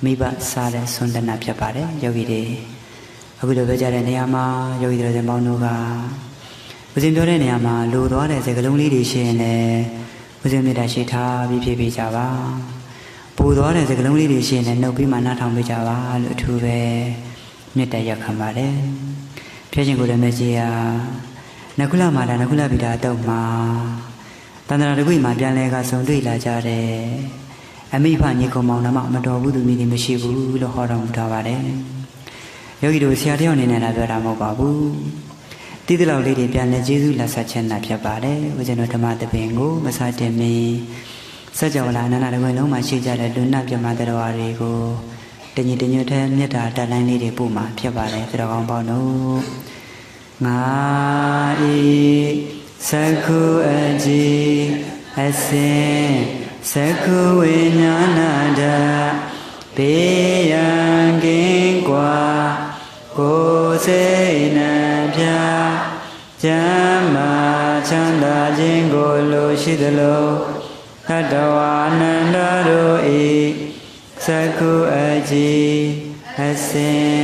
မိဘစားတဲ့ဆွမ်းတနာဖြစ်ပါတယ်ယောဂီတွေအခုလိုပြောကြတဲ့နေရာမှာယောဂီတွေပေါင်းတို့ကဦးဇင်းပြောတဲ့နေရာမှာလိုသွားတဲ့စကားလုံးလေးတွေရှိရင်လည်းဦးဇင်းမြတ်တာရှိထားပြီးဖြည့်ပေးကြပါပူသွားတဲ့စကားလုံးလေးတွေရှိရင်လည်းနှုတ်ပြီးမှနားထောင်ပေးကြပါလို့အထူးပဲမြတ်တာရက်ခံပါတယ်ဖြည့်ခြင်းကိုလည်းမကြီးရနကုလမာတာနကုလဗိဒါတုတ်မှာတန္တရာတကွေမှာပြန်လဲကဆုံတွေ့လာကြတယ်အမိဖညီကောင်မောင်နှမမတော်ဘူးသူမိတွေမရှိဘူးလို့ဟောတော်မူထားပါတယ်ယောဂီတို့ဆရာတယောက်အနေနဲ့လာပြောတာမဟုတ်ပါဘူးတိတိလောက်လေးတွေပြန်လဲကျေးဇူးလက်ဆက်ခြင်းသာဖြစ်ပါတယ်ဦးဇင်းတို့ဓမ္မသဘင်ကိုမစတင်မီစัจ java လာအနန္တတကွေလုံးမှာရှိကြတဲ့လူနာပြမတရားဝါတွေကိုတညီတညွတ်တဲ့မေတ္တာတက်လိုင်းလေးတွေပို့မှာဖြစ်ပါတယ်သတော်ကောင်းပေါင်းတို့ငါဤသက္ခုအကြည်အစင်သက္ခုဝိညာဏတဘေးရန်ကင်းကွာကိုယ်စိတ်နှပြကျမ်းမာချမ်းသာခြင်းကိုလိုရှိသလိုသတ္တဝါအနန္တတို့ဤသက္ခုအကြည်အစင်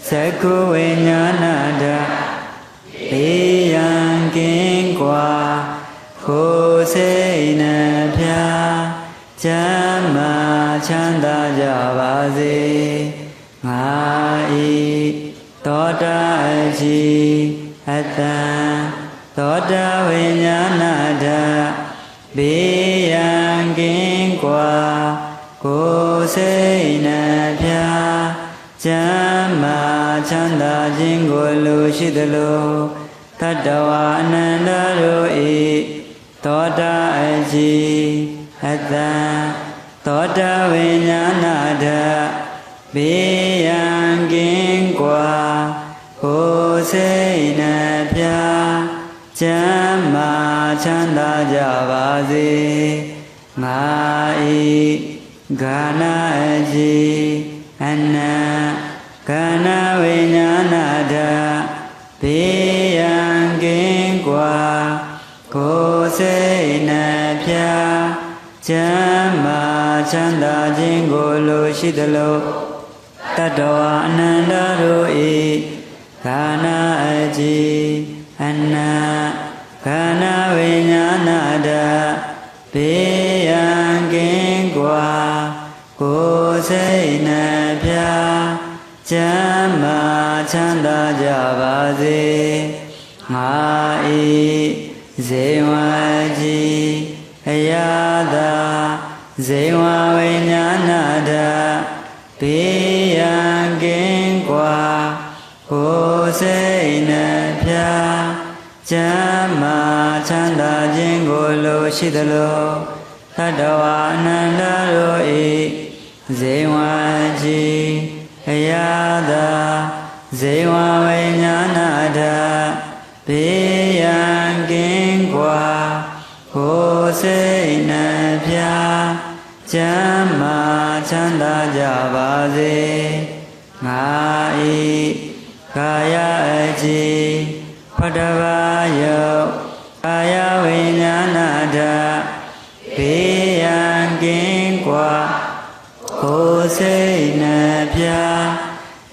သက္ခုဝိညာဏတဘေးရန်ကင်းကွာကိုယ်စိတ်နှပြကျမ်းမာချမ်းသာကြပါစေငါဤသောတာအကြည်အတံသောတာဝိညာဏတဘေးရန်ကင်းကွာကိုယ်စိတ်နှပြကျမ်းမာချမ်းသာခြင်းကိုလိုရှိသလိုသတ္တဝါအနန္တတို့ဤသောတာအကြည်အတံသောတာဝိညာဏတဘေးရန်ကင်းကွာကိုယ်စိတ်နှပြကျမ်းမာချမ်းသာကြပါစေငါဤဂာနအကြည်အနံဂာနဝိညာဏတဘေးရန်ကင်းကွာကိုယ်စိတ်နှပြကျမ်းမာချမ်းသာခြင်းကိုလိုရှိသလိုတတ္တဝါအနန္တတို့ဤဂာနအကြည်အနံဂာနဝိညာဏတဘေးရန်ကင်းကွာကိုယ်စိတ်နှပြကျမ်းမာချမ်းသာကြပါစေငါဤဇေဝကြည်အရာသာဇေဝဝိညာဏတဘေးရန်ကင်းကွာကိုယ်စိတ်နှပြကျမ်းမာချမ်းသာခြင်းကိုလိုရှိသလိုသတ္တဝါအနန္တတို့ဤဇေဝကြည်အရာသာဇေဝဝိညာဏတဘေးရန်ကင်းကွာကိုယ်စိတ်နှပြကျမ်းမာချမ်းသာကြပါစေငါဤကာယအကြည်ဖတ္တဗာယုကာယဝိညာဏတဘေးရန်ကင်းကွာကိုယ်စိတ်နှပြ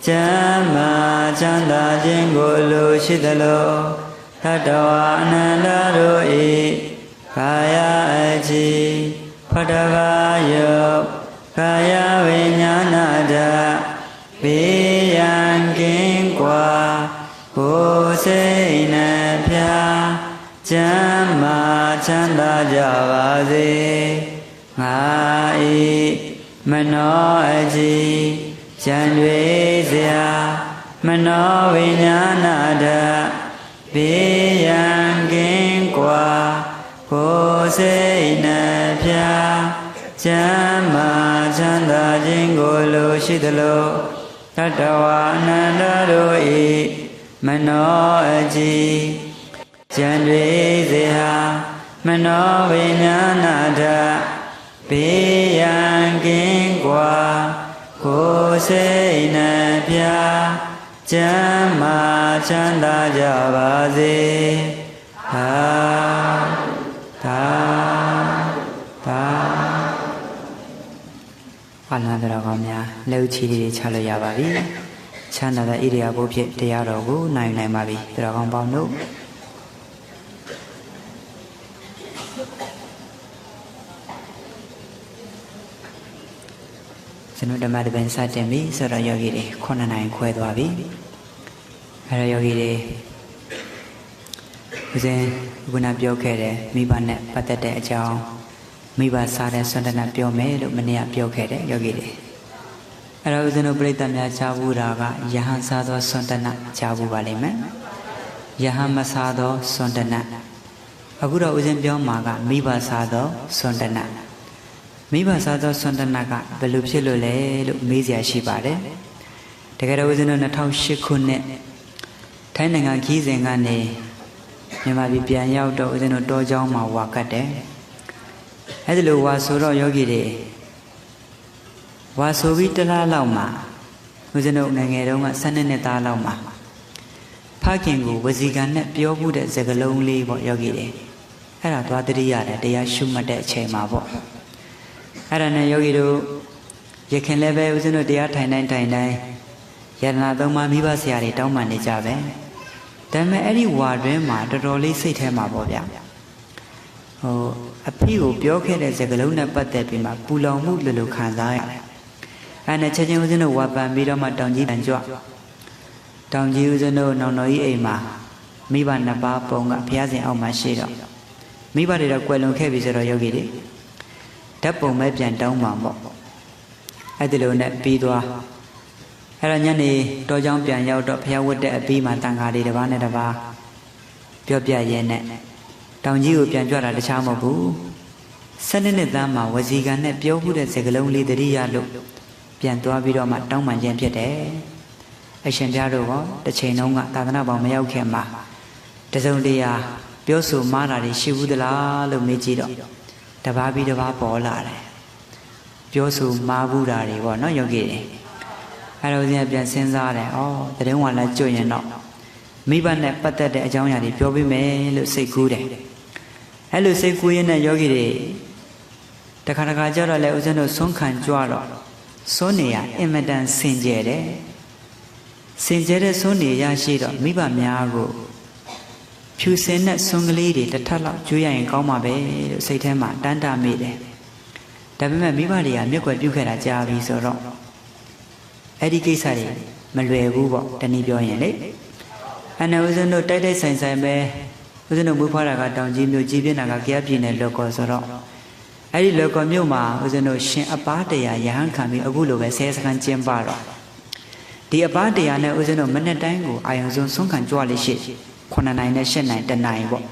ကျမ်းမာချမ်းသာခြင်းကိုလိုရှိသလိုသတ္တဝါအနန္တတို့ဤကာယအကြည်ဖတ္တဗာယုကာယဝိညာဏတဘေးရန်ကင်းကွာကိုယ်စိတ်နှပြကျမ်းမာချမ်းသာကြပါစေငါဤမနောအကြည်ဉာဏ်တွေစရာမနောဝိညာဏတဘေးရန်ကင်းကွာကိုယ်စိတ်နှပြကျမ်းမာချမ်းသာခြင်းကိုလိုရှိသလိုသတ္တဝါအနန္တတို့ဤမနောအကြည်ဉာဏ်တွေစရာမနောဝိညာဏတဘေးရန်ကင်းကွာကိုယ်စိတ်နှပြကျမ်းမာချမ်းသာကြပါစေသာသာသာ အာလန္တရာကောင်းများလက်ဦးချီလေးချလို့ရပါပြီချမ်းသာတဲ့ဣရိယာပုဖြစ်တရားတော်ကိုနိုင်ပါပြီတရားကောင်းပေါင်းတို့ကျွန်တော်ဓမ္မတပင်စတင်ပြီဆိုတော့ယောဂီတွေ9နိုင်ခွဲသွားပြီအဲ့တော့ယောဂီတွေဦးဇင်းခုနပြောခဲ့တယ်မိဘနဲ့ပတ်သက်တဲ့အကြောင်းမိဘစားတဲ့ဆွမ်းတနာပြောမယ်လို့မနေ့ကပြောခဲ့တယ်ယောဂီတွေအဲ့တော့ဦးဇင်းတို့ပြိဿများကြားဘူးတာကယဟန်စားသောဆွမ်းတနာကြားဘူးပါလိမ့်မယ်ယဟန်မစားသောဆွမ်းတနာအခုတော့ဦးဇင်းပြောမှာကမိဘစားသောဆွမ်းတနာမိဘစားသောဆွမ်းတနာကဘယ်လိုဖြစ်လို့လဲလို့မေးစရာရှိပါတယ်တကယ်တော့ဦးဇင်းတို့2008ခုနှစ်ထိုင်းနိုင်ငံခီးစဉ်ကနေမြန်မာပြည်ပြန်ရောက်တော့ဦးဇင်းတို့တောကျောင်းမှာဝါကတ်တယ်အဲ့ဒီလိုဝါဆိုတော့ယောဂီတွေဝါဆိုပြီးတစ်လားလောက်မှာဦးဇင်းတို့ငယ်ငယ်တုန်းက12နှစ်သားလောက်မှာဖခင်ကိုဝစီကံနဲ့ပြောမှုတဲ့စကားလုံးလေးပေါ့ယောဂီတွေအဲ့ဒါသွားတတိရတယ်တရားရှုမှတ်တဲ့အချိန်မှာပေါ့အဲ့ဒါနဲ့ယောဂီတို့ရခင်လည်းပဲဦးဇင်းတို့တရားထိုင်တိုင်းယတနာသုံးပါးမိဘဆရာတွေတောင်းပန်နေကြပဲဒါပေမဲ့အဲ့ဒီဝါတွင်းမှာတော်တော်လေးစိတ်ထဲမှာပေါ့ဗျာအဖေကိုပြောခဲ့တဲ့စကားလုံးနဲ့ပတ်သက်ပြီးမှပူလောင်မှုလိုခံစားရတယ်အဲ့နဲ့ချက်ချင်းဦးဇင်းတို့ဝါပန်ပြီးတော့မှတောင်ကြီးတန်ကြွတောင်ကြီးဦးဇင်းတို့နောင်တော်ကြီးအိမ်မှာမိဘနှစ်ပါးပုံကဘုရားရှင်အောက်မှာရှိတော့မိဘတွေတော့ကွယ်လွန်ခဲ့ပြီဆိုတော့ယောဂီတွေဓာတ်ပုံပဲပြန်တောင်းပါပေါ့အဲ့ဒီလိုနဲ့ပြီးသွားအဲ့တော့ညနေတောကျောင်းပြန်ရောက်တော့ဘုရားဝတ်တဲ့အပြီးမှာတန်ခါတွေတစ်ပါးနဲ့တစ်ပါးပြောပြရဲနဲ့တောင်ကြီးကိုပြန်ကြွတာတခြားမဟုတ်ဘူး12နှစ်သားမှာဝစီကံနဲ့ပြောမှုတဲ့စကားလုံးလေးတတိယလို့ပြန်သွားပြီးတော့မှတောင်းပန်ခြင်းဖြစ်တယ်အရှင်ဘုရားတို့ကတစ်ချိန်လုံးကသာသနာ့ဘောင်မရောက်ခင်မှာတစုံတရာပြောဆိုမှားတာတွေရှိဘူးသလားလို့မေးကြည့်တော့တပါးပြီးတပါးပေါ်လာတယ်ပြောဆိုမှားဘူးတာတွေပေါ့နော်ယောဂီတွေအဲ့တော့ဦးဇင်းပြန်စဉ်းစားတယ်တရင်ဝင်လာကြွရင်တော့မိဘနဲ့ပတ်သက်တဲ့အကြောင်းအရာတွေပြောပေးမယ်လို့စိတ်ကူးတယ်အဲ့လိုစိတ်ကူးရင်းနဲ့ယောဂီတွေတခါတခါကြတော့လေဦးဇင်းတို့ဆုံးခံကြွတော့စွန်းနေရအင်မတန်စင်ကြယ်တယ်စင်ကြယ်တဲ့စွန်းနေရရှိတော့မိဘများကိုဖြူစင်တဲ့စွန်းကလေးတွေတစ်ထပ်လောက်ကျွေးရရင်ကောင်းမှာပဲလို့စိတ်ထဲမှာတန်းတာမိတယ်ဒါပေမဲ့မိဘတွေကမျက်ွယ်ပြုတ်ခဲ့တာကြာပြီဆိုတော့အဲ့ဒီကိစ္စတွေမလွယ်ဘူးပေါ့တနည်းပြောရင်လေအဲ့နဲ့ဦးဇင်းတို့တိုက်ဆိုင်ပဲဦးဇင်းတို့မူဖွားတာကတောင်ကြီးမြို့ကြီးပြင်းတာကကြရပြည်နယ်လော်ကော်ဆိုတော့အဲ့ဒီလော်ကော်မြို့မှာဦးဇင်းတို့ရှင်အပားတရားရဟန်းခံပြီးအခုလိုပဲဆဲစခန်းကျင်းပတော့ဒီအပားတရားနဲ့ဦးဇင်းတို့မနေ့တိုင်းကိုအာယုံဆုံးခံကြွလိရှိ9နိုင်နဲ့10နိုင်10နိုင်ပေါ့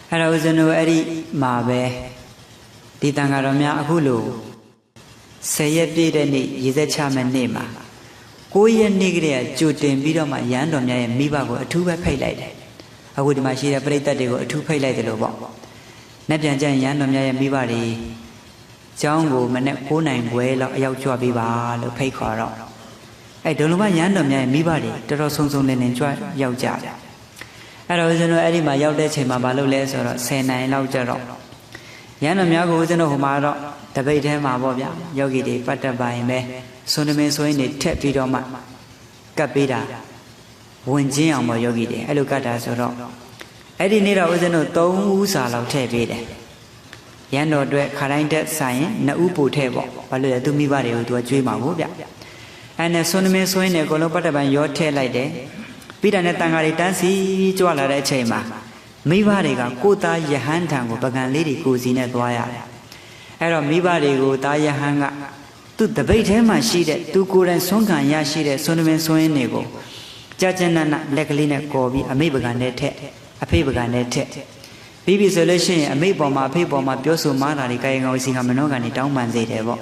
အဲ့တော့ဦးဇင်းတို့အဲ့ဒီမှာပဲဒီတန်ဃာတော်များအခုလို10ရက်ပြည့်တဲ့နေ့ရေစက်ချမဲ့နေ့မှာ9ရက်နေ့ကလေးကကြိုတင်ပြီးတော့မှရဟန်းတော်များရဲ့မိဘကိုအထူးပဲဖိတ်လိုက်တယ်အခုဒီမှာရှိတဲ့ပရိသတ်တွေကိုအထူးဖိတ်လိုက်တယ်လို့ပေါ့။နေ့ပြန်ကျရင်ရဟန်းတော်များရဲ့မိဘတွေကျောင်းကိုမနေ့9နိုင်ခွဲလောက်အရောက်ကြွပေးပါလို့ဖိတ်ခေါ်တော့အဲ့ဒုလုံးမရဟန်းတော်များရဲ့မိဘတွေတော်တော်ဆုံးလင်းလင်းကြွရောက်ကြတယ်။အဲ့တော့ဦးဇင်းတို့အဲ့ဒီမှာရောက်တဲ့ချိန်မှာမလုပ်လဲဆိုတော့10နိုင်လောက်ကြတော့ရဟန်းတော်များကိုဦးဇင်းတို့ဟိုမှာတော့တပိတ်ထဲမှာပေါ့ဗျာယောဂီတွေပတ်သက်ပါရင်ပဲစွန်းတမင်းဆိုရင်နေထက်ပြီးတော့မှကပ်ပေးတာဝင်ချင်းအောင်ပေါ့ယောဂီတွေအဲ့လိုကတ်တာဆိုတော့အဲ့ဒီနေ့တော့ဦးဇင်းတို့3ဦးစာလောက်ထည့်ပေးတယ်ရန်တော်အတွက်ခါတိုင်းတက်ဆိုင်ရင်2ဦးပို့ထည့်ပေါ့ဘာလို့လဲသူမိဘတွေကိုသူကကြွေးမှာကိုဗျအဲ့နဲ့စွန်းတမင်းဆိုရင်နေအကုန်လုံးပတ်သက်ပံရောထည့်လိုက်တယ်ပြီးတာနဲ့တန်ဃာတွေတန်းစီကြွလာတဲ့အချိန်မှာမိဘတွေကကိုသားယဟန်ထံကိုပကံလေးတွေကိုစီနဲ့သွားရတယ်အဲ့တော့မိဘတွေကိုသားယဟန်ကသူ့တပိတ်ထဲမှာရှိတဲ့သူကိုယ်တိုင်ဆွမ်းခံရရှိတဲ့စွန်းတမင်းစွန်းရင်းတွေကိုကြာကျနလက်ကလေးနဲ့ကော်ပြီးအမိပကံနဲ့ထက်အဖေပကံနဲ့ထက်ပြီးပြီဆိုလို့ရှိရင်အမိပေါ်မှာအဖေပေါ်မှာပြောဆိုမှားတာတွေကာယကံဝစီကမနောကံတွေတောင်းပန်စေတယ်ပေါ့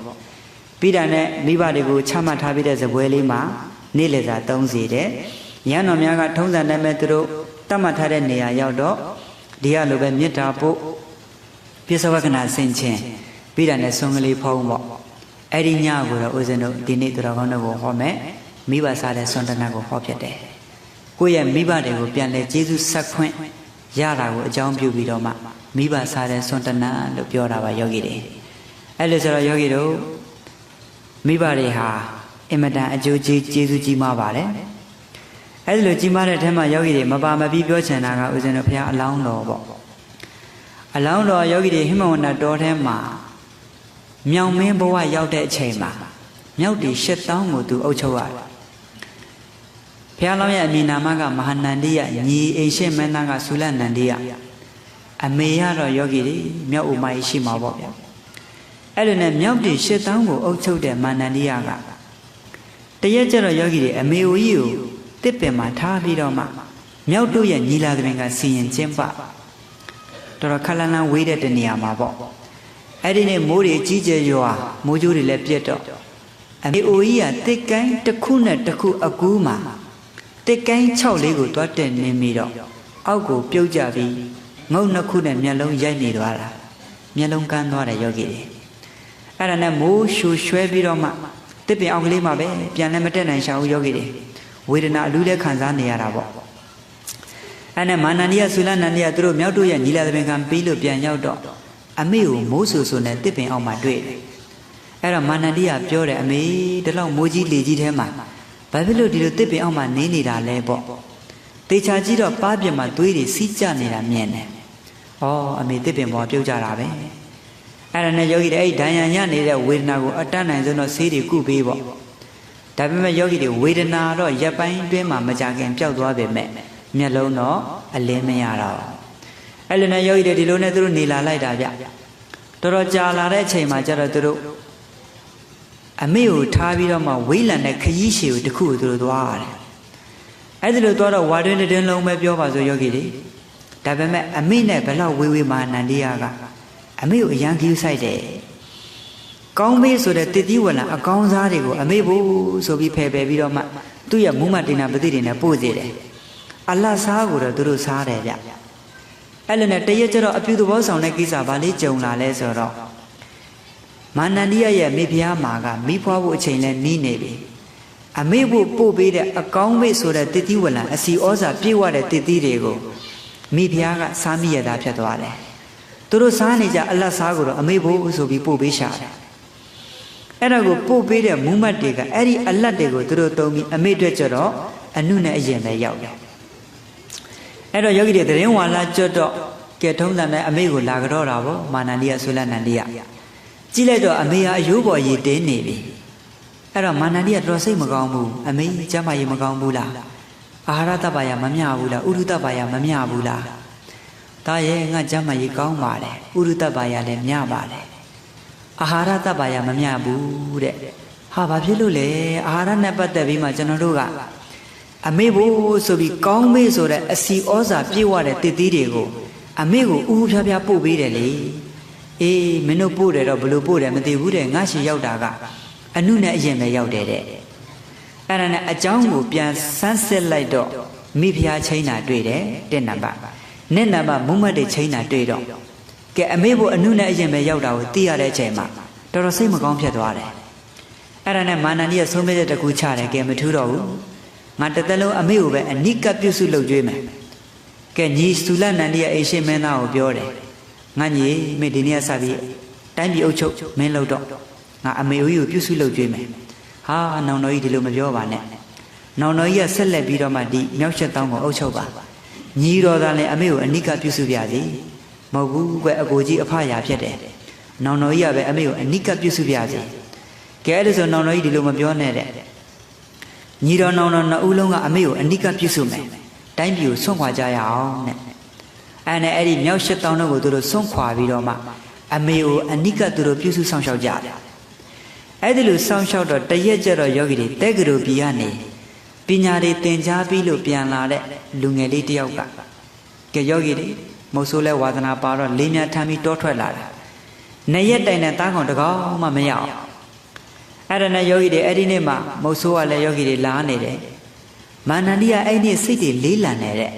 ပြီးတာနဲ့မိဘတွေကိုချမှတ်ထားပြီးတဲ့ဇပွဲလေးမှာနေ့လည်စာသုံးစေတယ်ရဟန်းတော်များကထုံးစံနဲ့မဲ့သူတို့တတ်မှတ်ထားတဲ့နေရာရောက်တော့ဒီကလိုပဲမေတ္တာပို့ပြစ္ဆဝကနာဆင်ခြင်းပြီးတာနဲ့ဆွန်ကလေးဖုံးပေါ့အဲ့ဒီညကိုတော့ဦးဇင်းတို့ဒီနေ့တော်ကောင်းတို့ကိုဟောမယ်မိဘစားတဲ့ဆွန်တနာကိုဟောဖြစ်တယ်ကိုယ့်ရဲ့မိဘတွေကိုပြန်လဲကျေးဇူးဆက်ခွင့်ရတာကိုအကြောင်းပြုပြီးတော့မှမိဘစားတဲ့ဆွန်တနာလို့ပြောတာပါယောဂီတွေအဲ့လိုဆိုတော့ယောဂီတို့ မိဘတွေဟာအင်မတန်အကျိုးကျေးဇူးကြီးမားပါတယ်အဲ့ဒီလိုကြီးမားတဲ့အထက်မှာယောဂီတွေမပါမပြီးပြောချင်တာကဦးဇင်းတို့ဘုရားအလောင်းတော်ပေါ့အလောင်းတော်ယောဂီတွေဟိမဝန္တတော်ထဲမှာမြောင်မင်းဘဝရောက်တဲ့အချိန်မှာမြောက်တီ8000ကိုသူအုပ်ချုပ်ရတယ်ဘုရားလောင်းရဲ့အမည်နာမကမဟာနန္ဒီယညီအိမ်ရှိမင်းသားကသုလနန္ဒီယအမေရတော့ယောဂီတွေမြောက်ဥမာရှိမှာပေါ့ဗျာအဲ့လိုနဲ့မြောက်တီ8000ကိုအုပ်ချုပ်တဲ့မာနန္ဒီယကတရက်ကျတော့ယောဂီတွေအမေဦးကြီးကိုတစ်ပင်မှာထားပြီးတော့မှမြောက်တို့ရဲ့ညီလာသမင်ကစီရင်ကျင်းပတော်တော်ခလန်းလန်းဝေးတဲ့တနေရာမှာပေါ့အဲ့ဒီနေ့မိုးတွေကြီးကျယ်ရွာမိုးကြိုးတွေလည်းပြတ်တော့အမေဦးကြီးကတစ်ကိုင်းတစ်ခုနဲ့တစ်ခုအကူးမှာတစ်ကိုင်း6လေးကိုတွားတက်နေပြီးတော့အောက်ကိုပြုတ်ကြပြီးငုံနှစ်ခုနဲ့မျက်လုံးရိုက်နေသွားတာမျက်လုံးကန်းသွားတယ်ယောဂီတွေအဲ့ဒါနဲ့မိုးရှူရွှဲပြီးတော့မှတစ်ပင်အောက်ကလေးမှာပဲပြန်လည်းမတက်နိုင်ရှာဘူးယောဂီတွေဝေဒနာအလူးလည်းခံစားနေရတာပေါ့အဲ့နဲ့မာနန္ဒီယသုလနန္ဒီယသူတို့မြောက်တို့ရဲ့ညီလာသဘင်ကပြီးလို့ပြန်ရောက်တော့အမေကိုမိုးဆူဆူနဲ့တစ်ပင်အောက်မှာတွေ့တယ်အဲ့တော့မာနန္ဒီယပြောတယ်အမေဒီလောက်မိုးကြီးလေကြီးထဲမှာဘာဖြစ်လို့ဒီလိုတစ်ပင်အောက်မှာနေနေတာလဲပေါ့တေချာကြီးတော့ပါးပြမှာသွေးတွေစီးကျနေတာမြင်တယ်ဩအမေတစ်ပင်ပေါ်ပြုတ်ကြတာပဲအဲ့ဒါနဲ့ယောဂီတွေအဲ့ဒဏ်ရာရနေတဲ့ဝေဒနာကိုအတတ်နိုင်ဆုံးတော့ဆေးတွေကုပေးပေါ့ဒါပေမဲ့ယောဂီတွေဝေဒနာတော့ရပ်ပိုင်းတွင်းမှာမကြခင်ပျောက်သွားပေမဲ့မျက်လုံးတော့အလင်းမရတော့အဲ့လိုနဲ့ယောဂီတွေဒီလိုနဲ့သူတို့နေလာလိုက်တာဗျတော်တော်ကြာလာတဲ့အချိန်မှာကျတော့သူတို့အမေကိုထားပြီးတော့မှဝေးလံတဲ့ခရီးရှည်ကိုတခုကိုသူတို့သွားရတယ်အဲ့ဒီလိုသွားတော့ဝါတွင်းတွင်းလုံးပဲပြောပါဆိုယောဂီတွေဒါပေမဲ့အမေနဲ့ဘလောက်ဝေးဝေးမှာနန္ဒီယာကအမေကိုအရန်ကြီးဆိုင်တယ်ကောင်းမေးဆိုတဲ့တတိဝလံအကောင်းစားတွေကိုအမေဖို့ဆိုပြီးဖယ်ပြီးတော့မှသူ့ရဲ့မူမတိနာပတိတွေနဲ့ပို့စေတယ်အလတ်စားကိုတော့သူတို့စားတယ်ဗျအဲ့လိုနဲ့တရက်ကျတော့အပြုသဘောဆောင်တဲ့ကိစ္စဘာလေးကြုံလာလဲဆိုတော့မာနန္ဒီယရဲ့မိဖုရားမာကမိဖွားဖို့အချိန်လဲနီးနေပြီအမေဖို့ပို့ပေးတဲ့အကောင်းမေးဆိုတဲ့တတိဝလံအစီဩဇာပြေဝတဲ့တတိတွေကိုမိဖုရားကစားမိရတာဖြစ်သွားတယ်သူတို့စားနေကြအလတ်စားကိုတော့အမေဖို့ဆိုပြီးပို့ပေးရှာတယ်အဲ့ဒါကိုပို့ပေးတဲ့မူမတ်တွေကအဲ့ဒီအလတ်တွေကိုသူတို့သုံးပြီးအမေအတွက်ကြတော့အနုနဲ့အရင်ပဲရောက်တယ်အဲ့တော့ယောဂီတွေသတင်းဝါလာကျွတ်တော့ကဲထုံးစံနဲ့အမေကိုလာကြတော့တာပေါ့မာနန္ဒီယသုလနန္ဒီယကြည့်လိုက်တော့အမေဟာအယိုးပေါ်ရည်တင်းနေပြီအဲ့တော့မာနန္ဒီယတော်စိတ်မကောင်းဘူးအမေကျမ်းမာရေးမကောင်းဘူးလားအာဟာရတပ္ပယမမျှဘူးလားဥရုတပ္ပယမမျှဘူးလားဒါရဲ့ငါကျမ်းမာရေးကောင်းပါတယ်ဥရုတပ္ပယလည်းမျှပါတယ်အာဟာရတပ္ပယမမျှဘူးတဲ့ဟာဘာဖြစ်လို့လဲအာဟာရနဲ့ပတ်သက်ပြီးမှကျွန်တော်တို့ကအမေဖို့ဆိုပြီးကောင်းမေးဆိုတဲ့အစီဩဇာပြေဝတဲ့တစ်သီးတွေကိုအမေကိုဥဥဖြားဖြားပို့ပေးတယ်လေအေးမင်းတို့ပို့တယ်တော့ဘလို့ပို့တယ်မသိဘူးတဲ့ငါရှိရောက်တာကအနုနဲ့အရင်ပဲရောက်တယ်တဲ့အဲ့ဒါနဲ့အကြောင်းကိုပြန်ဆန်းစစ်လိုက်တော့မိဖုရားချိန်တာတွေ့တယ်တဲ့နံပါတ်နဲ့နံပါတ်မုံမတ်တဲ့ချိန်တာတွေ့တော့ကဲအမေဖို့အနုနဲ့အရင်ပဲရောက်တာကိုသိရတဲ့အချိန်မှာတော်တော်စိတ်မကောင်းဖြစ်သွားတယ်အဲ့ဒါနဲ့မာနန္ဒီရဲ့ဆုံးဖြတ်ချက်တစ်ခုချတယ်ကဲမထူးတော့ဘူးငါတသက်လုံးအမေကိုပဲအနိကပြုစုလုပ်ကြွေးမယ်ကဲညီသုလနန္ဒီရဲ့အိရှင်မင်းသားကိုပြောတယ်ငါညီမေဒီနေ့ကစပြီးတိုင်းပြည်အုပ်ချုပ်မင်းလုပ်တော့ငါအမေဦးကိုပြုစုလုပ်ကြွေးမယ်ဟာနောင်တော်ကြီးဒီလိုမပြောပါနဲ့နောင်တော်ကြီးကဆက်လက်ပြီးတော့မှဒီမြောက်ချက်တောင်းကိုအုပ်ချုပ်ပါညီတော်သားလည်းအမေကိုအနိကပြုစုပြစီမဟုတ်ဘူးကွအကိုကြီးအဖရာဖြစ်တယ်နောင်တော်ကြီးကပဲအမေကိုအနိကပြုစုပြစီကဲအဲ့ဒါဆိုနောင်တော်ကြီးဒီလိုမပြောနဲ့တဲ့ညီတော်နောင်တော်နှစ်ဦးလုံးကအမေကိုအနိကပြုစုမယ်တိုင်းပြည်ကိုဆွန့်ခွာကြရအောင်တဲ့အဲ့နဲ့အဲ့ဒီမြောက်ရှစ်တောင်းတို့ကိုသူတို့ဆွန့်ခွာပြီးတော့မှအမေကိုအနိကသူတို့ပြုစုဆောင်ရှောက်ကြတယ်အဲ့ဒီလိုဆောင်ရှောက်တော့တရက်ကျတော့ယောဂီတွေတဲကလူပြည်ကနေပညာတွေသင်ကြားပြီးလို့ပြန်လာတဲ့လူငယ်လေးတယောက်ကကဲယောဂီတွေမဟုတ်ဆိုးလဲဝါသနာပါတော့လေးများထမ်းပြီးတောထွက်လာတယ်နှစ်ရက်တိုင်နဲ့တားကောင်တကောင်မှမရအောင်အဲ့ဒါနဲ့ယောဂီတွေအဲ့ဒီနေ့မှမဟုတ်ဆိုးကလည်းယောဂီတွေလာနေတယ်မာနန္ဒီကအဲ့ဒီစိတ်တွေလေးလံနေတဲ့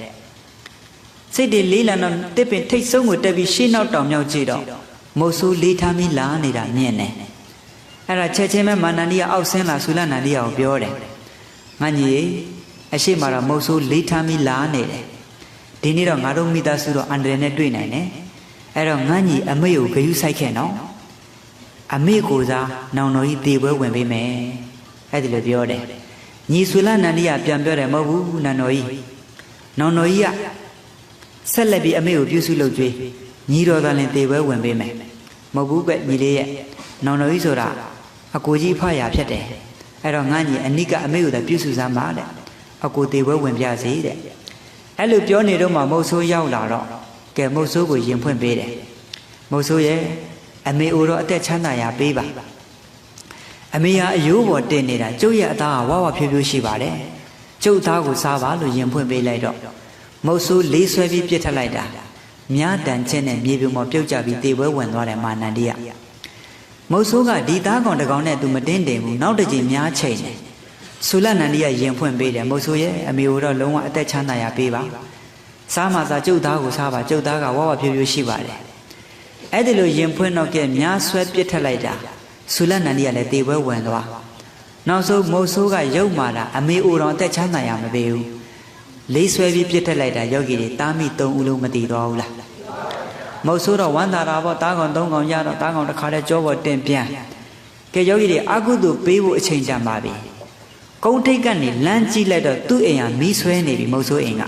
စိတ်တွေလေးလံတော့တစ်ပင်ထိတ်ဆုံးကိုတက်ပြီးရှေးနောက်တောင်မြောက်ကြည့်တော့မဟုတ်ဆိုးလေးထားပြီးလာနေတာမြင်တယ်အဲ့ဒါချက်ချင်းပဲမာနန္ဒီကအောက်ဆင်းလာသုလနန္ဒီကိုပြောတယ်ငါညီအရှိမတော့မဟုတ်ဆိုးလေးထားပြီးလာနေတယ်ဒီနေ့တော့ငါတို့မိသားစုတော့အန္တရာယ်နဲ့တွေ့နိုင်တယ်အဲ့တော့ငါညီအမေကိုဂယုစိုက်ခဲ့နော် အမေကိုစားနောင်တော်ကြီးတေပွဲဝင်ပေးမယ်အဲ့ဒီလိုပြောတယ်ညီဆွေလနန္ဒီကပြန်ပြောတယ်မဟုတ်ဘူးနန္တော်ကြီးနောင်တော်ကြီးကဆက်လက်ပြီးအမေကိုပြုစုလုပ်ကြွေးညီတော်သာလင်တေပွဲဝင်ပေးမယ်မဟုတ်ဘူးပဲညီလေးရဲ့နောင်တော်ကြီးဆိုတာအကိုကြီးဖရာဖြစ်တယ်အဲ့တော့ငါညီအနိကအမေကိုသာပြုစုစမ်းပါတဲ့အကိုတေပွဲဝင်ပြစေတဲ့အဲ့လိုပြောနေတော့မှမုတ်ဆိုးရောက်လာတော့ကဲမုတ်ဆိုးကိုရင်ဖွင့်ပေးတယ်မုတ်ဆိုးရဲ့အမေအိုတော့အသက်ချမ်းသာရာပေးပါအမေဟာအယိုးပေါ်တင်နေတာကျုပ်ရဲ့အသားကဝါဝဖြိုးဖြိုးရှိပါတယ်ကျုပ်သားကိုစားပါလို့ရင်ဖွင့်ပေးလိုက်တော့မုတ်ဆိုးလေးဆွဲပြီးပြစ်ထလိုက်တာမြားတန်ချင်းနဲ့မြေပြင်ပေါ်ပြုတ်ကျပြီးတေပွဲဝင်သွားတယ်မာနန္ဒီကမုတ်ဆိုးကဒီသားကောင်တကောင်နဲ့သူမတင်းတင်ဘူးနောက်တစ်ကြိမ်မြားချိန်တယ်ဆူလနန္ဒီကရင်ဖွင့်ပေးတယ်မုတ်ဆိုးရဲ့အမေကိုတော့လုံးဝအသက်ချမ်းသာရာပေးပါစားမှစားကျုပ်သားကိုစားပါကျုပ်သားကဝါဝဖြိုးဖြိုးရှိပါတယ်အဲ့ဒီလိုရင်ဖွင့်တော့ကဲမြားဆွဲပြစ်ထလိုက်တာဆူလနန္ဒီကလည်းတေပွဲဝင်သွားနောက်ဆုံးမုတ်ဆိုးကရုပ်မာတာအမေအိုတော်အသက်ချမ်းသာရာမပေးဘူးလေးဆွဲပြီးပြစ်ထလိုက်တာယောဂီတွေတားမိ3ဦးလုံးမတည်သွားဘူးလားမုတ်ဆိုးတော့ဝမ်းသာတာပေါ့တားကောင်3ကောင်ရတော့တားကောင်တစ်ခါတည်းကြောပေါ်တင်ပြန်ကဲယောဂီတွေအကုသို့ပေးဖို့အချိန်ကြပါပြီကုန်းထိတ်ကနေလမ်းကြည့်လိုက်တော့သူ့အိမ်ဟာမီးဆွဲနေပြီမုတ်ဆိုးအိမ်က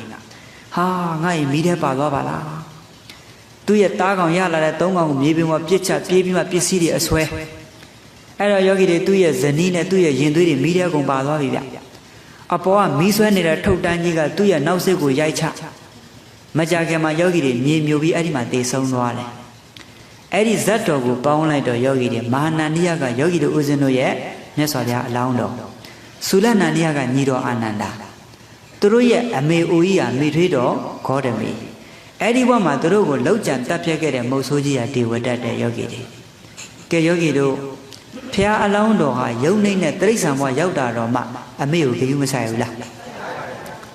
ဟာငါ့အိမ်မီးထဲပါသွားပါလားသူ့ရဲ့တားကောင်ရလာတဲ့3ကောင်ကိုမြေပြင်ပေါ်ပြစ်ချပြေးပြီးမှပစ္စည်းတွေအဆွဲအဲ့တော့ယောဂီတွေသူ့ရဲ့ဇနီးနဲ့သူ့ရဲ့ရင်သွေးတွေမီးထဲကုန်ပါသွားပြီဗျအပေါ်ကမီးဆွဲနေတဲ့ထုတ်တန်းကြီးကသူ့ရဲ့နောက်စစ်ကိုရိုက်ချမကြခင်မှာယောဂီတွေမြေမြူပြီးအဲ့ဒီမှာတေဆုံးသွားတယ်အဲ့ဒီဇတ်တော်ကိုပေါင်းလိုက်တော့ယောဂီတွေမဟာနန္ဒီယကယောဂီတို့ဦးဇင်းတို့ရဲ့မြတ်စွာဘုရားအလောင်းတော်ဆူလနန္ဒီယကညီတော်အာနန္ဒာသူတို့ရဲ့အမေအိုကြီးဟာမိထွေးတော်ဂေါတမီအဲ့ဒီဘက်မှာသူတို့ကိုလောက်ကြံတက်ပြက်ခဲ့တဲ့မုတ်ဆိုးကြီးဟာတေဝတတ်တဲ့ယောဂီတွေကဲယောဂီတို့ဖះအလောင်းတော်ဟာယုံနေနဲ့တိရစ္ဆာန်ဘဝရောက်တာတော့မှအမေကိုဂရုမစိုက်ဘူးလား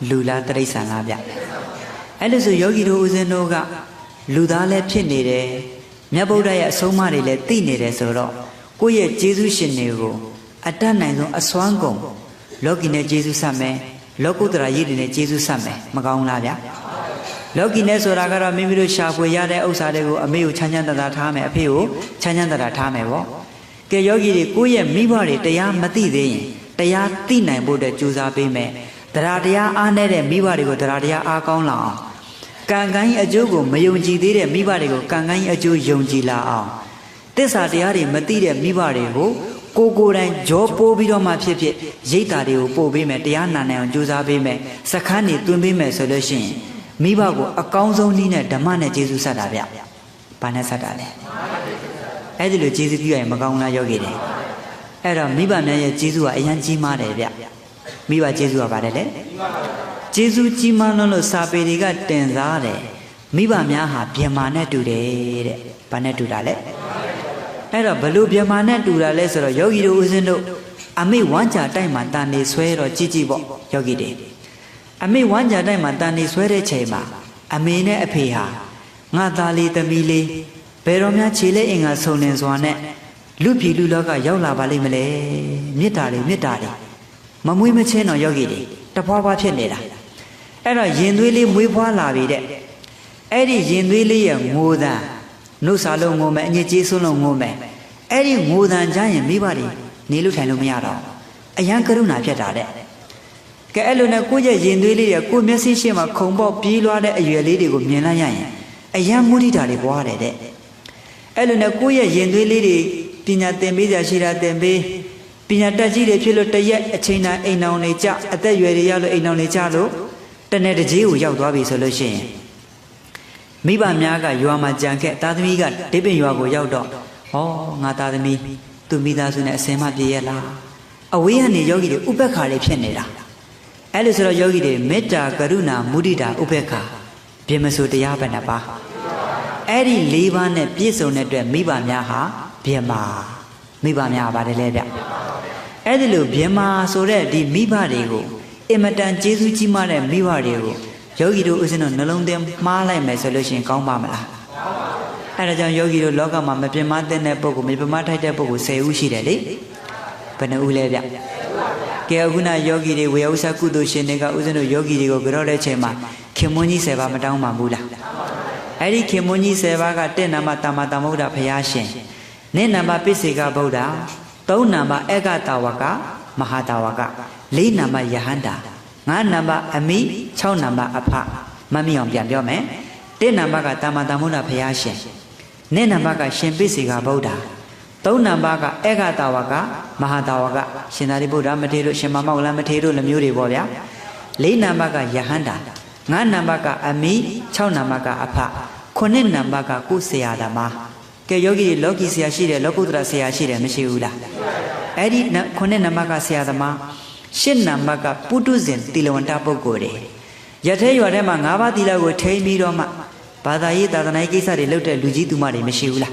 လူလားတိရစ္ဆာန်လားဗျအဲ့ဒါဆိုယောဂီတို့ဦးဇင်းတို့ကလူသားလည်းဖြစ်နေတယ်မြတ်ဗုဒ္ဓရဲ့အဆုံးအမတွေလည်းသိနေတယ်ဆိုတော့ကိုယ့်ရဲ့ကျေးဇူးရှင်တွေကိုအတတ်နိုင်ဆုံးအစွမ်းကုန်လောကီနဲ့ကျေးဇူးဆက်မယ်လောကုတ္တရာရည်တွေနဲ့ကျေးဇူးဆက်မယ်မကောင်းလားဗျလောကီနဲ့ဆိုတာကတော့မိမိတို့ရှာဖွေရတဲ့ဥစ္စာတွေကိုအမေကိုချမ်းချမ်းသာသာထားမယ်အဖေကိုချမ်းချမ်းသာသာထားမယ်ပေါ့ကဲယောဂီတွေကိုယ့်ရဲ့မိဘတွေတရားမသိသေးရင်တရားသိနိုင်ဖို့အတွက်ကြိုးစားပေးမယ်တရားတရားအားနေတဲ့မိဘတွေကိုတရားတရားအားကောင်းလာအောင်ကံကံကြီးအကျိုးကိုမယုံကြည်သေးတဲ့မိဘတွေကိုကံကံကြီးအကျိုးယုံကြည်လာအောင်သစ္စာတရားတွေမသိတဲ့မိဘတွေကိုကိုယ်တိုင်ကြောပိုးပြီးတော့မှဖြစ်ဖြစ်ရိတ်တာတွေကိုပို့ပေးမယ်တရားနာနိုင်အောင်ကြိုးစားပေးမယ်စခန်းတွေတွင်ပေးမယ်ဆိုလို့ရှိရင်မိဘကိုအကောင်းဆုံးနည်းနဲ့ဓမ္မနဲ့ကျေးဇူးဆက်တာဗျ။ဘာနဲ့ဆက်တာလဲ။အဲ့ဒီလိုကျေးဇူးပြုရရင်မကောင်းလားယောဂီတွေ။အဲ့တော့မိဘများရဲ့ကျေးဇူးကအရန်ကြီးမားတယ်ဗျ။မိဘကျေးဇူးကပါတယ်လေ။ကျေးဇူးကြီးမားလို့စာပေတွေကတင်စားတယ်။မိဘများဟာဗြဟ္မာနဲ့တူတယ်တဲ့။ဘာနဲ့တူတာလဲ။အဲ့တော့ဘလို့ဗြဟ္မာနဲ့တူတာလဲဆိုတော့ယောဂီတို့ဦးဇင်းတို့အမေဝမ်းကြာတိုက်မှာတန်နေဆွဲတော့ကြည်ကြည်ပေါ့ယောဂီတွေအမေဝမ်းကြာတိုက်မှာတန်နေဆွဲတဲ့ချိန်မှာအမေနဲ့အဖေဟာငါသားလေးသမီးလေးဘယ်တော့မှခြေလက်အင်္ဂါဆုံလင်စွာနဲ့လူပြည်လူလောကရောက်လာပါလိမ့်မလဲမေတ္တာလေးမမွေးမချင်းတော့ယောဂီတွေတဖွာဖွာဖြစ်နေတာအဲ့တော့ရင်သွေးလေးမွေးဖွားလာပြီတဲ့အဲ့ဒီရင်သွေးလေးရဲ့ငိုတန်နှုတ်စာလုံးငိုမယ်အညစ်ကြေးဆုံးလုံးငိုမယ်အဲ့ဒီငိုတန်ကြရင်မိဘတွေနေလို့ထိုင်လို့မရတော့အယံကရုဏာဖြစ်တာတဲ့ကဲအဲ့လိုနဲ့ကိုယ့်ရဲ့ရင်သွေးလေးတွေကိုမျက်စိရှေ့မှာခုံပေါက်ပြေးလွှားတဲ့အရွယ်လေးတွေကိုမြင်လိုက်ရရင်အယံမုဒိတာတွေပွားတယ်တဲ့အဲ့လိုနဲ့ကိုယ့်ရဲ့ရင်သွေးလေးတွေပညာသင်ပေးကြရှိတာသင်ပေးပညာတတ်ကြီးတွေဖြစ်လို့တရက်အချိန်တိုင်းအိမ်အောင်နေကြအသက်ရွယ်တွေရောက်လို့အိမ်အောင်နေကြလို့တနေ့တကြီးကိုရောက်သွားပြီဆိုလို့ရှိရင်မိဘများကရွာမှာကြံခဲ့သားသမီးကဒီပင်ရွာကိုရောက်တော့ဟောငါသားသမီးသူမိသားစုနဲ့အစင်မပြေရလားအဝေးကနေယောဂီတွေဥပ္ပခါတွေဖြစ်နေတာအဲ့လိုဆိုတော့ယောဂီတွေမေတ္တာကရုဏာမုဒိတာဥပ္ပခါပြင်မဆိုတရားပဲနှစ်ပါးအဲ့ဒီ၄ပါးနဲ့ပြည့်စုံတဲ့အတွက်မိဘများဟာဗြဟ္မာမိဘများပါတယ်လေဗျအဲ့ဒီလိုဗြဟ္မာဆိုတဲ့ဒီမိဘတွေကိုအင်မတန်ကျေးဇူးကြီးမားတဲ့မိဘတွေကိုယောဂီတို့ဦးဇင်းတို့နှလုံးသွင်းမှားလိုက်မယ်ဆိုလို့ရှိရင်ကောင်းပါမလားအဲ့ဒါကြောင့်ယောဂီတို့လောကမှာမပြင်းမတဲ့ပုဂ္ဂိုလ်မပြင်းမထိုက်တဲ့ပုဂ္ဂိုလ်10ဦးရှိတယ်လေဘယ်နှဦးလဲဗျကဲအခုနယောဂီတွေဝေယဥ္စာကုသိုလ်ရှင်တွေကဦးဇင်းတို့ယောဂီတွေကိုကြောတဲ့ချိန်မှာခင်မွန်းကြီး10ပါးမတောင်းပါဘူးလားအဲ့ဒီခင်မွန်းကြီး10ပါးကတဲ့နာမတမ္မာသမ္ဗုဒ္ဓဘုရားရှင် Nen nama Pisika Buddha, Tau nama Ega Tawaka, Mahatawaka, Li nama Yahanda, Ngan nama Ami, Chow nama Apa, Mami on Biame, De Namaga Tamadamuna Payashin, Nen Namaga Shin Pisika Buddha, Tau Namaga Ega Tawaka, Mahatawaka, Shinari Buddha Material, Shimamala Material, the Muri Warrior, Li Namaga Yahanda, Ngan Namaga Ami, Chow Namaga Apa, Konen Namaga Kusiadama. Ke yogi logi siya shire lokutra siya shire meshiula. Edi na kone namaka siya dama shin namaka putuzin tilawanta pokore. Yate yore ma ngaba tilago thay miro ma badayi dadanai kisari lote luji tumari meshiula.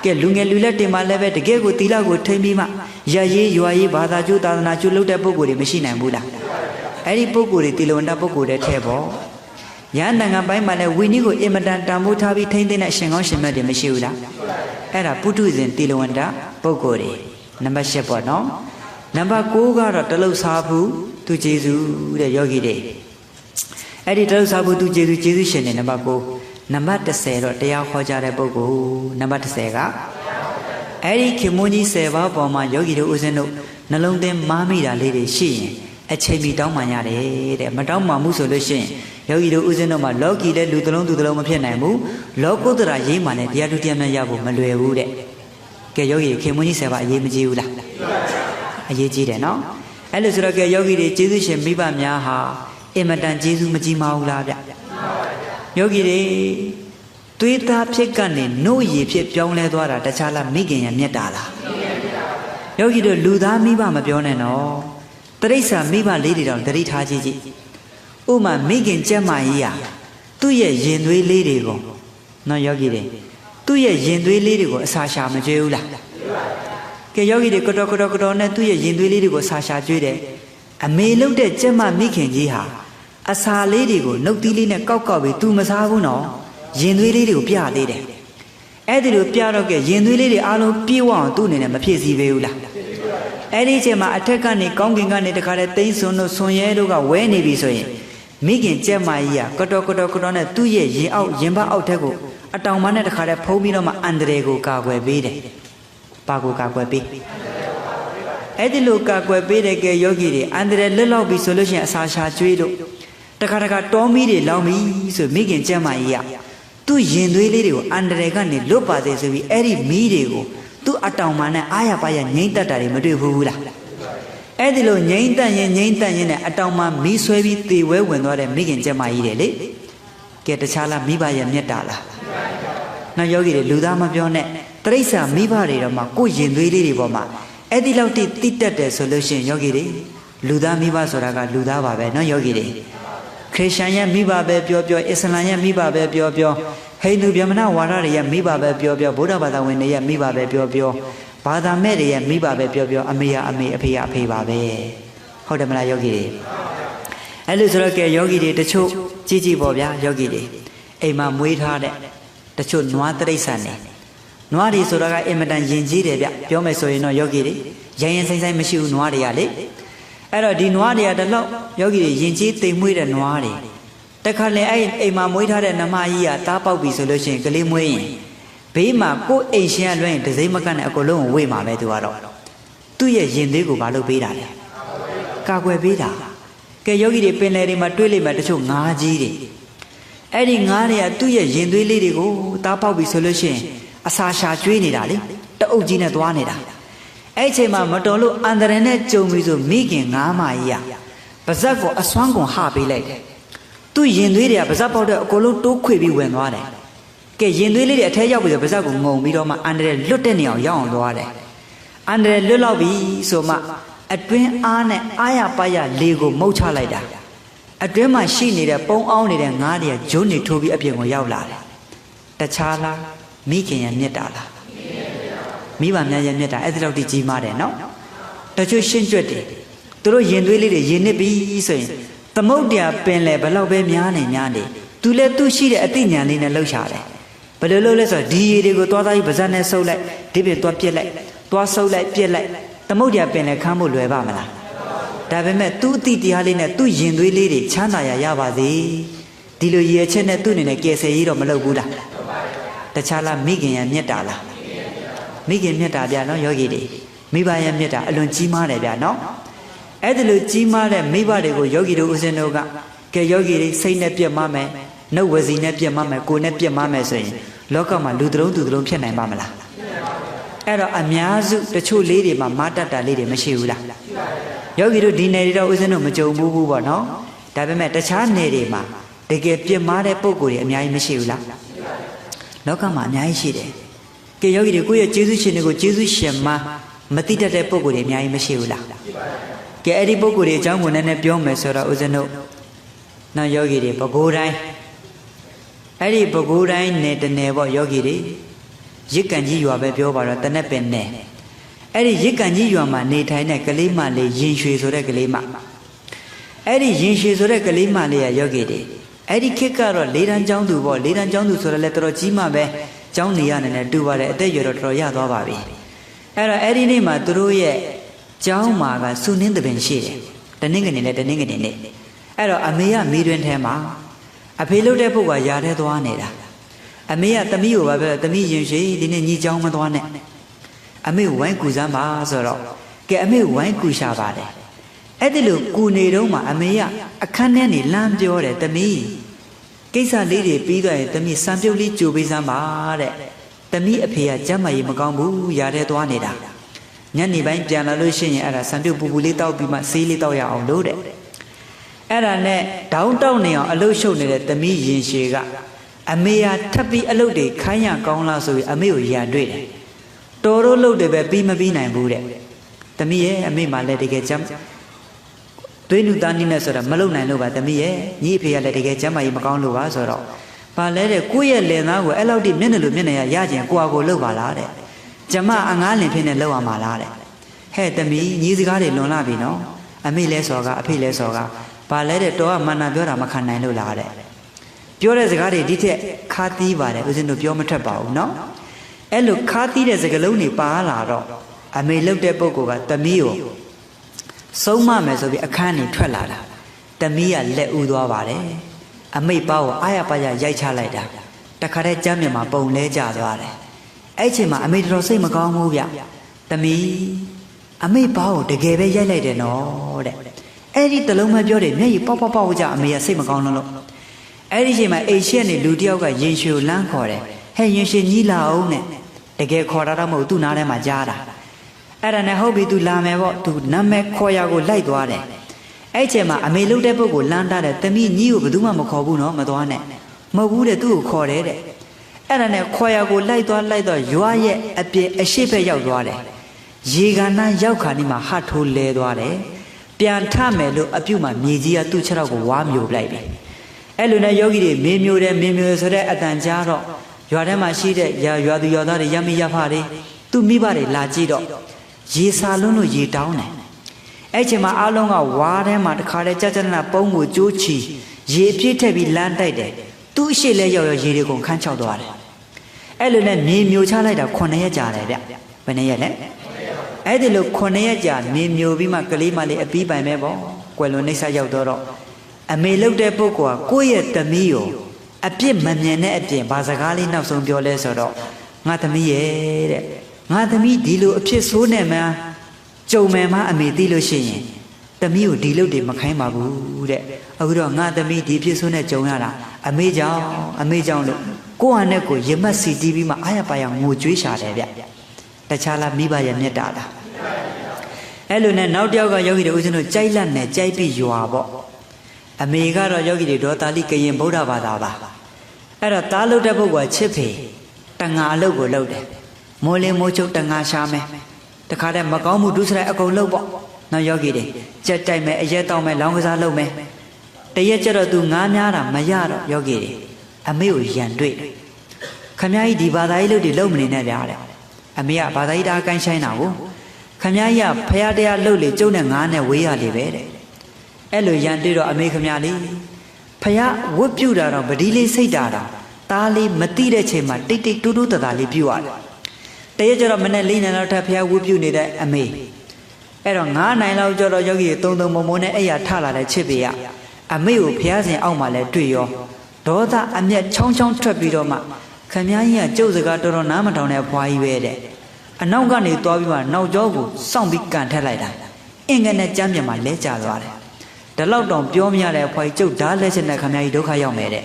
Ke lunge lula tema lebe te gego tilago thay mima yayi yuayi badaju dadanachu lote pokore meshina mula. Edi pokore tilawanta pokore thebo. Yandanga by Male, Winigo, Imadan, Tamutabi, Taintin at Shangon Shima de Meshula. Era Putuzin, Tilawanda, Pokore. Number Shepherd, no? Number Koga or Talo Sabu to Jesu, the Yogi Day. Editor Sabu to Jesu Shen in Nabako. Number the Sero, Tea Hojare Bogo, number the Sega. Edi Kimuni Seva, Boma, Yogi Uzeno, Nalong them Mamida Lady Shin. A chemi down my yard, Madame Mamusolution. Yogi Uzenoma, Loki, let Lutalon to the Loma Pianamu, Loco the Rajiman, the Adutiana Yabu, Malue. Kayogi, Kimuni Seva, Yemijiula. A Yejide, no? Elisraka Yogi, the Jesus and Biba Miaha, Emadan Jesus Majima Ulaga. Yogi, Twitter Pekani, no ye Pip John Ledwara, the Chala Migin and Yadala. Yogi, the Luda Miba Mabioneno. Teresa Miba lady on the Ritaji. Uma Migin Jamaya. 2 years Yendwe lady go. No Yogi. 2 years Yendwe lady go, Sasha Majula. Kayogi de Kotokodokodon, 2 years Yendwe lady go, Sasha Jude. A may look at Gemma Mikin Jiha. A sa lady go, no dealing a cocoa 2 Masavuno. Yendwe lady go, Pia lady. Edilu Piaroke, Yendwe lady Alo P1 doing a Pizzi Veula. Edi Gemma attackani, Kongingani the Karatain no Sonyeruga, when he be so. Migin Gemaya, Kotokodokodon, 2 years ye out, Yemba Outego, a town man at the Kara Pobinoma Andrego Kagwe Bede. Pago Kagwe Be. Edilu Kagwe Bede Yogi, Andre Lillobi solution Sasha Judo. The Karaka Tommy, Lomi, so Migin Gemaya. 2 Yendue, Andregani, Lupa, they say, Edi Midigo. 2 Atamana, Ayapaya, Nita, Madhula. Edilo, Nata, Atama, Miswebi, the way when not a Migin Jamai. Get a chala, Miba, and Netala. Now Yogi, Ludama Bionet, Teresa, Miba, Maku, Yendue, Boma. Ediloti, Tita, solution, Yogi. Luda Miba Soraga, Ludava, no Yogi. Krishanya Miba, Bebio, Isalanya Miba, Bebio. Hey, Nubiamana, Wararia, Miba, Bebio, Buddha, when they are Miba, Bebio, Pada Media, Miba, Bebio, Amia, Apia, Pibabe. Hodamana Yogi. Elisraka Yogi, the Chu, Gigi Bobia, Yogi. Ema Muid the Chu Nuatri Sane. Nuari Soraga, Emadan Jinji, Yome Soino Yogi, Jayan Sai Mishu Nuariale. Era di Nuaria the law, Yogi, Jinji, they Muid and Nuari. The Kale a Mamuita and Namaya, Tapa be solution, Kalimway. Payma, go Asian rain, the Zamakan a colon, way my Meduaro. 2 years Yendigo Balu Bida. Kagwe Bida. Kayogi de Penleri Matuli Matachu, Naji. Adding Aria 2 years Yendui go, Tapa be solution, a Sasha Trinidad, the Ojina Duanida. Echema Matolo under a net Jomizo, Migan Namaya. Bazako, a swango happy leg. 2 Yenduria, Bazapo, Colo, 2 Quibi when water. Get Yenduili a tell with the Bazago, Midoma, under a Lutania, young water. Under a Lulabi, so ma, a twin Anne, Ayapaya, Lego, Mocha like that. A dream machine need a bone only than Nadia, Johnny to be a young Yaula. The Chala, Miki and Netala. Miva Neta, as of the Gimade, no? The Jushin Jetty. Through Yenduili, Yenibi, saying. The Modia Penle below Bemiani Yandi, to let 2 sheet at Tinan in a low shade. But the lowest are D. Go to the Bazana so like, David to Pielek, to so like Pielek, the Modia Penle Cambo Luevamana. David met 2 Titi Halina, 2 Yendui lady, Chana Yavadi, Dilo Yechene Tun in a case a year of Malaguda. The Chala Migin and Netala. မိခင်မြတ်တာဗျာနော်ယောဂီတွေမိဘရဲ့မြတ်တာအလွန်ကြီးမားတယ်ဗျာနော်အဲ့ဒီလိုကြီးမားတဲ့မိဘတွေကိုယောဂီတို့ဦးဇင်းတို့ကကဲယောဂီတွေစိတ်နဲ့ပြတ်မမယ်နှုတ်ဝစီနဲ့ပြတ်မမယ်ကိုယ်နဲ့ပြတ်မမယ်ဆိုရင်လောကမှာလူတစ်လုံးသူတစ်လုံးဖြစ်နိုင်ပါမလားအဲ့တော့အများစုတချို့လေးတွေမှာမာတတ်တာလေးတွေမရှိဘူးလားယောဂီတို့ဒီနယ်တွေတော့ဦးဇင်းတို့မကြုံဘူးပေါ့နော်ဒါပေမဲ့တခြားနယ်တွေမှာတကယ်ပြတ်မာတဲ့ပုံကိုယ်တွေအများကြီးမရှိဘူးလားလောကမှာအများကြီးရှိတယ်ကဲယောဂီတွေကိုယ့်ရဲ့ကျေးဇူးရှင်တွေကိုကျေးဇူးရှင်မှာမတိတတ်တဲ့ပုံကိုယ်တွေအများကြီးမရှိဘူးလားကဲအဲ့ဒီပုံကိုယ်တွေအကြောင်းကိုနည်းနည်းပြောမယ်ဆိုတော့ဦးဇင်းတို့နောက်ယောဂီတွေပဲခူးတိုင်းအဲ့ဒီပဲခူးတိုင်းနယ်တနယ်ပေါ့ယောဂီတွေရစ်ကန်ကြီးရွာပဲပြောပါတော့တနက်ပင်နယ်အဲ့ဒီရစ်ကန်ကြီးရွာမှာနေထိုင်တဲ့ကလေးမလေးရင်ရွှေဆိုတဲ့ကလေးမအဲ့ဒီရင်ရွှေဆိုတဲ့ကလေးမလေးကယောဂီတွေအဲ့ဒီခေတ်ကတော့လေးတန်းကျောင်းသူပေါ့လေးတန်းကျောင်းသူဆိုတော့လည်းတော်တော်ကြီးမှပဲကျောင်းနေရနေတယ်တူပါတယ်အသက်ရွယ်တော့တော်တော်ရသွားပါပြီအဲ့တော့အဲ့ဒီနေ့မှာသူတို့ရဲ့ကျောင်းမှာကစုနှင်းသဘင်ရှိတယ်တနင်္ဂနွေနဲ့တနင်္ဂနွေနေ့အဲ့တော့အမေကမိတွင်ထဲမှာအဖေလှုပ်တဲ့ပုဂ္ဂိုလ်ကຢာထဲသွားနေတာအမေကသမီးကိုပါပဲသမီးရင်ရွှေဒီနေ့ညီကျောင်းမသွားနဲ့အမေဝိုင်းကူစမ်းပါဆိုတော့ကဲအမေဝိုင်းကူရှာပါတယ်အဲ့ဒီလိုကူနေတော့မှအမေကအခန်းထဲနေလမ်းပြောတယ်သမီးကိစ္စလေးတွေပြီးသွားရင်သမီးစံပြုတ်လေးကြိုပေးစမ်းပါတဲ့သမီးအဖေကကျမ်းမာရေးမကောင်းဘူးຢာထဲသွားနေတာညနေပိုင်းပြန်လာလို့ရှိရင်အဲ့ဒါစံပြုတ်ပူပူလေးတောက်ပြီးမှဆေးလေးတောက်ရအောင်လို့တဲ့အဲ့ဒါနဲ့တောင်းတောက်နေအောင်အလုတ်ရှုပ်နေတဲ့သမီးရင်ရှည်ကအမေဟာထပ်ပြီးအလုတ်တွေခိုင်းရကောင်းလားဆိုပြီးအမေကိုရန်တွေ့တယ်တော်တို့လုတ်တွေပဲပြီးမပြီးနိုင်ဘူးတဲ့သမီးရဲ့အမေမှလည်းတကယ်ကျမ်းသွေးနုသားနည်းနဲ့ဆိုတော့မလုတ်နိုင်လို့ပါသမီးရဲ့ညီအဖေကလည်းတကယ်ကျမ်းမာရေးမကောင်းလို့ပါဆိုတော့ပါလဲတဲ့ကိုယ့်ရဲ့လင်သားကိုအဲ့လောက်ထိမျက်နှာလိုမျက်နှာရကျင်ကိုယ့်အကိုလုတ်ပါလားတဲ့ကျမအငားလင်ဖြစ်နေလောက်ရမှာလားတဲ့ဟဲ့သမီးညီစကားတွေလွန်လာပြီနော်အမေလဲစော်ကအဖေလဲစော်ကဘာလဲတဲ့တော်ကမန္တပြောတာမခံနိုင်လို့လားတဲ့ပြောတဲ့စကားတွေဒီထက်ခါသီးပါတယ်ဦးဇင်းတို့ပြောမထက်ပါဘူးနော်အဲ့လိုခါသီးတဲ့စကားလုံးတွေပါလာတော့အမေလှုပ်တဲ့ပုဂ္ဂိုလ်ကသမီးကိုဆုံးမမယ်ဆိုပြီးအခန်းနေထွက်လာတာသမီးကလက်ဦးသွားပါတယ်အမိတ်ပါကိုအာရပါရရိုက်ချလိုက်တာတခါတည်းကျမ်းမြေမှာပုံလဲကျသွားတယ်အဲ့ချိန်မှာအမေတော်စိတ်မကောင်းဘူးဗျသမီးအမိတ်ပါကိုတကယ်ပဲရိုက်လိုက်တယ်နော်တဲ့အဲ့ဒီတလုံးမပြောတယ်မျက်ရည်ပေါက်ပေါက်ပေါက်ကြအမေကစိတ်မကောင်းလို့အဲ့ဒီချိန်မှာအိမ်ရှက်နေလူတယောက်ကရင်ရွှေလမ်းခေါ်တယ်ဟဲ့ရင်ရွှေကြီးလာအောင်နဲ့တကယ်ခေါ်တာတော့မဟုတ်သူ့နားထဲမှာကြားတာအဲ့ဒါနဲ့ဟုတ်ပြီ तू လာမယ်ပေါ့ तू နာမည်ခေါ်ရကိုလိုက်သွားတယ်အဲ့ချိန်မှာအမေလှုပ်တဲ့ပုဂ္ဂိုလ်လမ်းတားတယ်သမီးညီကိုဘယ်သူမှမခေါ်ဘူးနော်မသွားနဲ့မဟုတ်ဘူးတဲ့သူ့ကိုခေါ်တယ်တဲ့အဲ့ဒါနဲ့ခေါ်ရကိုလိုက်သွားရွာရဲ့အပြင်အရှိဘက်ရောက်သွားတယ်ရေကနာရောက်ခါနေမှာဟတ်ထိုးလဲသွားတယ်ပြန်ထမယ်လို့အပြုတ်မှာမြေကြီးကသူ့ခြေထောက်ကိုဝါမျိုးလိုက်ပြီအဲ့လိုနဲ့ယောဂီတွေမင်းမျိုးတယ်ဆိုတဲ့အတန်ကြားတော့ရွာထဲမှာရှိတဲ့ရွာသူရွာသားတွေရမီရဖတွေသူ့မိဘတွေလာကြည့်တော့ရေစာလွန်းလို့ရေတောင်းတယ်အဲ့ချိန်မှာအားလုံးကဝါထဲမှာတခါတည်းကြနာပုံးကိုကြိုးချီရေပြည့်ထက်ပြီးလမ်းတိုက်တယ်သူ့အရှိလဲရောက်ရေတွေကိုခန်းချောက်သွားတယ်အဲ့လိုနဲ့မြေမျိုးချလိုက်တာ9ရက်ကြာတယ်ဗျဘယ်နှရက်လဲအဲ့ဒီလို9ရက်ကြာမြေမျိုးပြီးမှကလေးမလေးအပီးပိုင်ပဲပေါ့ကွယ်လွန်နှိမ့်ဆက်ရောက်တော့အမေလှုပ်တဲ့ပုဂ္ဂိုလ်ကကိုယ့်ရဲ့သမီးကိုအပြစ်မမြင်တဲ့အပြင်ဘာစကားလေးနောက်ဆုံးပြောလဲဆိုတော့ငါသမီးရဲ့တဲ့ငါသမီးဒီလိုအဖြစ်ဆိုးနေမှကြုံမယ်မအမေသိလို့ရှိရင်သမီးကိုဒီလုပ်တွေမခိုင်းပါဘူးတဲ့အခုတော့ငါသမီးဒီဖြစ်ဆိုးနဲ့ကြုံရတာအမေကြောင့်လို့ကိုယ့်ဟာနဲ့ကိုယ်ရမတ်စီတီးပြီးမှအာရပါရငိုကြွေးရှာတယ်ဗျတခြားလားမိဘရဲ့မြတ်တာလားအဲ့လိုနဲ့နောက်တစ်ယောက်ကယောဂီတွေဦးဇင်းတို့ကြိုက်လက်နဲ့ကြိုက်ပြီးရွာပေါ့အမေကတော့ယောဂီတွေဒေါတာလိကရင်ဗုဒ္ဓဘာသာပါအဲ့တော့သားလုပ်တဲ့ပုဂ္ဂိုလ်ကချစ်ဖေတငါအလုပ်ကိုလုပ်တယ်မိုးလင်းမိုးချုပ်တငါရှာမယ်တခါတည်းမကောင်းမှုဒုစရိုက်အကုန်လုပ်ပေါ့နောက်ယောဂီတွေကြက်တိုက်မယ်အရက်တောက်မယ်လောင်းကစားလုပ်မယ်တရက်ကျတော့သူငားများတာမရတော့ယောဂီတွေအမေကိုရန်တွေ့ခမကြီးဒီဘာသာရေးလုပ်တွေလုပ်မနေနဲ့ဗျာတဲ့အမေကဘာသာရေးတာအကိုင်းဆိုင်တာကိုခမကြီးကဖရာတရားလုပ်လေကျုံနဲ့ငားနဲ့ဝေးရလေပဲတဲ့အဲ့လိုရန်တွေ့တော့အမေခမလေးဖရာဝတ်ပြုတာတော့ဗတိလေးစိတ်တာတော့သားလေးမတိတဲ့ချိန်မှာတိတ်တိတ်တူးတူးတသားလေးပြုရတယ်တရက်ကျတော့မနဲ့၄နိုင်လောက်ထပ်ဖျားဝူးပြုနေတဲ့အမေအဲ့တော့9နိုင်လောက်ကျတော့ယောဂီသုံးမုံနဲ့အဲ့ရထလာတဲ့ချစ်ပေရအမေကိုဖျားစဉ်အောက်မှာလဲတွေ့ရောဒေါသအမျက်ချောင်းချောင်းထွက်ပြီးတော့မှခမည်းကြီးကကျုပ်စကားတော်တော်နားမထောင်တဲ့ဖွားကြီးပဲတဲ့ အနောက်ကနေသွားပြီးမှနောက်ကျောကိုစောင့်ပြီးကန်ထက်လိုက်တာအင်္ဂနဲ့ကြမ်းပြန်မှလဲကျသွားတယ်ဒါလောက်တောင်ပြောမရတဲ့အဖွာကျုပ်ဓာလက်ချက်နဲ့ခမကြီးဒုက္ခရောက်မယ်တဲ့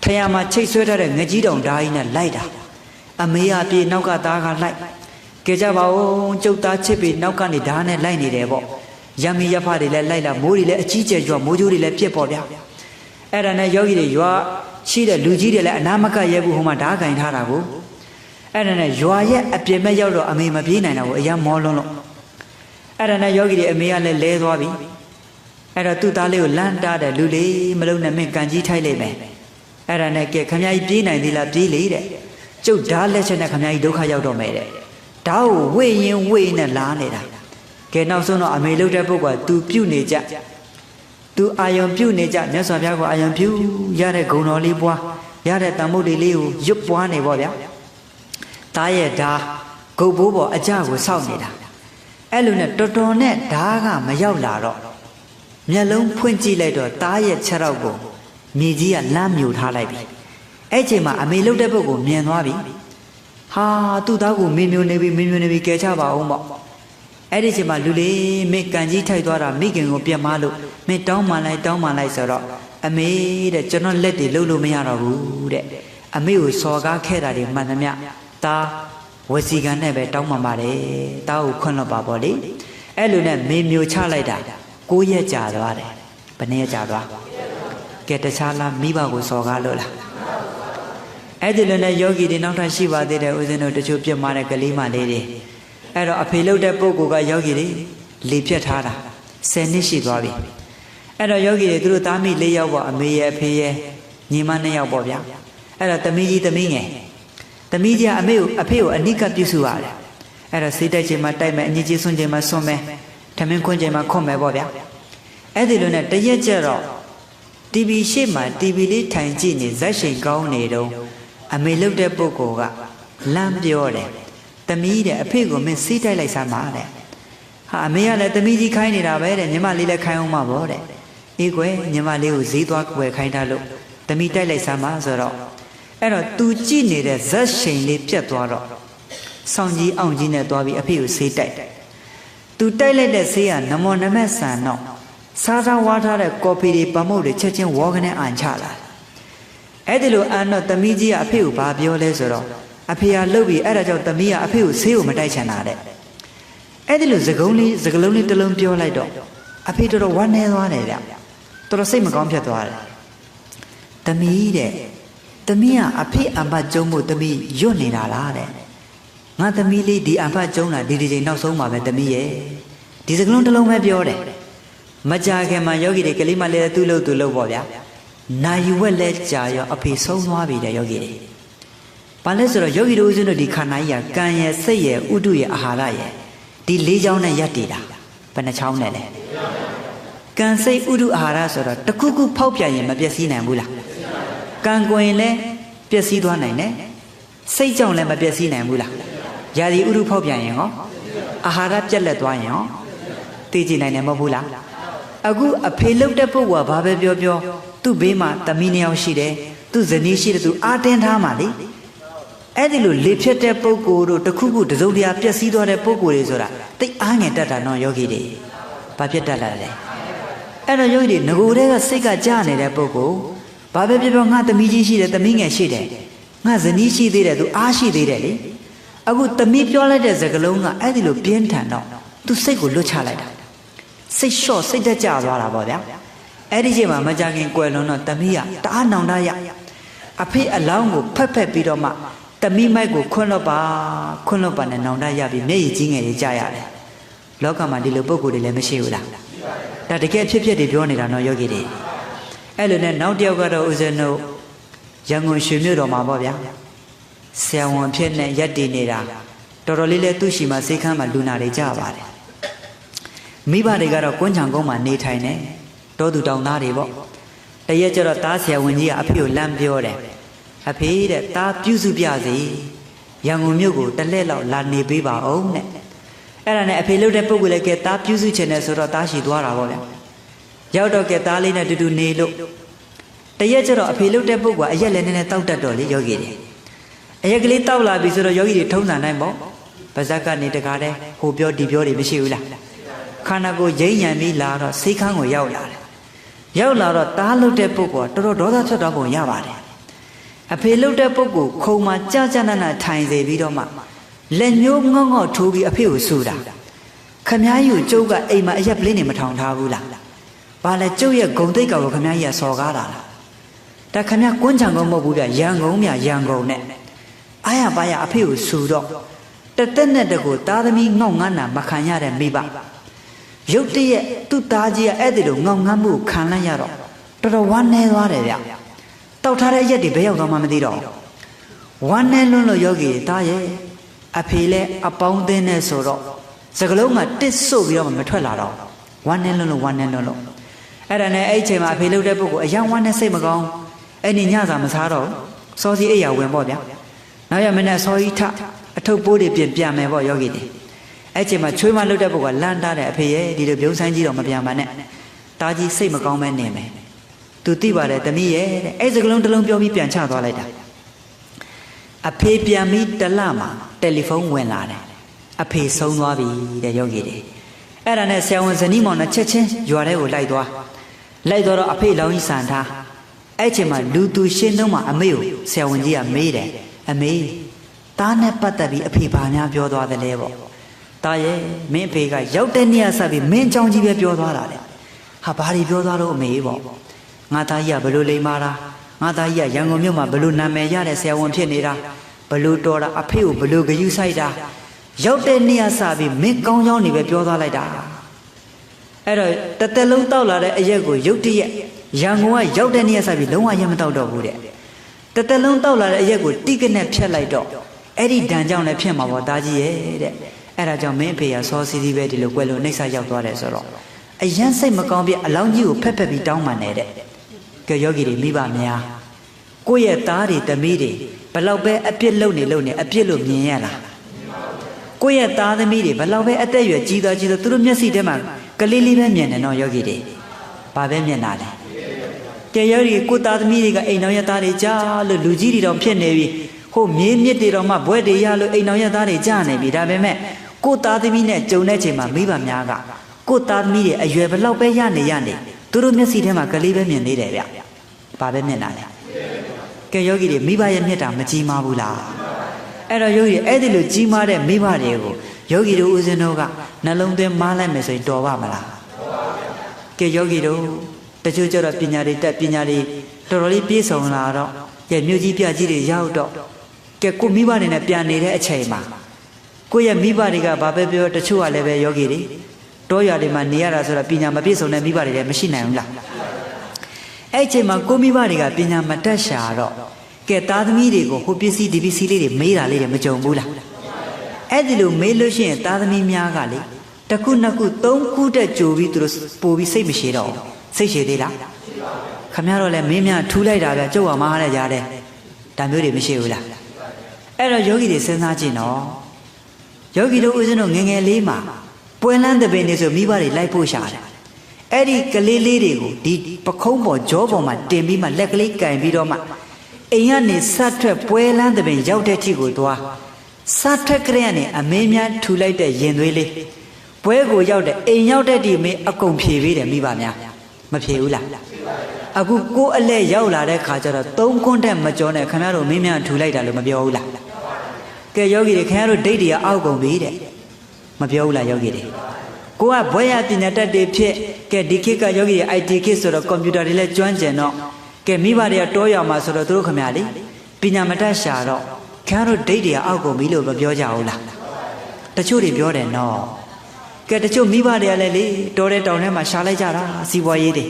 ထရမှာချိတ်ဆွဲထားတဲ့ငကြီးတောင်ဓာကြီးနဲ့လိုက်တာအမေအပြေနောက်ကသားကလိုက်ကဲကြပါဦးကျုပ်သားချစ်ပြီးနောက်ကနေဓာနဲ့လိုက်နေတယ်ပေါ့ရမီရဖတွေလည်းလိုက်လာမိုးတွေလည်းအကြီးကျယ်ကျွမိုးကြိုးတွေလည်းပြစ်ပေါ့ဗျာအဲ့ဒါနဲ့ယောဂီတွေရွာရှိတဲ့လူကြီးတွေလည်းအနာမကရဲဘူးဟိုမှာဓာကင်ထားတာကိုအဲ့ဒါနဲ့ရွာရဲ့အပြင်မဲ့ရောက်တော့အမေမပြေးနိုင်တော့ဘူးအရန်မောလွန်းလို့အဲ့ဒါနဲ့ယောဂီတွေအမေကလည်းလဲသွားပြီအဲ့တော့သူ့သားလေးကိုလမ်းတားတယ်လူလေးမလုံးနဲ့မင်းကန်ကြီးထိုက်လိုက်မယ်အဲ့ဒါနဲ့ကဲခမကြီးပြေးနိုင်သေးလားပြေးလေတဲ့ကျုပ်ဓာလက်ချက်နဲ့ခမကြီးဒုက္ခရောက်တော့မယ်တဲ့ဓာကိုဝေ့ရင်ဝေ့နဲ့လားနေတာကဲနောက်ဆုံးတော့အမေလှုပ်တဲ့ပုဂ္ဂိုလ်က तू ပြုတ်နေကြ तू အာယုံပြုတ်နေကြမြတ်စွာဘုရားကိုအာယုံပြုရတဲ့ဂုဏ်တော်လေးပွားရတဲ့တန်ဖိုးလေးကိုရွတ်ပွားနေပေါ့ဗျာတားရဲ့ဓာဂုတ်ဘိုးပေါ်အကြကိုစောင့်နေတာအဲ့လိုနဲ့တော်တော်နဲ့ဓာကမရောက်လာတော့မျက်လုံးဖွင့်ကြည့်လိုက်တော့တားရဲ့ခြေထောက်ကိုမြေကြီးကလမ်းမြူထားလိုက်ပြီအဲ့ချိန်မှာအမေလှုပ်တဲ့ပုဂ္ဂိုလ်မြင်သွားပြီဟာသူ့သားကိုမင်းမျိုးနေပြီကဲချပါအောင်ပေါ့အဲ့ဒီချိန်မှာလူလေးမင်းကန်ကြီးထိုက်သွားတာမိခင်ကိုပြတ်မလို့မင်းတောင်းမှလိုက်ဆိုတော့အမေတဲ့ကျွန်တော်လက်တွေလှုပ်လို့မရတော့ဘူးတဲ့အမေကိုစော်ကားခဲ့တာတွေမှန်သမျှတာဝစီကံနဲ့ပဲတောင်းမှပါတယ်တာကိုခွန့်လွတ်ပါပေါ့လေအဲ့လိုနဲ့မင်းမျိုးချလိုက်တာ9 ရက်ကြာသွားတယ်ဘယ်နှစ်ရက်ကြာသွားကဲတခြားလားမိဘကိုစော်ကားလို့လားအဲ့ဒီလိုနဲ့ယောဂီတွေနောက်ထပ်ရှိပါသေးတယ်ဦးဇင်းတို့တချို့ပြတ်မှားတဲ့ကလေးမလေးတွေအဲ့တော့အဖေလှုပ်တဲ့ပုဂ္ဂိုလ်ကယောဂီတွေလေပြတ်ထားတာ10 နှစ်ရှိသွားပြီအဲ့တော့ယောဂီတွေသူတို့သားမိ4 ယောက်ပေါ့အမေရဲ့အဖေရဲ့ညီမ2 ယောက်ပေါ့ဗျာအဲ့တော့သမီးကြီးသမီးငယ်သမီးကြီးကအဖေကိုအနိကပြုစုရတယ်အဲ့တော့စိတ်တိုက်ချိန်မှာတိုက်မယ်အညီကြီးဆွန့်ချိန်မှာဆွန့်မယ်ထမင်းခွန်းချိန်မှာခွန့်မယ်ပေါ့ဗျာအဲ့ဒီလိုနဲ့တရက်ကျတော့ TV ရှေ့မှာ TV လေးထိုင်ကြည့်နေဇက်ရှိန်ကောင်းနေတော့အမေလှုပ်တဲ့ပုဂ္ဂိုလ်ကလမ်းပြောတယ်သမီးတဲ့အဖေကိုမင်းစိတ်တိုက်လိုက်စမ်းပါတဲ့ဟာအမေကလည်းသမီးကြီးခိုင်းနေတာပဲတဲ့ညီမလေးလည်းခိုင်းအောင်မှာပေါ့တဲ့အေးကွယ်ညီမလေးကိုဈေးသွားကွယ်ခိုင်းထားလို့သမီးတိုက်လိုက်စမ်းပါဆိုတော့အဲ့တော့ तू ကြည့်နေတဲ့ဇက်ရှိန်လေးပြတ်သွားတော့ဆောင်းကြီးအောင်ကြီးနဲ့သွားပြီးအဖေကိုဆေးတိုက် तू တိုက်လိုက်တဲ့ဆေးကနမောနမက်ဆန်တော့စားစားဝါထားတဲ့ကော်ဖီတွေပမုတ်တွေချက်ချင်းဝေါကနေအန်ချလာအဲ့ဒီလိုအန်တော့သမီးကြီးကအဖေကိုဘာပြောလဲဆိုတော့အဖေကလှုပ်ပြီးအဲ့ဒါကြောင့်သမီးကအဖေကိုဆေးကိုမတိုက်ချင်တာတဲ့အဲ့ဒီလိုစကုံးလေးစကလုံးလေးတစ်လုံးပြောလိုက်တော့အဖေတော်တော်ဝမ်းနေသွားတယ်ဗျတော်တော်စိတ်မကောင်းဖြစ်သွားတယ်သမီးတဲ့သမီးကအဖေအမတ်ကျုံးဖို့သမီးရွတ်နေတာလားတဲ့ငါသမီးလေးဒီအမတ်ကျုံးတာဒီချိန်နောက်ဆုံးပါပဲသမီးရဲ့ဒီစကလုံးတစ်လုံးပဲပြောတယ်မကြခင်မှာယောဂီတွေကလေးမလေးသူ့လို့ပေါ့ဗျာနိုင်ဝက်လဲကြာရောအဖေဆုံးသွားပြီတဲ့ယောဂီတွေဘာလဲဆိုတော့ယောဂီတို့ဦးဇင်းတို့ဒီခန္ဓာကြီးကကံရဲ့စိတ်ရဲ့ဥဒုရဲ့အာဟာရရဲ့ဒီ၄ချောင်းနဲ့ယက်တည်တာဘယ်နှချောင်းနဲ့လဲကံစိတ်ဥဒုအာဟာရဆိုတော့တခုခုဖောက်ပြန်ရင်မပျက်စီးနိုင်ဘူးလားကံကိုရင်လည်းပျက်စီးသွားနိုင်တယ်စိတ်ကြောင့်လည်းမပျက်စီးနိုင်ဘူးလားယာဒီဥဒုဖောက်ပြန်ရင်ဟောအာဟာရပြက်လက်သွားရင်ဟောသိကြည့်နိုင်တယ်မဟုတ်ဘူးလားအခုအဖေလှုပ်တဲ့ပုဂ္ဂိုလ်ကဘာပဲပြောသူ့ဘေးမှာသမီး2 ယောက်ရှိတယ်သူ့ဇနီးရှိတယ်သူအာတင်းထားမှလေအဲ့ဒီလိုလေဖြတ်တဲ့ပုဂ္ဂိုလ်တို့တခုခုတစုံတရာပျက်စီးသွားတဲ့ပုဂ္ဂိုလ်တွေဆိုတာတိတ်အားငယ်တတ်တာနော်ယောဂီတွေဘာဖြစ်တတ်လာလဲအဲ့တော့ယောဂီတွေငကိုယ်တည်းကစိတ်ကကြားနေတဲ့ပုဂ္ဂိုလ်ဘာပဲပြောငါသမီးကြီးရှိတယ်သမီးငယ်ရှိတယ်ငါဇနီးရှိသေးတယ်သူအားရှိသေးတယ်လေအခုသမီးပြောလိုက်တဲ့စကားလုံးကအဲ့ဒီလိုပြင်းထန်တော့သူစိတ်ကိုလွတ်ချလိုက်တာစိတ်လျှော့စိတ်တက်ကြသွားတာပေါ့ဗျာအဲ့ဒီချိန်မှာမကြခင်ကွယ်လွန်တော့သမီးကတအားနောင်တရအဖေအလောင်းကိုဖက်ပြီးတော့မှသမီးမိုက်ကိုခွန်းလွတ်ပါနဲ့နောင်တရပြီးမျက်ရည်ကြီးငယ်တွေကြာရတယ်လောကမှာဒီလိုပုံကိုယ်တွေလည်းမရှိဘူးလားဒါတကယ်ဖြစ်တွေပြောနေတာနော်ယောဂီတွေအဲ့လိုနဲ့နောက်တစ်ယောက်ကတော့ဦးဇင်းတို့ရန်ကုန်ရွှေမြို့တော်မှာပေါ့ဗျာဆရာဝန်ဖြစ်နဲ့ရက်တည်နေတာတော်တော်လေးလဲသူ့ရှိမှစိတ်ခမ်းမှာလူနာတွေကြပါတယ်မိဘတွေကတော့ကွန်းချံကုန်းမှာနေထိုင်နေတောသူတောင်သားတွေပေါ့တရက်ကျတော့သားဆရာဝန်ကြီးကအဖေကိုလမ်းပြောတယ်အဖေတဲ့သားပြုစုပြစီရန်ကုန်မြို့ကိုတစ်လက်လောက်လာနေပေးပါအောင်တဲ့အဲ့ဒါနဲ့အဖေလှုပ်တဲ့ပုဂ္ဂိုလ်လည်းကဲသားပြုစုချင်တယ်ဆိုတော့သားရှိသွားတာပေါ့ဗျာရောက်တော့ကဲသားလေးနဲ့တူနေလို့တရက်ကျတော့အဖေလှုပ်တဲ့ပုဂ္ဂိုလ်ကအရက်လည်းနည်းနည်းတောက်တတ်တော့လေယောဂီတွေအရက်ကလေးတောက်လာပြီဆိုတော့ယောဂီတွေထုံးစံတိုင်းပေါ့ ပါဇက်ကနေတကားတဲ့ဟိုပြောဒီပြောတွေမရှိဘူးလားခန္ဓာကိုယ်ရိမ့်ညံပြီးလာတော့စိတ်ခန်းကိုရောက်လာတယ်ရောက်လာတော့တားလုတ်တဲ့ပုဂ္ဂိုလ်တော်တော်ဒေါသထွက်တော့ပုံရပါတယ်အဖေလုတ်တဲ့ပုဂ္ဂိုလ်ခုံမှာကြာကြာနာနာထိုင်စေပြီးတော့မှလက်ညှိုးငေါ့ငေါ့ထိုးပြီးအဖေကိုဆူတာခမည်းကြီးကိုကျုပ်ကအိမ်မှာအရက်ပလင်းနေမထောင်ထားဘူးလားဘာလဲကျုပ်ရဲ့ဂုံတိတ်ကောင်ကိုခမည်းကြီးကစော်ကားတာလားဒါခမည်းကွန်းချံကုန်မဟုတ်ဘူးဗျရန်ကုန်မြရန်ကုန်နဲ့အားရပါရအဖေကိုဆူတော့တသက်နဲ့တကူသားသမီးငေါ့ငန်းတာမခံရတဲ့မိဘရုတ်တရက်သူ့သားကြီးကအဲ့ဒီလိုငေါ့ငန်းမှုခံလိုက်ရတော့တော်တော်ဝမ်းနေသွားတယ်ဗျတောက်ထားတဲ့အရက်တွေဘယ်ရောက်သွားမှမသိတော့ဝမ်းနေလွန်းလို့ယောဂီသားရဲ့အဖေလည်းအပေါင်းအသင်းနဲ့ဆိုတော့စကလုံးကတစ်ဆုပ်ပြီးတော့မထွက်လာတော့ဝမ်းနေလွန်းလို့အဲ့ဒါနဲ့အဲ့ချိန်မှာအဖေလှုပ်တဲ့ပုဂ္ဂိုလ်အယောင်ဝမ်းနေစိတ်မကောင်းအဲ့ဒီညစာမစားတော့စောစီအိယာဝင်ပေါ့ဗျာနောက်ရမနေ့စောကြီးထအထုပ်ပိုးတွေပြန်မယ်ပေါ့ယောဂီတွေအဲ့ချိန်မှာချွေးမလှုပ်တဲ့ပုဂ္ဂိုလ်ကလန့်တာတဲ့အဖေရဲ့ဒီလိုပြုံးဆိုင်ကြီးတော့မပြန်ပါနဲ့တာကြီးစိတ်မကောင်းပဲနေမယ်သူသိပါတယ်တမီးရဲ့တဲ့အဲ့စကလုံးတစ်လုံးပြောပြီးပြန်ချသွားလိုက်တာအဖေပြန်ပြီးတလမှာတယ်လီဖုန်းဝင်လာတယ်အဖေဆုံးသွားပြီတဲ့ယောဂီတွေအဲ့ဒါနဲ့ဆရာဝန်ဇနီးမောင်နဲ့ချက်ချင်းရွာထဲကိုလိုက်သွားတော့အဖေလောင်းကြီးဆန်ထားအဲ့ချိန်မှာလူသူရှင်းတော့မှအမေကိုဆရာဝန်ကြီးကမေးတယ်အမေသားနဲ့ပတ်သက်ပြီးအဖေဘာများပြောသွားတယ်လဲပေါ့သားရဲ့မင်းအဖေကရောက်တဲ့နေ့ကစပြီးမင်းကြောင်ကြီးပဲပြောသွားတာလေဟာဘာတွေပြောသွားတော့အမေပေါ့ငါသားကြီးကဘလို့လိမ္မာတာငါသားကြီးကရန်ကုန်မြို့မှာဘလို့နာမည်ရတဲ့ဆရာဝန်ဖြစ်နေတာဘလို့တော်တာအဖေကိုဘလို့ဂရုစိုက်တာရောက်တဲ့နေ့ကစပြီးမင်းကောင်းကြောင်းနေပဲပြောသွားလိုက်တာအဲ့တော့တသက်လုံးတောက်လာတဲ့အရက်ကိုရုတ်တရက်ရန်ကုန်ကရောက်တဲ့နေ့ကစပြီးလုံးဝရမတောက်တော့ဘူးတဲ့တသက်လုံးတောက်လာတဲ့အရက်ကိုတိကနဲ့ဖြတ်လိုက်တော့အဲ့ဒီဒဏ်ကြောင့်လည်းဖြစ်မှာပေါ့သားကြီးရဲ့တဲ့အဲ့ဒါကြောင့်မင်းအဖေကစောစီစီပဲဒီလိုကွယ်လို့နှိမ့်ဆက်ရောက်သွားတယ်ဆိုတော့အရန်စိတ်မကောင်းပြအလောင်းကြီးကိုဖက်ပြီးတောင်းပန်နေတဲ့ကဲယောဂီတွေမိဘများကိုယ့်ရဲ့သားတွေသမီးတွေဘလောက်ပဲအပြစ်လုပ်နေအပြစ်လို့မြင်ရလားကိုယ့်ရဲ့သားသမီးတွေဘလောက်ပဲအသက်အရွယ်ကြီးသွားသူတို့မျက်စိထဲမှာကလေးလေးပဲမြင်တယ်နော်ယောဂီတွေဘာပဲမြင်တာလဲကဲယောဂီကိုသားသမီးတွေကအိမ်တော်ရဲ့သားတွေကြားလို့လူကြီးတွေတော့ဖြစ်နေပြီဟိုမြေမြစ်တွေတော့မှဘွဲတွေရလို့အိမ်တော်ရဲ့သားတွေကြားနေပြီဒါပေမဲ့ကိုသားသမီးနဲ့ကြုံတဲ့ချိန်မှာမိဘများကကိုသားသမီးတွေအရွယ်ဘလောက်ပဲရနေသူတို့မျက်စိထဲမှာကလေးပဲမြင်နေတယ်ဗျဘာပဲမြင်တာလဲကဲယောဂီတွေမိဘရဲ့မြတ်တာမကြီးမားဘူးလားအဲ့တော့ယောဂီအဲ့ဒီလိုကြီးမားတဲ့မိဘတွေကိုယောဂီတို့ဦးဇင်းတို့ကနှလုံးသွင်းမားလိုက်မယ်ဆိုရင်တော်ပါမလားကဲယောဂီတို့တချို့ကျတော့ပညာတွေတက်ပညာတွေတော်တော်လေးပြည့်စုံလာတော့ကဲမြို့ကြီးပြကြီးတွေရောက်တော့ကဲကိုမိဘတွေနဲ့ပြန်နေတဲ့အချိန်မှာကိုရဲ့မိဘတွေကဘာပဲပြောတချို့ကလည်းပဲယောဂီတွေတောရွာတွေမှာနေရတာဆိုတော့ပညာမပြည့်စုံတဲ့မိဘတွေလည်းမရှိနိုင်ဘူးလားအဲ့အချိန်မှာကိုမိဘတွေကပညာမတတ်ရှာတော့ကဲသားသမီးတွေကိုဟိုပစ္စည်းဒီပစ္စည်းလေးတွေမေးတာလေးတွေမကြုံဘူးလားအဲ့ဒီလိုမေးလို့ရှိရင်သားသမီးများကလေတစ်ခုနှစ်ခုသုံးခုတက်ကြိုပြီးသူတို့ပို့ပြီးစိတ်မရှိတော့စိတ်ရှိသေးလားခမရတော့လဲမင်းများထူးလိုက်တာဗျကျုပ်ကမအားနဲ့ကြားတယ်ဒါမျိုးတွေမရှိဘူးလားအဲ့တော့ယောဂီတွေစဉ်းစားကြည့်နော်ယောဂီတို့ဦးဇင်းတို့ငငယ်လေးမှာပွဲလန်းတဲ့ပင်တွေဆိုမိဘတွေလိုက်ဖို့ရှာတယ်အဲ့ဒီကလေးလေးတွေကိုဒီပခုံးပေါ်ကြောပေါ်မှာတင်ပြီးမှလက်ကလေးကင်ပြီးတော့မှအိမ်ကနေစထွက်ပွဲလန်းတဲ့ပင်ရောက်တဲ့ထိကိုသွားစထွက်ကြရနဲ့အမင်းများထူလိုက်တဲ့ရင်သွေးလေးပွဲကိုရောက်တဲ့အိမ်ရောက်တဲ့ဒီမင်းအကုန်ဖြေပေးတယ်မိဘများမဖြေဘူးလားအခုကိုအလဲရောက်လာတဲ့ခါကျတော့သုံးခွန်းတက်မကျော်နဲ့ခင်ဗျားတို့မင်းများထူလိုက်တာလို့မပြောဘူးလားကဲယောဂီတွေခင်ဗျားတို့ဒိတ်တွေကအောက်ကုန်ပြီတဲ့မပြောဘူးလားယောဂီတွေကိုကဘွဲရပညာတတ်တွေဖြစ်ကဲဒီခေတ်ကယောဂီတွေ IT ခေတ်ဆိုတော့ကွန်ပျူတာတွေလည်းကျွမ်းကျင်တော့ကဲမိဘတွေကတောရွာမှာဆိုတော့သူတို့ခင်ဗျာလေပညာမတတ်ရှာတော့ခင်ဗျားတို့ဒိတ်တွေကအောက်ကုန်ပြီလို့မပြောကြဘူးလားတချို့တွေပြောတယ်နော်ကဲတချို့မိဘတွေကလည်းလေတောတဲ့တောင်ထဲမှာရှာလိုက်ကြတာစီးပွားရေးတွေ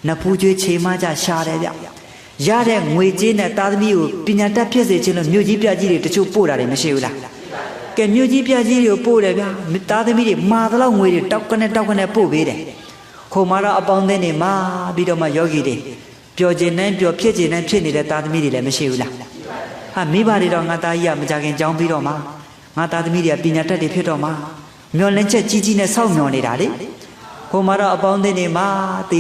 နဖူးကျွေးခြေမကြရှာတယ်ဗျရတဲ့ငွေကြေးနဲ့သားသမီးကိုပညာတတ်ဖြစ်စေခြင်းလို့မြို့ကြီးပြကြီးတွေတချို့ပို့တာတွေမရှိဘူးလားကဲမြို့ကြီးပြကြီးတွေကိုပို့တယ်ဗျသားသမီးတွေမာသလောက်ငွေတွေတောက်ကနေပို့ပေးတယ်ခုံမှာတော့အပေါင်းအသင်းတွေမာပြီးတော့မှယောဂီတွေပျော်ခြင်းနဲ့ပျော်ဖြစ်ခြင်းနဲ့ဖြစ်နေတဲ့သားသမီးတွေလည်းမရှိဘူးလားဟာမိဘတွေတော့ငါသားကြီးကမကြခင်ကြောင်းပြီးတော့မှငါသားသမီးတွေကပညာတတ်တွေဖြစ်တော့မှမျောလင်းချက်ကြီးကြီးနဲ့စောင့်မျောနေတာလေခုံမှာတော့အပေါင်းအသင်းတွေမာတီ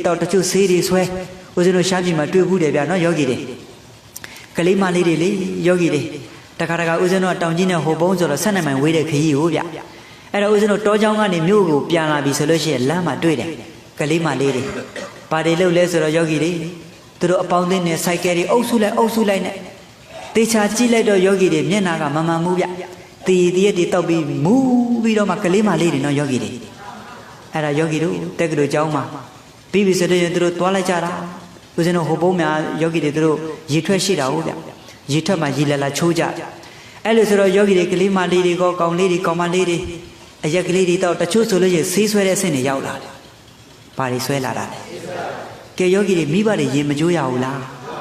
တော့တချို့ဆေးတွေဆွဲဦးဇင်းတို့ရှားပြည်မှာတွေ့ဘူးတယ်ဗျာနော်ယောဂီတွေကလေးမလေးတွေလေယောဂီတွေတ တခါတခါဦးဇင်းတို့တောင်ကြီးနဲ့ဟိုပုံးဆိုတော့12မိုင်ဝေးတဲ့ခရီးကိုဗျအဲ့တော့ဦးဇင်းတို့တောချောင်းကနေမြို့ကိုပြန်လာပြီဆိုလို့ရှိရင်လမ်းမှာတွေ့တယ်ကလေးမလေးတွေဘာတွေလုပ်လဲဆိုတော့ယောဂီတွေသူတို့အပေါင်းအသင်းနဲ့စိုက်ကယ်တွေအုပ်စုလိုက်နဲ့တေချာကြည့်လိုက်တော့ယောဂီတွေမျက်နှာကမမှန်ဘူးဗျတီတီရက်တွေတောက်ပြီးမူးပြီးတော့မှကလေးမလေးတွေနော်ယောဂီတွေအဲ့ဒါယောဂီတို့တက္ကသိုလ်ကျောင်းမှာပြီးပြီဆိုတော့သူတို့သွားလိုက်ကြတာဦးဇင်းတို့ဟိုပုံးများယောဂီတွေသူတို့ရေထွက်ရှိတာဟုတ်ဗျရေထွက်မှရေလာချိုးကြအဲ့လိုဆိုတော့ယောဂီတွေကလေးမလေးတွေကောကောင်လေးတွေကောင်မလေးတွေအရက်ကလေးတွေတော့တချို့ဆိုလို့ရှိရင်ဆေးဆွဲတဲ့အဆင့်တွေရောက်လာတယ်။ဘာတွေဆွဲလာတာလဲ။ကဲယောဂီတွေမိဘတွေရေမကြိုးရဘူးလား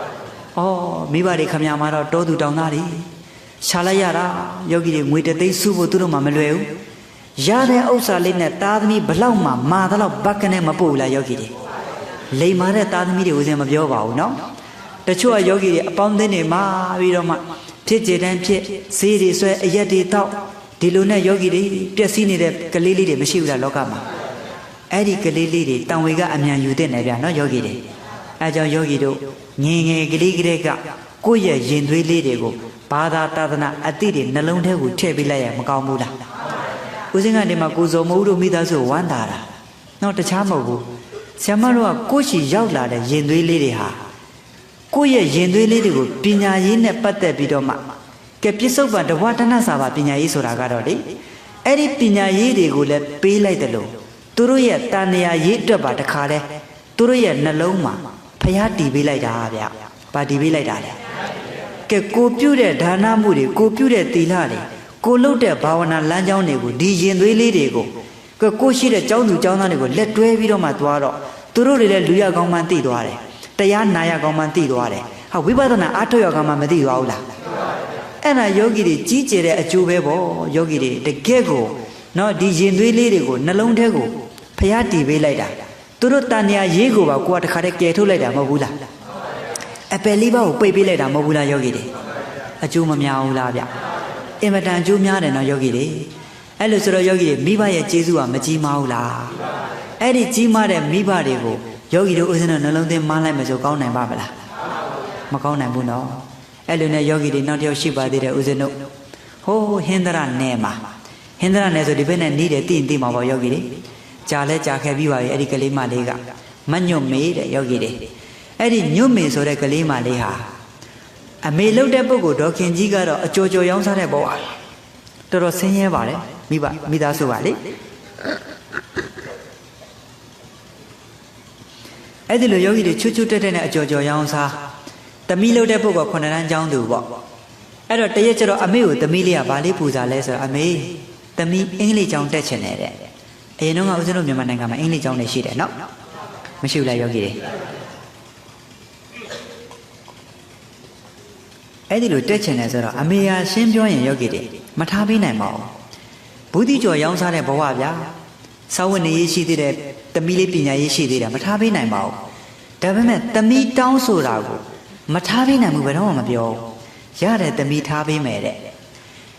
။အော်မိဘတွေခမညာမှာတော့တောသူတောင်သားတွေရှာလိုက်ရတာယောဂီတွေငွေတသိန်းစုဖို့သူတို့မှမလွယ်ဘူး။ရတဲ့ဥစ္စာလေးနဲ့သားသမီးဘလောက်မှမာသလောက်ဘက်ကနေမပို့ဘူးလားယောဂီတွေ။လိမ်မာတဲ့သားသမီးတွေဦးဇင်းမပြောပါဘူးနော်။တချို့ကယောဂီတွေအပေါင်းအသင်းတွေမာပြီးတော့မှဖြစ်ကြတဲ့ဖြစ်ဈေးတွေဆွဲအရက်တွေတောက်ဒီလိုနဲ့ယောဂီတွေပျက်စီးနေတဲ့ကလေးလေးတွေမရှိဘူးလားလောကမှာအဲ့ဒီကလေးလေးတွေတန်ဝေကအမြန်ယူတဲ့နယ်ဗျာနော်ယောဂီတွေအဲကြောင့်ယောဂီတို့ငယ်ငယ်ကလေးကလေးကကိုယ့်ရဲ့ရင်သွေးလေးတွေကိုဘာသာသာသနာအတိတွေနှလုံးထဲကိုထည့်ပေးလိုက်ရမကောင်းဘူးလားဦးစင်းကနေမှကိုဇော်မိုးတို့မိသားစုဝမ်းသာတာနော်တခြားမဟုတ်ဘူးဆရာမတို့ကကိုယ့်ရှိရောက်လာတဲ့ရင်သွေးလေးတွေဟာကိုယ့်ရဲ့ရင်သွေးလေးတွေကိုပညာရေးနဲ့ပတ်သက်ပြီးတော့မှကဲပြစ္ဆုတ်ပံတဝတ္တနစာပါပညာရေးဆိုတာကတော့လေအဲ့ဒီပညာရေးတွေကိုလည်းပေးလိုက်တယ်လို့သူတို့ရဲ့တဏှာရေးအတွက်ပါတခါလဲသူတို့ရဲ့နှလုံးမှာဖျားတီးပေးလိုက်တာဗျ။ဘာတီးပေးလိုက်တာလဲ။ကဲကိုပြုတဲ့ဒါနမှုတွေကိုပြုတဲ့သီလတွေကိုလုပ်တဲ့ဘာဝနာလမ်းကြောင်းတွေကိုဒီရင်သွေးလေးတွေကိုကိုရှိတဲ့ကျောင်းသူကျောင်းသားတွေကိုလက်တွဲပြီးတော့မှသွားတော့သူတို့တွေလည်းလူရကောင်းမှန်းသိသွားတယ်။တရားနာရကောင်းမှန်းသိသွားတယ်။ဟာဝိပဿနာအားထုတ်ရကောင်းမှမသိသွားဘူးလား။အဲ့ဒါယောဂီတွေကြီးကျယ်တဲ့အကျိုးပဲပေါ့ယောဂီတွေတကယ့်ကိုနော်ဒီရင်သွေးလေးတွေကိုနှလုံးထဲကိုဖျားတီးပေးလိုက်တာသူတို့တဏှာရေးကိုပါကိုကတခါတည်းကယ်ထုတ်လိုက်တာမဟုတ်ဘူးလားအပယ်လေးပါးကိုပိတ်ပေးလိုက်တာမဟုတ်ဘူးလားယောဂီတွေအကျိုးမများဘူးလားဗျအင်မတန်အကျိုးများတယ်နော်ယောဂီတွေအဲ့လိုဆိုတော့ယောဂီတွေမိဘရဲ့ကျေးဇူးကမကြီးမားဘူးလားအဲ့ဒီကြီးမားတဲ့မိဘတွေကိုယောဂီတို့ဥစဉ်တော့နှလုံးသွင်းမလိုက်မစို့ကောင်းနိုင်ပါမလားမကောင်းနိုင်ဘူးနော်အဲ့လိုနဲ့ယောဂီတွေနောက်တစ်ယောက်ရှိပါသေးတယ်ဥစဉ်တို့ဟိုးဟင်္ဒရနယ်မှာဟင်္ဒရနယ်ဆိုဒီဘက်နဲ့နီးတယ်သိမှာပေါ့ယောဂီတွေကြာလဲကြာခဲ့ပြီးပါပြီအဲ့ဒီကလေးမလေးကမညွတ်မေတဲ့ယောဂီတွေအဲ့ဒီညွတ်မေဆိုတဲ့ကလေးမလေးဟာအမေလှုပ်တဲ့ပုဂ္ဂိုလ်ဒေါခင်ကြီးကတော့အကြော်ကြော်ရောင်းစားတဲ့ဘောတော်တော်ဆင်းရဲပါတယ်မိသားစုပါလေအဲ့ဒီလိုယောဂီတွေချွတ်ချွတ်တက်တက်နဲ့အကြော်ကြော်ရောင်းစားသမီးလှုပ်တဲ့ပုဂ္ဂိုလ်9တန်းကျောင်းသူပေါ့အဲ့တော့တရက်ကျတော့အမေကိုသမီးလေးကဗာလေးပူဇာလဲဆိုတော့အမေသမီးအင်္ဂလိပ်ကျောင်းတက်ချင်တယ်တဲ့အရင်တော့ကဦးဇင်းတို့မြန်မာနိုင်ငံမှာအင်္ဂလိပ်ကျောင်းတွေရှိတယ်နော်မရှိဘူးလားယောဂီတွေအဲ့ဒီလိုတက်ချင်တယ်ဆိုတော့အမေဟာရှင်းပြောရင်ယောဂီတွေမထားပေးနိုင်ပါဘူးဘူးတိကျော်ရောင်းစားတဲ့ဘဝဗျာစာဝတ်နေရေးရှိသေးတဲ့သမီးလေးပညာရေးရှိသေးတယ်မထားပေးနိုင်ပါဘူးဒါပေမဲ့သမီးတောင်းဆိုတာကိုမထားပေးနိုင်ဘူးဘယ်တော့မှမပြောရတဲ့သမီးထားပေးမယ်တဲ့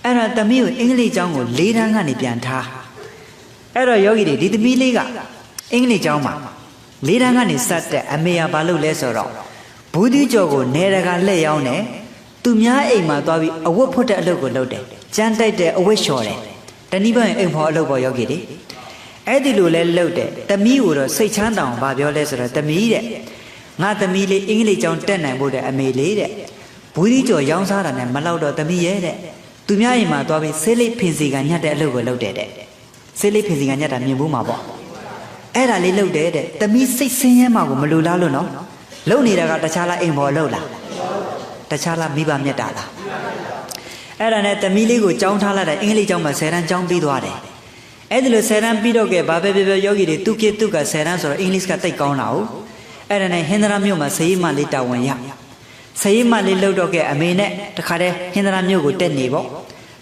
အဲ့တော့သမီးကိုအင်္ဂလိပ်ကျောင်းကို၄တန်းကနေပြန်ထားအဲ့တော့ယောဂီတွေဒီသမီးလေးကအင်္ဂလိပ်ကျောင်းမှာ၄တန်းကနေစတဲ့အမေကဘာလုပ်လဲဆိုတော့ဘူးတိကျော်ကိုနေရကလက်ရောက်နေသူများအိမ်မှာသွားပြီးအဝတ်ဖွတ်တဲ့အလုပ်ကိုလုပ်တယ်ကြမ်းတိုက်တဲ့အဝတ်လျှော်တယ်တနည်းပြောရင်အိမ်ဖော်အလုပ်ပေါ့ယောဂီတွေအဲ့ဒီလိုလဲလုပ်တယ်သမီးကိုတော့စိတ်ချမ်းတောင်ဘာပြောလဲဆိုတော့သမီးတဲ့ငါသမီးလေးအင်္ဂလိပ်ကျောင်းတက်နိုင်ဖို့တဲ့အမေလေးတဲ့ဘူးတိကျော်ရောင်းစားတာနဲ့မလောက်တော့သမီးရဲ့တဲ့သူများအိမ်မှာသွားပြီးဆေးလိပ်ဖင်စီကညှက်တဲ့အလုပ်ကိုလုပ်တယ်တဲ့ဆေးလိပ်ဖင်စီကညှက်တာမြင်ဘူးမှာပေါ့အဲ့ဒါလေးလုပ်တယ်တဲ့သမီးစိတ်ဆင်းရဲမှကိုမလိုလားလို့နော်လုပ်နေတာကတခြားလားအိမ်ပေါ်လုပ်လားတခြားလားမိဘမြတ်တာလားအဲ့ဒါနဲ့သမီးလေးကိုကြောင်းထားလိုက်တဲ့အင်္ဂလိပ်ကျောင်းမှာ10တန်းကျောင်းပြီးသွားတယ်အဲ့ဒီလို10တန်းပြီးတော့ကဲဘာပဲပြောယောဂီတွေသူက10တန်းဆိုတော့အင်္ဂလိပ်ကတိတ်ကောင်းတာဟုတ်အဲ့ဒါနဲ့ဟင်္ဒရာမြို့မှာဆေးမလေးတာဝန်ရဆေးမလေးလှုပ်တော့ကဲအမေနဲ့တခါတည်းဟင်္ဒရာမြို့ကိုတက်နေပေါ့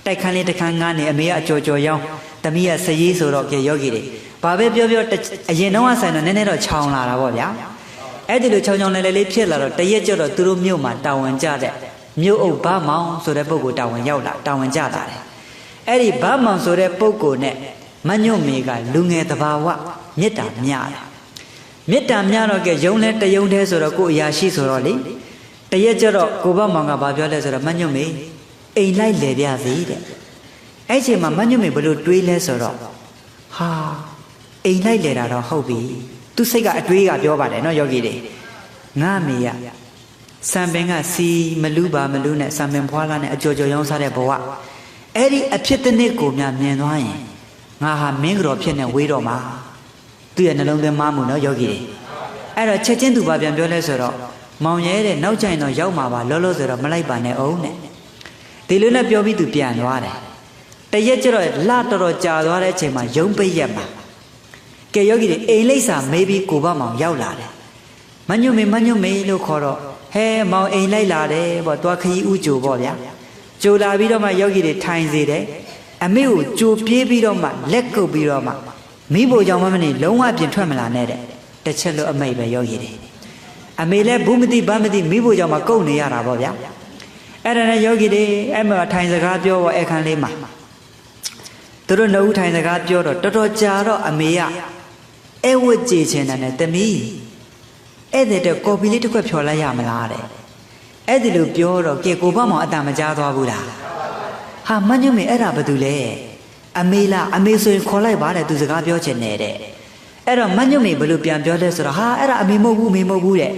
တိုက်ခန်းလေးတစ်ခန်းငားနေအမေကအကြော်ကြော်ရောင်းသမီးကစရေးဆိုတော့ကဲယောဂီတွေဘာပဲပြောအရင်တော့ဆိုင်တော့နည်းနည်းတော့ခြောင်လာတာပေါ့ဗျာအဲ့ဒီလိုခြောင်လဲလေးဖြစ်လာတော့တရက်ကျတော့သူတို့မြို့မှာတာဝန်ကြတဲ့မြို့အုပ်ဘာမောင်ဆိုတဲ့ပုဂ္ဂိုလ်တာဝန်ရောက်လာတာဝန်ကြတာတယ်အဲ့ဒီဘာမောင်ဆိုတဲ့ပုဂ္ဂိုလ်နဲ့မညွတ်မေကလူငယ်တဘာဝမေတ္တာများတယ်မေတ္တာများတော့ကဲယုံလဲတယုံသေးဆိုတော့ကိုယ်အရာရှိဆိုတော့လေတရက်ကျတော့ကိုဘာမောင်ကဘာပြောလဲဆိုတော့မညွတ်မေ အိမ်လိုက်လေပြစီတဲ့အဲ့ချိန်မှာမညွတ်မေဘလို့တွေးလဲဆိုတော့ဟာအိမ်လိုက်လေတာတော့ဟုတ်ပြီသူစိတ်ကအတွေးကပြောပါတယ်နော်ယောဂီတွေငါမေရစံပင်ကစီမလူးပါမလူးနဲ့စံပင်ဖွာလာနဲ့အကြော်ကြော်ရောင်းစားတဲ့ဘဝအဲ့ဒီအဖြစ်တစ်နှစ်ကိုများမြင်သွားရင်ငါဟာမင်းကြော်ဖြစ်နေဝေးတော့မှာသူ့ရဲ့နှလုံးသွင်းမမှုနော်ယောဂီတွေအဲ့တော့ချက်ချင်းသူပါပြန်ပြောလဲဆိုတော့မောင်ရဲတဲ့နောက်ကျရင်တော့ရောက်မှာပါလောလောဆိုတော့မလိုက်ပါနဲ့အောင်တဲ့ဒီလိုနဲ့ပြောပြီးသူပြန်သွားတယ်တရက်ကျတော့လတော်တော်ကြာသွားတဲ့အချိန်မှာယုံပိတ်ရက်မှာကဲယောဂီတွေအိမ်လိပ်စာမေးပြီးကိုဘမောင်ရောက်လာတယ်မညွတ်မေလို့ခေါ်တော့ဟဲမောင်အိမ်လိုက်လာတယ်ပေါ့သွားခရီးဥကြိုပေါ့ဗျာကြိုလာပြီးတော့မှယောဂီတွေထိုင်စေတယ်အမေကိုကြိုပြေးပြီးတော့မှလက်ကုပ်ပြီးတော့မှမိဖို့ကြောင့်မနေလုံးဝပြင်ထွက်မလာနဲ့တဲ့တစ်ချက်လို့အမိတ်ပဲယောဂီတွေအမေလည်းဘူးမသိဗမ်းမသိမိဖို့ကြောင့်မှကုတ်နေရတာပေါ့ဗျာအဲ့ဒါနဲ့ယောဂီတွေအဲ့မှာထိုင်စကားပြောပေါ့အခန်းလေးမှာသူတို့နှုတ်ထိုင်စကားပြောတော့တော်တော်ကြာတော့အမေကအဲဝတ်ကြည်ချင်တယ်နဲ့တမီးအဲ့တဲ့ကော်ပီလေးတစ်ခွက်ဖြော်လိုက်ရမလားတဲ့အဲ့ဒီလိုပြောတော့ကဲကိုဘမောင်အတန်မကြားသွားဘူးလားဟာမညွတ်မေအဲ့ဒါဘာတူလဲအမေလားအမေဆိုရင်ခေါ်လိုက်ပါတဲ့သူစကားပြောချင်နေတဲ့အဲ့တော့မညွတ်မေဘလို့ပြန်ပြောလဲဆိုတော့ဟာအဲ့ဒါအမေမဟုတ်ဘူးတဲ့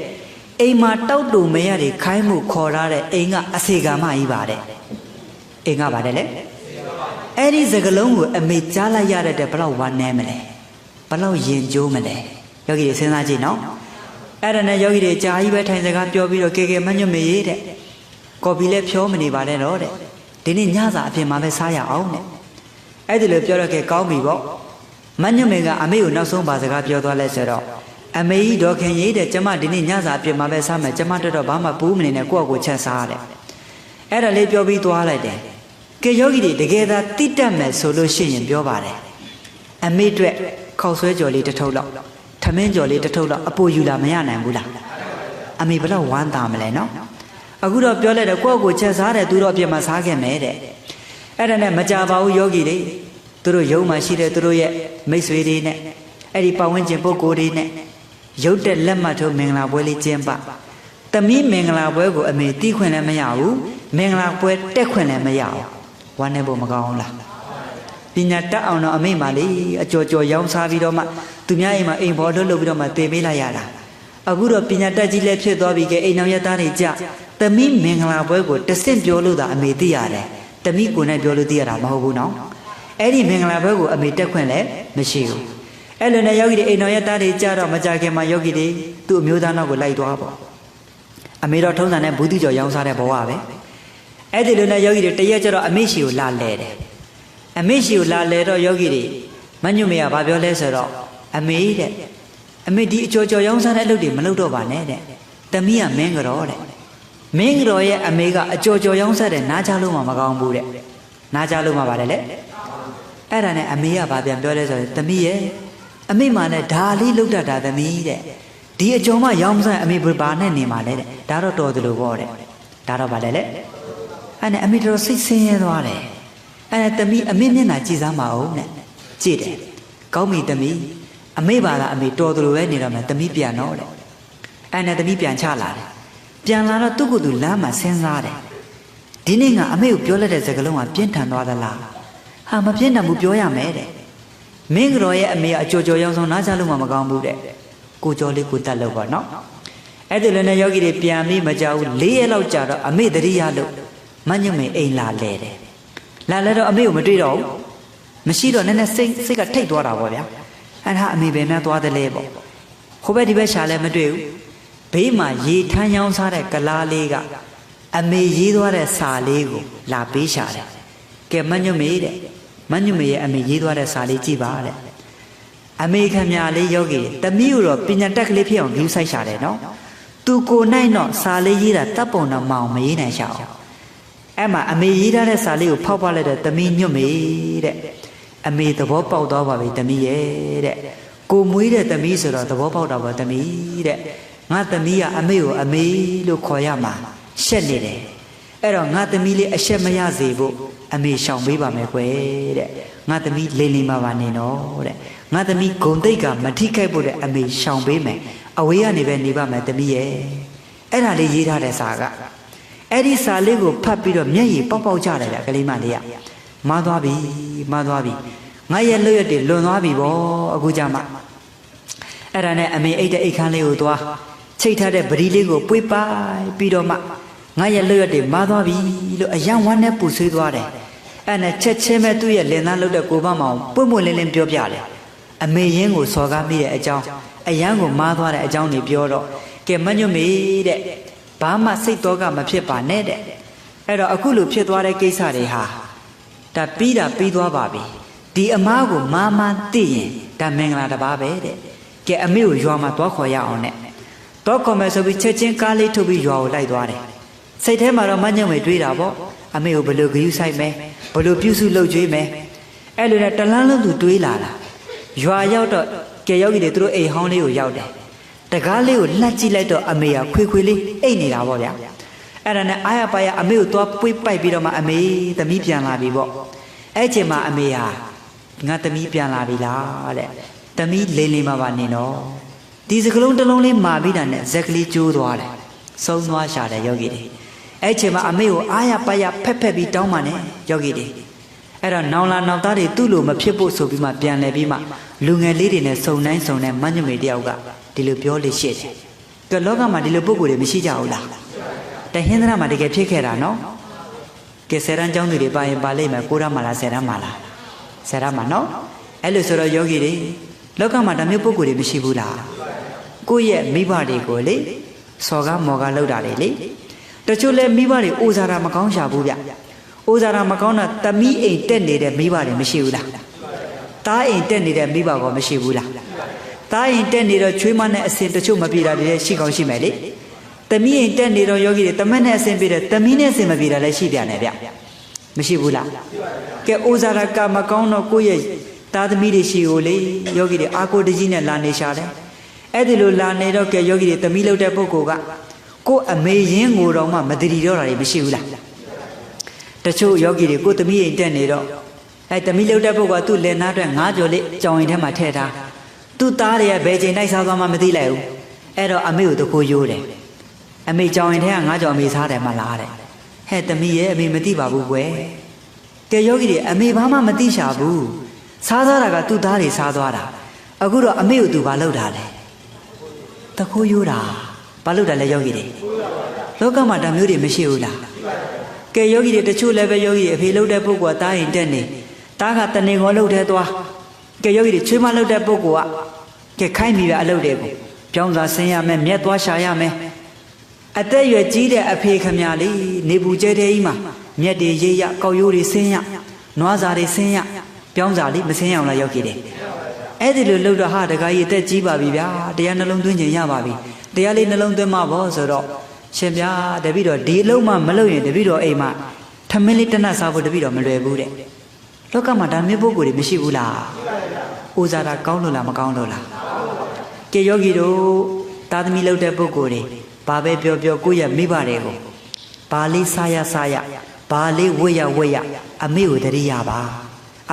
အိမ်မှာတောက်တူမရတွေခိုင်းမှုခေါ်ထားတဲ့အိမ်ကအစေကမကြီးပါတဲ့အိမ်ကပါတယ်လေအဲ့ဒီစကလုံးကိုအမေကြားလိုက်ရတဲ့ဘလောက်ဝမ်းနည်းမလဲဘလောက်ရင်ကျိုးမလဲယောဂီတွေစဉ်းစားကြည့်နော်အဲ့ဒါနဲ့ယောဂီတွေကြာကြီးပဲထိုင်စကားပြောပြီးတော့ကေမညွတ်မေတဲ့ကော်ပီလည်းဖြောမနေပါနဲ့တော့တဲ့ဒီနေ့ညစာအပြင်မှာပဲစားရအောင်တဲ့အဲ့ဒီလိုပြောတော့ကောင်းပြီပေါ့မညွတ်မေကအမေကိုနောက်ဆုံးပါစကားပြောသွားလဲဆိုတော့အမေကြီးဒေါ်ခင်ကြီးတဲ့ကျမဒီနေ့ညစာအပြင်မှာပဲစားမယ်ကျမတော့ဘာမှပူးမနေနဲ့ကိုယ့်အကိုချက်စားတဲ့အဲ့ဒါလေးပြောပြီးသွားလိုက်တယ်ကဲယောဂီတွေတကယ်သာတိတက်မယ်ဆိုလို့ရှိရင်ပြောပါတယ်အမေအတွက်ခောက်ဆွဲကြော်လေးတစ်ထုပ်လောက်ထမင်းကြော်လေးတစ်ထုပ်လောက်အပူယူလာမရနိုင်ဘူးလားအမေဘလောက်ဝမ်းသာမလဲနော်အခုတော့ပြောလိုက်တော့ကိုယ့်ကိုချက်စားတယ်သူတော့အပြင်မှာစားခဲ့မယ်တဲ့အဲ့ဒါနဲ့မကြပါဘူးယောဂီတွေသူတို့ယုံမှရှိတဲ့သူတို့ရဲ့မိတ်ဆွေတွေနဲ့အဲ့ဒီပတ်ဝန်းကျင်ပုဂ္ဂိုလ်တွေနဲ့ရုပ်တက်လက်မှတ်ထိုးမင်္ဂလာပွဲလေးကျင်းပသမီးမင်္ဂလာပွဲကိုအမေတီးခွင့်လည်းမရဘူးမင်္ဂလာပွဲတက်ခွင့်လည်းမရဘူးဝမ်းနေဖို့မကောင်းဘူးလားပညာတတ်အောင်တော့အမေမှလေအကျော်ကျော်ရောင်းစားပြီးတော့မှသူများအိမ်မှာအိမ်ဘော်ထုတ်လုပ်ပြီးတော့မှတင်ပေးလိုက်ရတာအခုတော့ပညာတတ်ကြီးလည်းဖြစ်သွားပြီကဲအိမ်အောင်ရသားတွေကြသမီးမင်္ဂလာပွဲကိုတဆင့်ပြောလို့သာအမေသိရတယ်သမီးကိုယ်နဲ့ပြောလို့သိရတာမဟုတ်ဘူးနော်အဲ့ဒီမင်္ဂလာပွဲကိုအမေတက်ခွင့်လည်းမရှိဘူးအဲ့လိုနဲ့ယောဂီတွေအိမ်တော်ရသားတွေကြတော့မကြခင်မှာယောဂီတွေသူ့အမျိုးသားနောက်ကိုလိုက်သွားပေါ့အမေတော်ထုံးစံနဲ့ဘူးတိကျော်ရောင်းစားတဲ့ဘဝပဲအဲ့ဒီလိုနဲ့ယောဂီတွေတရက်ကျတော့အမေရှိကိုလာလဲတယ်အမေရှိကိုလာလဲတော့ယောဂီတွေမညွတ်မေကဘာပြောလဲဆိုတော့အမေဒီအကျော်ကျော်ရောင်းစားတဲ့အလုပ်တွေမလုပ်တော့ပါနဲ့တဲ့သမီးကမင်းကြော်တဲ့မင်းကြော်ရဲ့အမေကအကျော်ကျော်ရောင်းစားတဲ့နားချလို့မှမကောင်းဘူးတဲ့နားချလို့မှပါတယ်လေအဲ့ဒါနဲ့အမေကဘာပြန်ပြောလဲဆိုတော့သမီးရဲ့အမေမှလည်းဒါလေးလုတ်တတ်တာသမီးတဲ့ဒီအကျော်မှရောင်းစားအမေဘာနဲ့နေမှာလဲတဲ့ဒါတော့တော်တယ်လို့ပေါ့တဲ့ဒါတော့ဗါလဲလေအဲ့နဲ့အမေတော်စိတ်ဆင်းရဲသွားတယ်အဲ့ဒါသမီးအမေမျက်နှာကြည့်စားမအောင်တဲ့ကြည့်တယ်ကောင်းပြီသမီးအမေပါလားအမေတော်တယ်လို့ပဲနေတော့မယ်သမီးပြန်တော့တဲ့အဲ့နဲ့သမီးပြန်ချလာတယ်ပြန်လာတော့သူ့ကိုယ်သူလမ်းမှာစဉ်းစားတယ်ဒီနေ့ကအမေကိုပြောလိုက်တဲ့စကားလုံးကပြင်းထန်သွားသလားဟာမပြင်းထန်ဘူးပြောရမယ်တဲ့မင်းကြော်ရဲ့အမေကအကျော်ကျော်ရောင်းဆောင်နားချလို့မှမကောင်းဘူးတဲ့ကိုကျော်လေးကိုတတ်လို့ပေါ့နော်အဲ့ဒီလည်းနဲ့ယောဂီတွေပြန်ပြီးမကြောက်ဘူး၄ရက်လောက်ကြာတော့အမေတတိယလို့မညွတ်မေအိမ်လာလဲတယ်လာလဲတော့အမေကိုမတွေ့တော့ဘူးမရှိတော့နည်းနည်းစိတ်ကထိတ်သွားတာပေါ့ဗျာအဲ့ဒါအမေပဲများသွားတယ်လေပေါ့ဟိုဘက်ဒီဘက်ရှာလဲမတွေ့ဘူးဘေးမှာရေထမ်းရောင်းစားတဲ့ကလားလေးကအမေရေးသွားတဲ့စာလေးကိုလာပေးရှာတယ်ကဲမညွတ်မေတဲ့မညွတ်မေရဲ့အမေရေးသွားတဲ့စာလေးကြည့်ပါတဲ့အမေခမလေးယောဂီတမီးကိုတော့ပညာတက်ကလေးဖြစ်အောင်ယူဆိုင်ရှာတယ်နော်သူကိုနိုင်တော့စာလေးရေးတာတပ်ပုံတော့မအောင်မရေးနိုင်ရှာအောင်အဲ့မှာအမေရေးထားတဲ့စာလေးကိုဖောက်ပါလိုက်တဲ့တမီးညွတ်မေတဲ့အမေသဘောပေါက်သွားပါပြီတမီးရဲ့တဲ့ကိုမွေးတဲ့တမီးဆိုတော့သဘောပေါက်တာပါတမီးတဲ့ငါသမီးကအမေကိုအမေလို့ခေါ်ရမှာရှက်နေတယ်အဲ့တော့ငါသမီးလေးအရှက်မရစေဖို့အမေရှောင်ပေးပါမယ်ကွယ်တဲ့ငါသမီးလိမ့်လိမ့်ပါနေတော့တဲ့ငါသမီးဂုံတိတ်ကမထိခိုက်ဖို့တဲ့အမေရှောင်ပေးမယ်အဝေးကနေပဲနေပါမယ်သမီးရဲ့အဲ့ဒါလေးရေးထားတဲ့စာက အဲ့ဒီစာလေးကိုဖတ်ပြီးတော့မျက်ရည်ပေါက်ပေါက်ကြတယ်ဗျကလေးမလေးကမားသွားပြီငါရဲ့လွတ်ရက်တွေလွန်သွားပြီဗောအခုကြမှာအဲ့ဒါနဲ့အမေအိတ်တဲ့အိတ်ခမ်းလေးကိုသွားချိတ်ထားတဲ့ပရီလေးကိုပွေးပိုက်ပြီးတော့မှငါရဲ့လွတ်ရက်တွေမားသွားပြီလို့အယံဝမ်းနဲ့ပူဆွေးသွားတယ်အဲ့နဲ့ချက်ချင်းပဲသူ့ရဲ့လင်သားလုပ်တဲ့ကိုမမောင်ပွင့်ပွင့်လင်းလင်းပြောပြတယ်အမေရင်းကိုစော်ကားမိတဲ့အကြောင်းအယံကိုမားသွားတဲ့အကြောင်းတွေပြောတော့ကဲမညွတ်မေတဲ့ဘာမှစိတ်တော့ကမဖြစ်ပါနဲ့တဲ့အဲ့တော့အခုလိုဖြစ်သွားတဲ့ကိစ္စတွေဟာဒါပြီးသွားပါပြီဒီအမားကိုမားသိရင်ဒါမင်္ဂလာတစ်ပါးပဲတဲ့ကဲအမေကိုရွာမှာသွားခေါ်ရအောင်နဲ့တော့ခေါ်မယ်ဆိုပြီးချက်ချင်းကားလေးထုတ်ပြီးရွာကိုလိုက်သွားတယ်စိတ်ထဲမှာတော့မညွတ်မေတွေးတာပေါ့အမေကိုဘယ်လိုဂရုစိုက်မယ်ဘယ်လိုပြုစုလုပ်ကြွေးမယ်အဲ့လိုနဲ့တလန်းလုံးသူတွေးလာတာရွာရောက်တော့ကဲယောဂီတွေသူတို့အိမ်ဟောင်းလေးကိုရောက်တယ်တကားလေးကိုလှက်ကြည့်လိုက်တော့အမေကခွေလေးအိတ်နေတာပေါ့ဗျာအဲ့ဒါနဲ့အားရပါရအမေကိုသွားပွေးပိုက်ပြီးတော့မှအမေသမီးပြန်လာပြီပေါ့အဲ့ချိန်မှာအမေဟာငါသမီးပြန်လာပြီလားတဲ့သမီးလေးပါနေတော့ဒီစကလုံးတစ်လုံးလေးမာပြီးတာနဲ့ဇက်ကလေးကျိုးသွားတယ်ဆုံးသွားရှာတယ်ယောဂီတွေအဲ့ချိန်မှာအမေကိုအားရပါရဖက်ပြီးတောင်းပါနဲ့ယောဂီတွေအဲ့တော့နောင်လာနောက်သားတွေသူ့လိုမဖြစ်ဖို့ဆိုပြီးမှပြန်လဲပြီးမှလူငယ်လေးတွေနဲ့စုံတိုင်းမညွတ်မေတယောက်ကဒီလိုပြောလို့ရှိတယ်ကဲလောကမှာဒီလိုပုဂ္ဂိုလ်တွေမရှိကြဘူးလားတဟင်းသရမှာတကယ်ဖြစ်ခဲ့တာနော်ကဲဆယ်တန်းကျောင်းသူတွေပါရင်ပါလိမ့်မယ်9တန်းမှာလား10တန်းမှာလား10တန်းမှာနော်အဲ့လိုဆိုတော့ယောဂီတွေလောကမှာဒါမျိုးပုဂ္ဂိုလ်တွေမရှိဘူးလားကိုယ့်ရဲ့မိဘတွေကိုလေစော်ကားမော်ကားလောက်တာလေတချို့လဲမိဘတွေအိုဇာတာမကောင်းရှာဘူးဗျအိုဇာတာမကောင်းတာသမီးအိမ်တက်နေတဲ့မိဘတွေမရှိဘူးလားသားအိမ်တက်နေတဲ့မိဘကမရှိဘူးလားသားအိမ်တက်နေတော့ချွေးမနဲ့အစင်တချို့မပြေတာတွေရှိကောင်းရှိမယ်လေသမီးအိမ်တက်နေတော့ယောဂီတွေတမက်နဲ့အစင်ပြေတယ်သမီးနဲ့အစင်မပြေတာလည်းရှိပြန်တယ်ဗျမရှိဘူးလားကဲအိုဇာတာကမကောင်းတော့ကိုယ့်ရဲ့သားသမီးတွေရှိကိုလေယောဂီတွေအာကိုတကြီးနဲ့လာနေရှာတယ်အဲ့ဒီလိုလာနေတော့ကဲယောဂီတွေသမီးလုပ်တဲ့ပုဂ္ဂိုလ်ကကိုယ့်အမေရင်းကိုတော့မှမတည်တော့တာတွေမရှိဘူးလားတချို့ယောဂီတွေကိုသမီးအိမ်တက်နေတော့အဲသမီးလုပ်တဲ့ပုဂ္ဂိုလ်ကသူ့လက်နားအတွက်9ကြော်လေးကြောင်ရင်ထဲမှာထည့်ထားသူ့သားတွေကဘယ်ချိန်လိုက်စားသွားမှမသိလိုက်ဘူးအဲ့တော့အမေကိုတကိုးရိုးတယ်အမေကြောင်ရင်ထဲက9ကြော်အမေစားတယ်မလားတဲ့ဟဲ့သမီးရဲ့အမေမသိပါဘူးကွယ်ကဲယောဂီတွေအမေဘာမှမသိရှာဘူးစားသွားတာကသူ့သားတွေစားသွားတာအခုတော့အမေကိုသူဘာလုပ်တာလဲတကိုးရိုးတာဘာလုပ်တာလဲယောဂီတွေလောကမှာဒါမျိုးတွေမရှိဘူးလားကဲယောဂီတွေတချို့လည်းပဲယောဂီအဖေလှုပ်တဲ့ပုဂ္ဂိုလ်ကတားရင်တက်နေတားကတနေခေါ်လှုပ်တဲ့သွားကဲယောဂီတွေချွေးမလှုပ်တဲ့ပုဂ္ဂိုလ်ကကဲခိုင်းမိပဲအလုပ်တွေကိုပြောင်းစာဆင်းရမယ်မြက်သွားရှာရမယ်အသက်ရွယ်ကြီးတဲ့အဖေခမလေးနေပူကျဲတဲ့ကြီးမှာမြက်တွေရေးရကောက်ရိုးတွေဆင်းရနွားစာတွေဆင်းရပြောင်းစာလေးမဆင်းရအောင်လားယောဂီတွေအဲ့ဒီလိုလှုပ်တော့ဟာတခါကြီးအသက်ကြီးပါပြီဗျာတရားနှလုံးသွင်းခြင်းရပါပြီတရားလေးနှလုံးသွင်းမှာပေါ့ဆိုတော့ရှင်ဗျာတပည့်တော်ဒီအလုံးမှမလုပ်ရင်တပည့်တော်အိမ်မှာထမင်းလေးတနတ်စားဖို့တပည့်တော်မလွယ်ဘူးတဲ့လောကမှာဒါမျိုးပုဂ္ဂိုလ်တွေမရှိဘူးလားအိုဇာတာကောင်းလို့လားမကောင်းလို့လားကဲယောဂီတို့သာသမီလုပ်တဲ့ပုဂ္ဂိုလ်တွေဘာပဲပြောကိုယ့်ရဲ့မိဘတွေကိုဘာလေးစားရဘာလေးဝတ်ရအမေကိုတရိယာပါ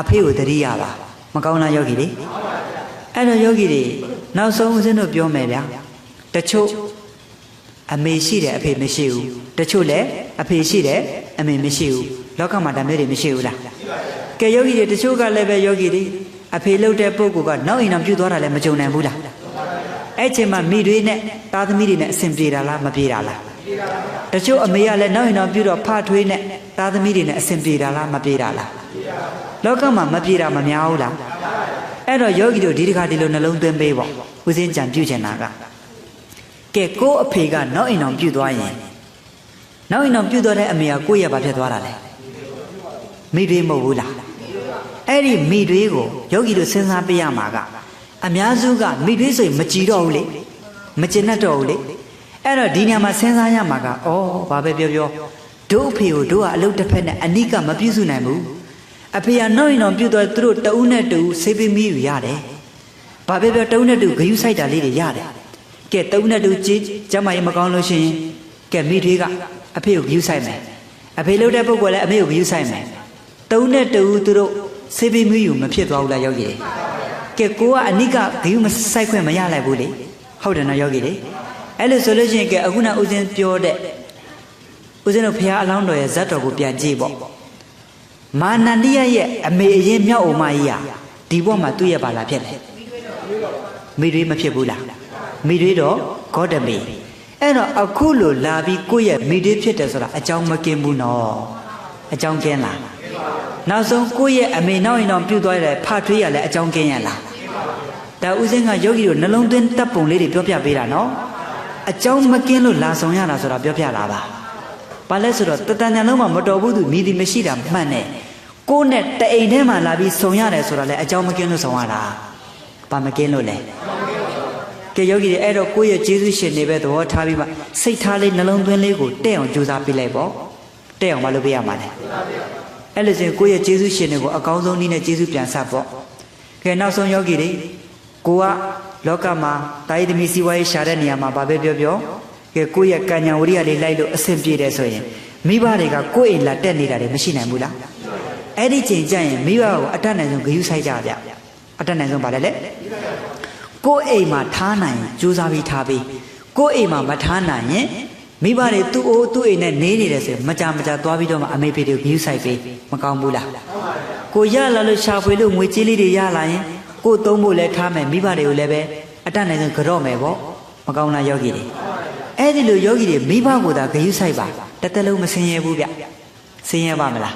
အဖေကိုတရိယာပါမကောင်းလားယောဂီတွေအဲ့တော့ယောဂီတွေနောက်ဆုံးဦးဇင်းတို့ပြောမယ်ဗျာတချို့အမေရှိတယ်အဖေမရှိဘူးတချို့လည်းအဖေရှိတယ်အမေမရှိဘူးလောကမှာဒါမျိုးတွေမရှိဘူးလားကဲယောဂီတွေတချို့ကလည်းပဲယောဂီတွေအဖေလုပ်တဲ့ပုဂ္ဂိုလ်ကနောက်အိမ်တော်ပြုသွားတာလည်းမကြုံနိုင်ဘူးလားအဲ့ချိန်မှာမိတွေနဲ့သားသမီးတွေနဲ့အဆင်ပြေတာလားမပြေတာလားတချို့အမေကလည်းနောက်အိမ်တော်ပြုတော့ဖထွေးနဲ့သားသမီးတွေနဲ့အဆင်ပြေတာလားမပြေတာလားလောကမှာမပြေတာမများဘူးလားအဲ့တော့ယောဂီတို့ဒီတစ်ခါဒီလိုနှလုံးသွင်းပေးပေါ့ဦးစင်းကြံပြုချင်တာကကဲကိုအဖေကနောက်အိမ်တော်ပြုသွားရင်နောက်အိမ်တော်ပြုသွားတဲ့အမေကကိုယ့်ရဲ့ဘာဖြစ်သွားတာလဲမိတွေမဟုတ်ဘူးလားအဲ့ဒီမိတွေကိုယောဂီတို့စဉ်းစားပေးရမှာကအများစုကမိတွေဆိုရင်မကြည်တော့ဘူးလေမကျင်တတ်တော့ဘူးလေအဲ့တော့ဒီနေရာမှာစဉ်းစားရမှာကဩဘာပဲပြောတို့အဖေကိုတို့ကအလုပ်တစ်ဖက်နဲ့အနိကမပြုစုနိုင်ဘူးအဖေကနောက်အိမ်တော်ပြုသွားသူတို့တဦးနဲ့တူဆေးပေးမိယူရတယ်ဘာပဲပြောတဦးနဲ့တူဂယုစိုက်တာလေးတွေရတယ်ကဲတဦးနဲ့တူကြီးကျမကြီးမကောင်းလို့ရှိရင်ကဲမိတွေကအဖေကိုဂယုစိုက်မယ်အဖေလုပ်တဲ့ပုဂ္ဂိုလ်လည်းအမေကိုဂယုစိုက်မယ်တဦးနဲ့တူသူတို့ဆေးပေးမိယူမဖြစ်သွားဘူးလားယောဂီတွေကဲကိုကအနိကဂယုမစိုက်ခွင့်မရလိုက်ဘူးလေဟုတ်တယ်နော်ယောဂီတွေအဲ့လိုဆိုလို့ရှိရင်ကဲအခုနဥစဉ်ပြောတဲ့ဥ ဦးဇင်းတို့ဖះအလောင်းတော်ရဲ့ဇတ်တော်ကိုပြန်ကြည့်ပေါ့မာနန္ဒိယရဲ့အမေအရင်မြောက်အိုမကြီးဟာဒီဘောမှာသူ့ရဲ့ပါလာဖြစ်တယ်မိတွေမဖြစ်ဘူးလားမိတွေတော့ဂေါတမီအဲ့တော့အခုလိုလာပြီးကိုယ့်ရဲ့မိတွေဖြစ်တယ်ဆိုတာအကြောင်းမကင်းဘူးနော်အကြောင်းကင်းလားနောက်ဆုံးကိုယ့်ရဲ့အမေနောက်ရင်တော့ပြုတ်သွားတဲ့ဖထွေးရလဲအကြောင်းကင်းရလားဒါဥစဉ်ကယောဂီတို့နှလုံးသွင်းတပ်ပုံလေးတွေပြောပြပေးတာနော်အကြောင်းမကင်းလို့လာဆောင်ရတာဆိုတာပြောပြတာပါဘာလဲဆိုတော့တတန်တန်လုံးမှာမတော်ဘူးသူမိသည်မရှိတာမှန်တယ်ကိုယ်နဲ့တအိမ်ထဲမှာလာပြီးဆောင်ရတယ်ဆိုတာလဲအကြောင်းမကင်းလို့ဆောင်ရတာဘာမကင်းလို့လဲကဲယောဂီတွေအဲ့တော့ကိုယ့်ရဲ့ကျေးဇူးရှင်တွေပဲသဘောထားပြီးမှစိတ်ထားလေးနှလုံးသွင်းလေးကိုတဲ့အောင်ကြိုးစားပေးလိုက်ပေါ့တဲ့အောင်မလုပ်ပေးရမှာလဲအဲ့လိုဆိုရင်ကိုယ့်ရဲ့ကျေးဇူးရှင်တွေကိုအကောင်းဆုံးနည်းနဲ့ကျေးဇူးပြန်ဆက်ပေါ့ကဲနောက်ဆုံးယောဂီတွေကိုကလောကမှာတာယိသမီစီဝါရေးရှာတဲ့နေရာမှာဘာပဲပြောပြောကဲကိုယ့်ရဲ့ကံဉာဏ်ဝိရိယလေးလိုက်လို့အဆင်ပြေတယ်ဆိုရင်မိဘတွေကကိုယ့်အိမ်လာတက်နေတာတွေမရှိနိုင်ဘူးလားအဲ့ဒီချိန်ကျရင်မိဘကိုအတတ်နိုင်ဆုံးဂရုစိုက်ကြဗျအတတ်နိုင်ဆုံးဘာလဲလဲကိုယ့်အိမ်မှာထားနိုင်ကြိုးစားပြီးထားပြီးကိုယ့်အိမ်မှာမထားနိုင်ရင်မိဘတွေသူ့အိုးသူ့အိမ်နဲ့နေနေတယ်ဆိုရင်မကြမကြသွားပြီးတော့မှအမေဖေတွေကိုဂရုစိုက်ပြီးမကောင်းဘူးလားကိုရလာလို့ရှာဖွေလို့ငွေကြေးလေးတွေရလာရင်ကိုသုံးဖို့လဲထားမယ်မိဘတွေကိုလည်းပဲအတတ်နိုင်ဆုံးကြော့မယ်ပေါ့မကောင်းလားယောဂီတွေအဲ့ဒီလိုယောဂီတွေမိဘကိုသာဂရုစိုက်ပါတစ်သက်လုံးမဆင်းရဲဘူးဗျဆင်းရဲပါမလား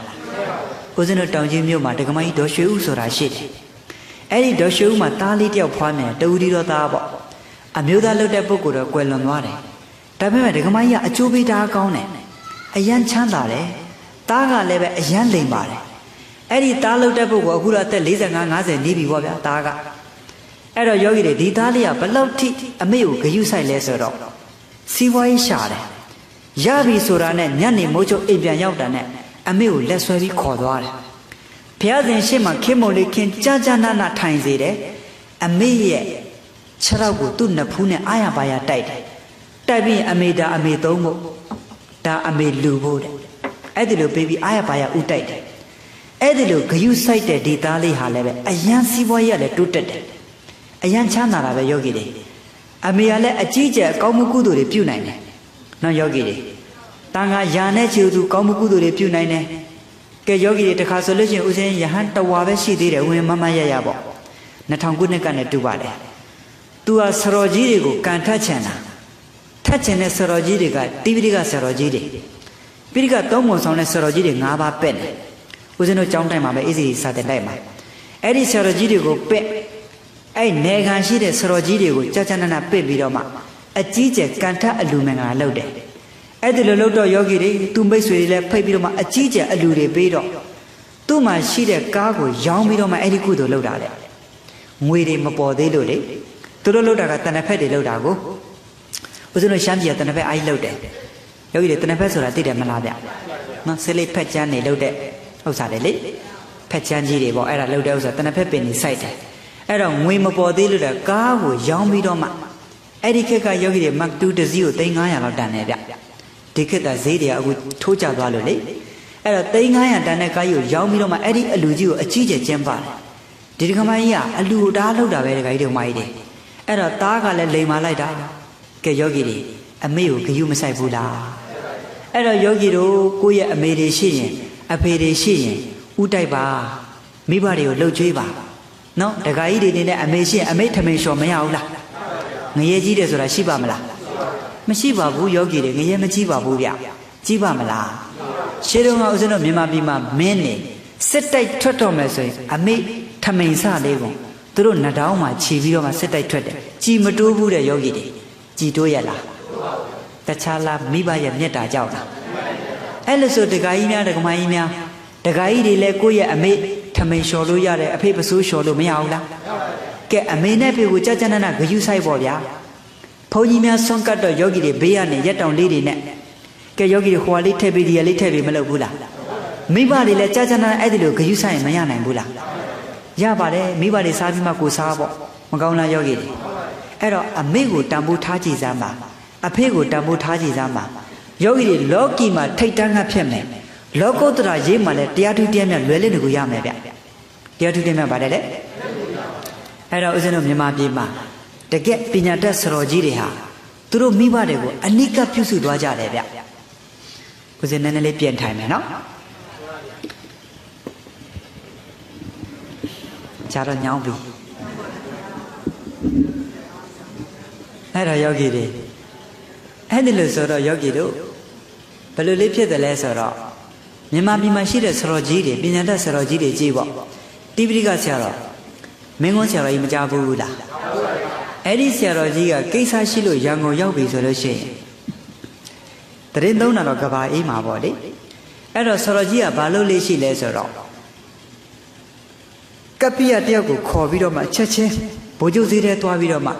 ဦးဇင်းတို့တောင်ကြီးမြို့မှာဒကမကြီးဒေါ်ရွှေဦးဆိုတာရှိတယ်အဲ့ဒီဒေါ်ရွှေဦးမှာသားလေးတယောက်ဖွားနေတူဒီတော့သားပေါ့အမျိုးသားလုပ်တဲ့ပုဂ္ဂိုလ်တော့ကွယ်လွန်သွားတယ်ဒါပေမဲ့ဒကမကြီးကအကျိုးပေးတာကောင်းတယ်အယမ်းချမ်းသာတယ်သားကလည်းပဲအယမ်းလိမ်ပါတယ်အဲ့ဒီသားလုပ်တဲ့ပုဂ္ဂိုလ်အခုတော့အသက်45 50နေပြီပေါ့ဗျာသားကအဲ့တော့ယောဂီတွေဒီသားလေးကဘလောက်ထိအမေကိုဂရုစိုက်လဲဆိုတော့စီးပွားရေးရှာတယ်ရပြီဆိုတာနဲ့ညနေမိုးချုပ်အိမ်ပြန်ရောက်တာနဲ့အမေကိုလက်ဆွဲပြီးခေါ်သွားတယ်ဘုရားရှင်ရှေ့မှာခင်းမုံလေးခင်းကြာနာနာထိုင်စေတယ်အမေရဲ့ခြေထောက်ကိုသူ့နဖူးနဲ့အာရပါရတိုက်တယ်တိုက်ပြီးအမေဒါအမေသုံးဖို့ဒါအမေလူဖို့တဲ့အဲ့ဒီလိုပေးပြီးအာရပါရဥတိုက်တယ်အဲ့ဒီလိုဂယုစိုက်တဲ့ဒီသားလေးဟာလည်းပဲအယံစီးပွားရေးကလည်းတိုးတက်တယ်အယံချမ်းသာတာပဲယောဂီတွေအမေကလည်းအကြီးကျယ်အကောင်းမှုကုသိုလ်တွေပြုနိုင်တယ်နော်ယောဂီတွေတန်ခါယာနဲ့ခြေသူကောင်းမှုကုသိုလ်တွေပြုနိုင်တယ်ကဲယောဂီတွေတခါဆိုလို့ရှိရင်ဦးဇင်းယဟန်တဝါပဲရှိသေးတယ်ဝင်မမရရပေါ့2000ခုနှစ်ကနဲ့တူပါတယ်သူဟာဆရောကြီးတွေကိုကန်ထတ်ချင်တာထတ်ချင်တဲ့ဆရောကြီးတွေကတိပိဋကဆရောကြီးတွေပိဋကသုံးပုံဆောင်တဲ့ဆရောကြီးတွေ၅ပါးပက်တယ်ဦးဇင်းတို့ကျောင်းတိုင်းမှာပဲအေးစီစာတင်တိုက်မှာအဲ့ဒီဆရောကြီးတွေကိုပက်အဲ့နေခံရှိတဲ့ဆရောကြီးတွေကိုကြာကြာနာနာပက်ပြီးတော့မှအကြီးကျယ်ကန်ထတ်အလူမင်္ဂလာလုပ်တယ်အဲ့ဒီလိုလုပ်တော့ယောဂီတွေသူမိတ်ဆွေတွေလည်းဖိတ်ပြီးတော့မှအကြီးကျယ်အလူတွေပေးတော့သူ့မှာရှိတဲ့ကားကိုရောင်းပြီးတော့မှအဲ့ဒီကုသိုလ်လုပ်တာလေငွေတွေမပေါ်သေးလို့လေသူတို့လုပ်တာကတဏ္ဍဖက်တွေလုပ်တာကိုဦးဇင်းတို့ရှမ်းပြည်ကတဏ္ဍဖက်အားကြီးလုပ်တယ်ယောဂီတွေတဏ္ဍဖက်ဆိုတာသိတယ်မလားဗျနော်ဆေးလေးဖက်ချမ်းနေလုပ်တဲ့ဥစ္စာတွေလေဖက်ချမ်းကြီးတွေပေါ့အဲ့ဒါလုပ်တဲ့ဥစ္စာတဏ္ဍဖက်ပင်နေစိုက်တယ်အဲ့တော့ငွေမပေါ်သေးလို့တဲ့ကားကိုရောင်းပြီးတော့မှအဲ့ဒီခက်ကယောဂီတွေမတ်တူးတစ်စီးကို3,500လောက်တန်တယ်ဗျဒီခေတ်ကဈေးတွေကအခုထိုးကျသွားလို့လေအဲ့တော့3,500တန်တဲ့ကားကြီးကိုရောင်းပြီးတော့မှအဲ့ဒီအလူကြီးကိုအကြီးကျယ်ကျင်းပါတယ်ဒီဒကမကြီးကအလူတားလောက်တာပဲဒကာကြီးတို့မကြီးတွေအဲ့တော့သားကလည်းလိမ်မာလိုက်တာကဲယောဂီတွေအမေကိုဂယုမဆိုင်ဘူးလားအဲ့တော့ယောဂီတို့ကိုယ့်ရဲ့အမေတွေရှိရင်အဖေတွေရှိရင်ဥတိုက်ပါမိဘတွေကိုလှုပ်ကြွေးပါနော်ဒကာကြီးတွေနေနဲ့အမေရှိရင်အမေထမင်လျှော်မရဘူးလားငရဲကြီးတယ်ဆိုတာရှိပါမလားမရှိပါဘူးယောဂီတွေငရဲမကြီးပါဘူးဗျကြီးပါမလားရှေးတုန်းကဦးဇင်းတို့မြန်မာပြည်မှာမင်းနေစစ်တိုက်ထွက်တော့မယ်ဆိုရင်အမေထမိန်စလေးကိုသူတို့နှတောင်းမှာခြီးပြီးတော့မှစစ်တိုက်ထွက်တယ်ကြည်မတိုးဘူးတဲ့ယောဂီတွေကြည်တိုးရလားတခြားလားမိဘရဲ့မြတ်တာကြောက်လားအဲ့လို့ဆိုဒကာကြီးများဒကမကြီးများဒကာကြီးတွေလည်းကိုယ့်ရဲ့အမေထမိန်လျှော်လို့ရတယ်အဖေပစိုးလျှော်လို့မရဘူးလားကဲအမေနဲ့ဖေကိုကြာကြာနာနာဂယုစိုက်ပေါ့ဗျာဘုန်းကြီးများဆွန့်ကတ်တော့ယောဂီတွေဘေးကနေရက်တောင်လေးတွေနဲ့ကဲယောဂီတွေဟိုလေးထည့်ပြီးဒီလေးထည့်ပြီးမလုပ်ဘူးလားမိဘတွေလည်းကြာကြာနာနာအဲ့ဒီလိုဂယုဆိုင်မရနိုင်ဘူးလားရပါတယ်မိဘတွေစားပြီးမှကိုစားပေါ့မကောင်းလားယောဂီတွေအဲ့တော့အမေကိုတန်ဖိုးထားကြည့်စမ်းပါအဖေကိုတန်ဖိုးထားကြည့်စမ်းပါယောဂီတွေလောကီမှာထိတ်တန်းကဖြစ်မယ်လောကုတ္တရာရေးမှာလည်းတရားထူးတရားမြတ်လွယ်လေးတွေကိုရမယ်ဗျတရားထူးတရားမြတ်ပါတယ်လေအဲ့တော့ဦးဇင်းတို့မြန်မာပြည်မှာတကယ်ပညာတတ်ဆရာကြီးတွေဟာသူတို့မိဘတွေကိုအနိကပြုစုသွားကြတယ်ဗျ ဦးဇင်းနည်းနည်းလေးပြင်ထိုင်မယ်နော်ဂျာတော့ညောင်းပြီအဲ့တော့ယောဂီတွေအဲ့ဒီလိုဆိုတော့ယောဂီတို့ဘယ်လိုလေးဖြစ်တယ်လဲဆိုတော့မြန်မာပြည်မှာရှိတဲ့ဆရာကြီးတွေပညာတတ်ဆရာကြီးတွေကြည့်ပေါ့တိပိဋကဆရာတော်မင်းကုန်းဆရာတော်ကြီးမကြဘူးလားအဲ့ဒီဆရာတော်ကြီးကကိစ္စရှိလို့ရန်ကုန်ရောက်ပြီဆိုလို့ရှိရင်တရင်သုံးတာတော့ကဘာအေးမှာပေါ့လေအဲ့တော့ဆရာတော်ကြီးကဘာလုပ်လေးရှိလဲဆိုတော့ကပ္ပိယတယောက်ကိုခေါ်ပြီးတော့မှချက်ချင်းဘိုးကျုပ်စည်းထဲသွားပြီးတော့မှ